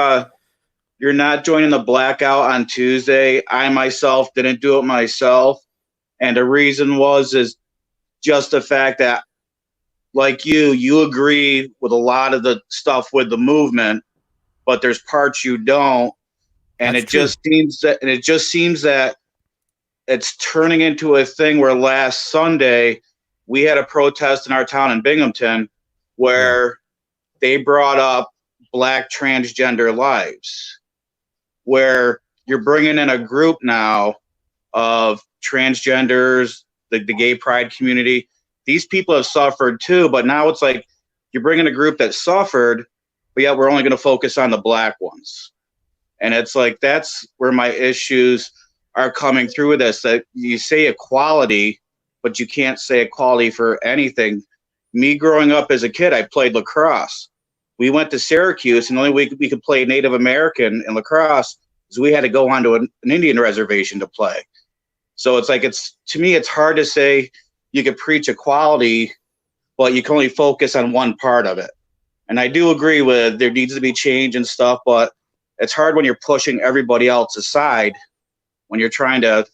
not joining the blackout on Tuesday. I myself didn't do it myself, and the reason is just the fact that like you agree with a lot of the stuff with the movement, but there's parts you don't. And it just seems that it's turning into a thing where last Sunday we had a protest in our town in Binghamton where they brought up Black transgender lives, where you're bringing in a group now of transgenders, the gay pride community. These people have suffered too, but now it's like you're bringing a group that suffered, but yet we're only going to focus on the Black ones. And it's like, that's where my issues are coming through with this, that you say equality, but you can't say equality for anything. Me growing up as a kid, I played lacrosse. We went to Syracuse, and the only way we could play Native American in lacrosse is we had to go onto an Indian reservation to play. So it's like, to me, it's hard to say you could preach equality, but you can only focus on one part of it. And I do agree with there needs to be change and stuff, but it's hard when you're pushing everybody else aside when you're trying to,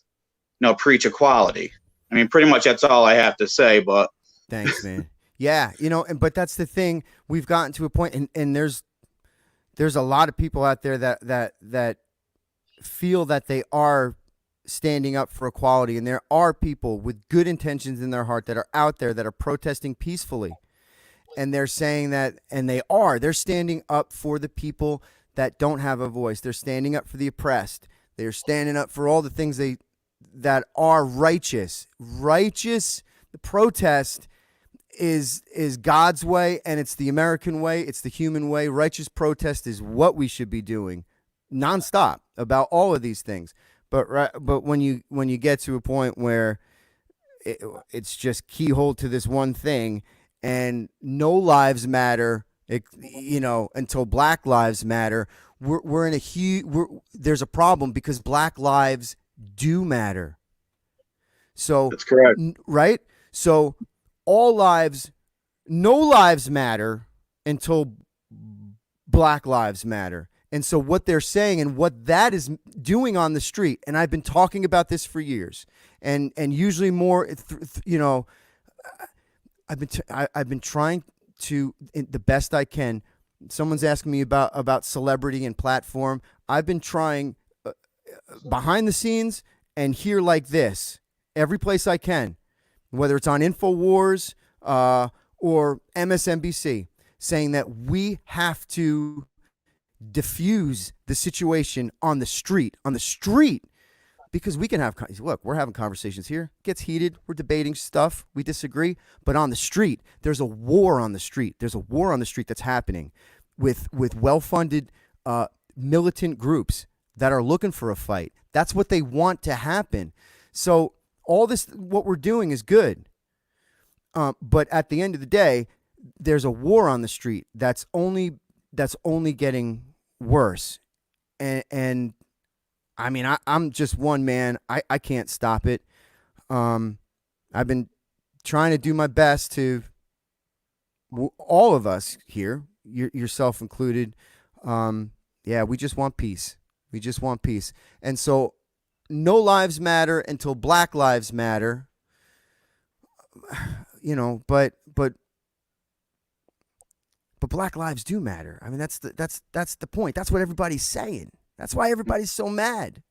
preach equality. I mean, pretty much that's all I have to say, but.
Thanks, man. Yeah. But that's the thing. We've gotten to a point, and there's a lot of people out there that feel that they are standing up for equality. And there are people with good intentions in their heart that are out there that are protesting peacefully. And they're saying that, and they're standing up for the people that don't have a voice. They're standing up for the oppressed. They're standing up for all the things that are righteous. Righteous, the protest is God's way, and it's the American way. It's the human way. Righteous protest is what we should be doing nonstop about all of these things. But when you get to a point where it's just keyhole to this one thing, and no lives matter, until Black lives matter, we're in there's a problem, because Black lives do matter. So
that's correct,
right? So no lives matter until Black lives matter. And so what they're saying and what that is doing on the street, and I've been talking about this for years, and usually more, I've been trying to, the best I can. Someone's asking me about celebrity and platform. I've been trying behind the scenes and here like this, every place I can, whether it's on InfoWars or MSNBC, saying that we have to diffuse the situation on the street, because we can have, look, we're having conversations here, it gets heated, we're debating stuff, we disagree, but on the street, there's a war on the street. There's a war on the street that's happening with well-funded militant groups that are looking for a fight. That's what they want to happen. So all this, what we're doing is good. But at the end of the day, there's a war on the street that's only getting worse. And I mean, I'm just one man. I can't stop it. I've been trying to do my best to, all of us here, yourself included. We just want peace. We just want peace. And so no lives matter until Black lives matter. But Black lives do matter. I mean, that's the point. That's what everybody's saying. That's why everybody's so mad.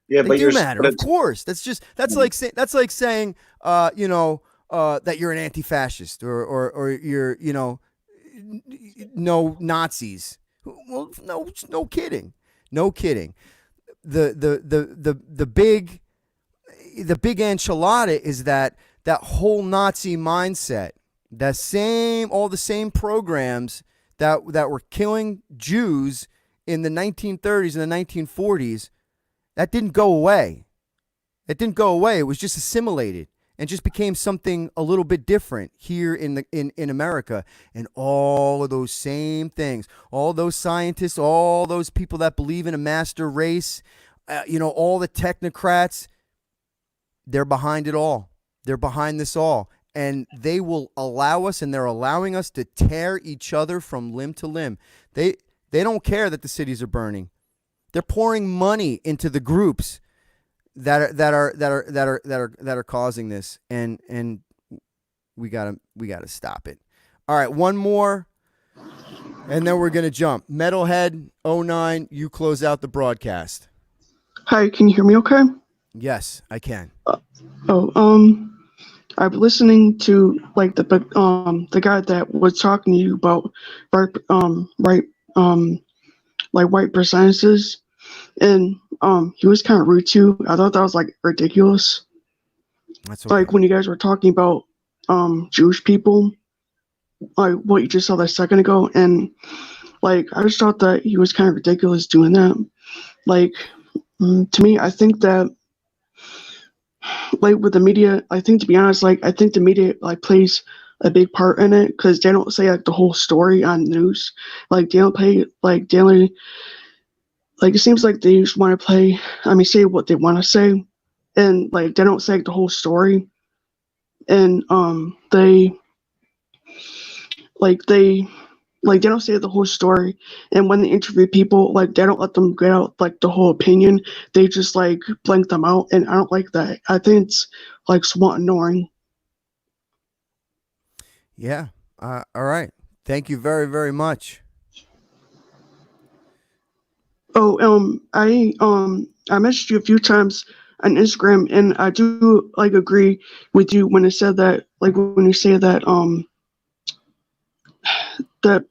Yeah,
they
but
do matter, of course. That's like saying that you're an anti-fascist or you're no Nazis. Well, no kidding. The big enchilada is that whole Nazi mindset. All the same programs that were killing Jews in the 1930s and the 1940s, that didn't go away. It didn't go away. It was just assimilated and just became something a little bit different here in America. And all of those same things, all those scientists, all those people that believe in a master race, all the technocrats, they're behind it all. They're behind this all. And they will allow us, and they're allowing us to tear each other from limb to limb. They don't care that the cities are burning. They're pouring money into the groups that are causing this, and we gotta stop it. All right, one more, and then we're going to jump. Metalhead 09, you close out the broadcast.
Hi, can you hear me okay?
Yes, I can.
I'm listening to like the guy that was talking to you about like white percentages, and he was kind of rude too. I thought that was like ridiculous.
That's okay.
Like when you guys were talking about Jewish people, like what you just saw that second ago, and like I just thought that he was kind of ridiculous doing that. Like to me, I think that like with the media, I think to be honest, like I think the media like plays a big part in it because they don't say like the whole story on news. Like they don't play like they only like it seems like they just want to play. I mean, say what they want to say, and like they don't say like, the whole story. And they don't say the whole story. And when they interview people, like they don't let them get out like the whole opinion. They just like blank them out, and I don't like that. I think it's like somewhat annoying.
Yeah. All right. Thank you very, very much.
I messaged you a few times on Instagram, and I do like agree with you when it said that, like when you say that that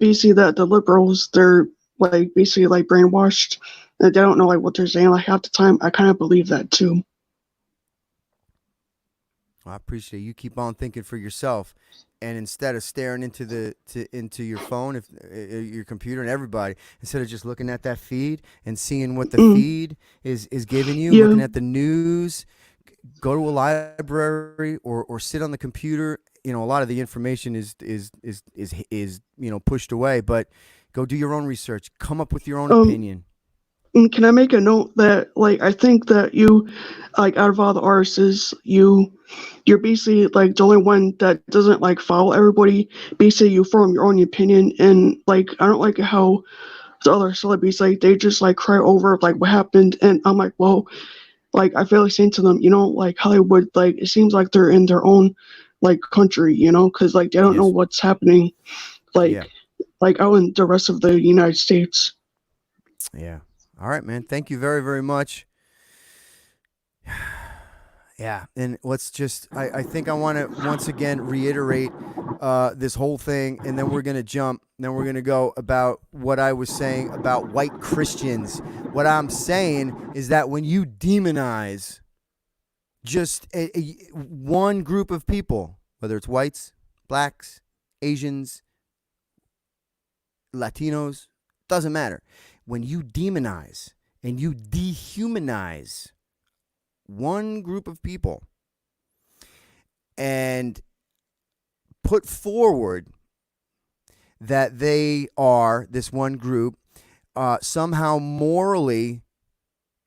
basically that the liberals, they're like basically like brainwashed, and they don't know like what they're saying like half the time. I kind of believe that too.
I appreciate you. Keep on thinking for yourself, and instead of staring into into your phone, if your computer and everybody, instead of just looking at that feed and seeing what the feed is giving you, looking at the news, go to a library or sit on the computer. You know, a lot of the information is pushed away, but go do your own research. Come up with your own opinion.
And can I make a note that like I think that you, like out of all the artists, you're basically like the only one that doesn't like follow everybody. Basically, you form your own opinion, and like I don't like how the other celebrities like they just like cry over like what happened, and I'm like, well, like I feel like saying to them, like Hollywood, like it seems like they're in their own like country, because like they don't know what's happening, like out in the rest of the United States.
Yeah. All right, man. Thank you very, very much. Yeah. And let's just, I think I want to once again reiterate this whole thing, and then we're going to jump. Then we're going to go about what I was saying about white Christians. What I'm saying is that when you demonize just one group of people, whether it's whites, blacks, Asians, Latinos, doesn't matter. When you demonize and you dehumanize one group of people and put forward that they are, this one group, somehow morally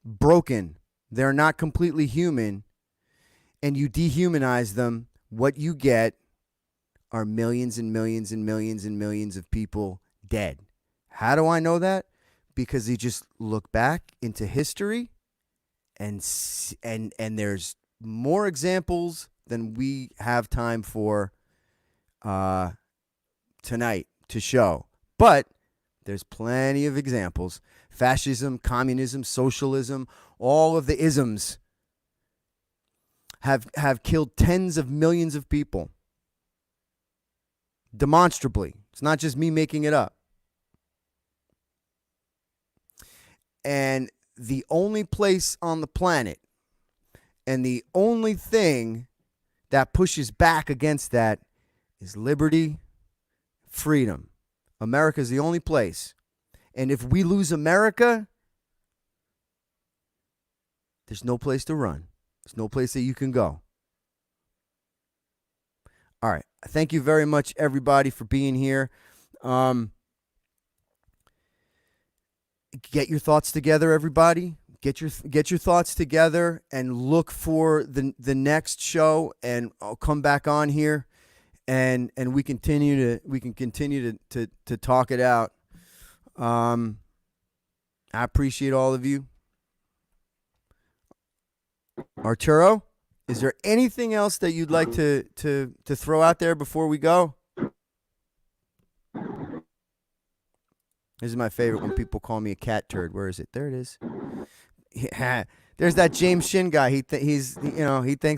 broken, they're not completely human, and you dehumanize them, what you get are millions and millions and millions and millions of people dead. How do I know that? Because you just look back into history, and there's more examples than we have time for tonight to show. But there's plenty of examples. Fascism, communism, socialism, all of the isms have killed tens of millions of people. Demonstrably. It's not just me making it up. And the only place on the planet and the only thing that pushes back against that is liberty, freedom. America is the only place. And if we lose America, there's no place to run. There's no place that you can go. All right. Thank you very much, everybody, for being here. Get your thoughts together, everybody. Get your thoughts together and look for the next show, and I'll come back on here, and we can continue to talk it out. I appreciate all of you. Arturo, Is there anything else that you'd like to throw out there before we go? This is my favorite when people call me a cat turd. Where is it? There it is. Yeah. There's that James Shin guy. He thinks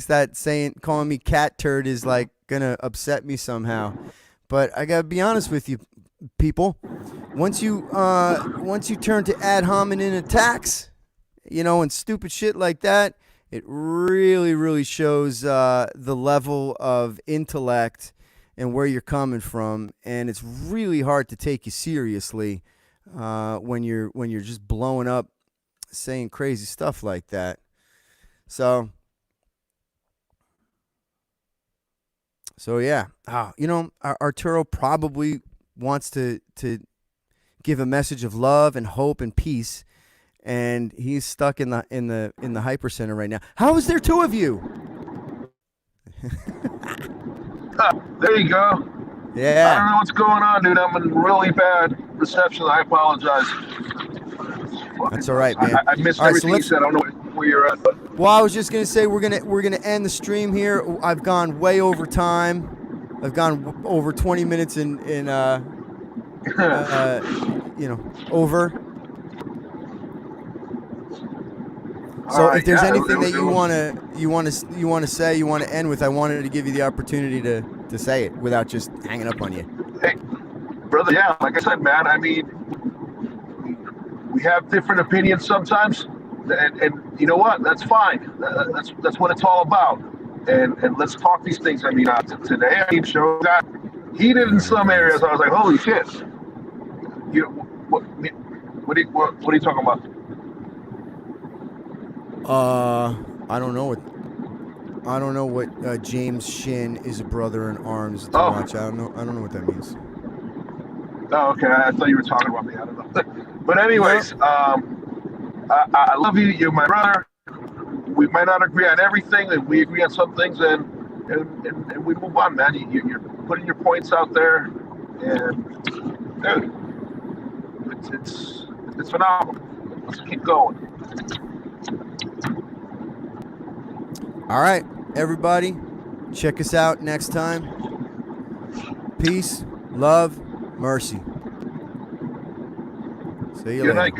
that calling me cat turd is like gonna upset me somehow. But I gotta be honest with you, people. Once you turn to ad hominem attacks, and stupid shit like that, it really, really shows the level of intellect and where you're coming from, and it's really hard to take you seriously when you're just blowing up, saying crazy stuff like that. So yeah, Arturo probably wants to give a message of love and hope and peace, and he's stuck in the hyper center right now. How is there two of you?
There you go.
Yeah.
I don't know what's going on, dude. I'm in really bad reception. I apologize.
That's all right, man.
I missed
All right,
everything you said. I don't know where you're at. But
Well, I was just gonna say we're gonna end the stream here. I've gone way over time. I've gone over 20 minutes in over. So if there's anything that you want to say, you want to end with, I wanted to give you the opportunity to say it without just hanging up on you.
Hey, brother, yeah, like I said, man, I mean, we have different opinions sometimes, and you know what? That's fine. That's what it's all about. And let's talk these things. I mean, today I show got heated in some areas. I was like, holy shit! What are you talking about?
I don't know what James Shin is a brother in arms to watch. I don't know what that means.
Oh, okay. I thought you were talking about me. I don't know. But anyways, I love you. You're my brother. We might not agree on everything, and we agree on some things, and we move on, man. You're putting your points out there, and dude, it's phenomenal. Let's keep going.
All right, everybody, check us out next time. Peace, love, mercy. See you later.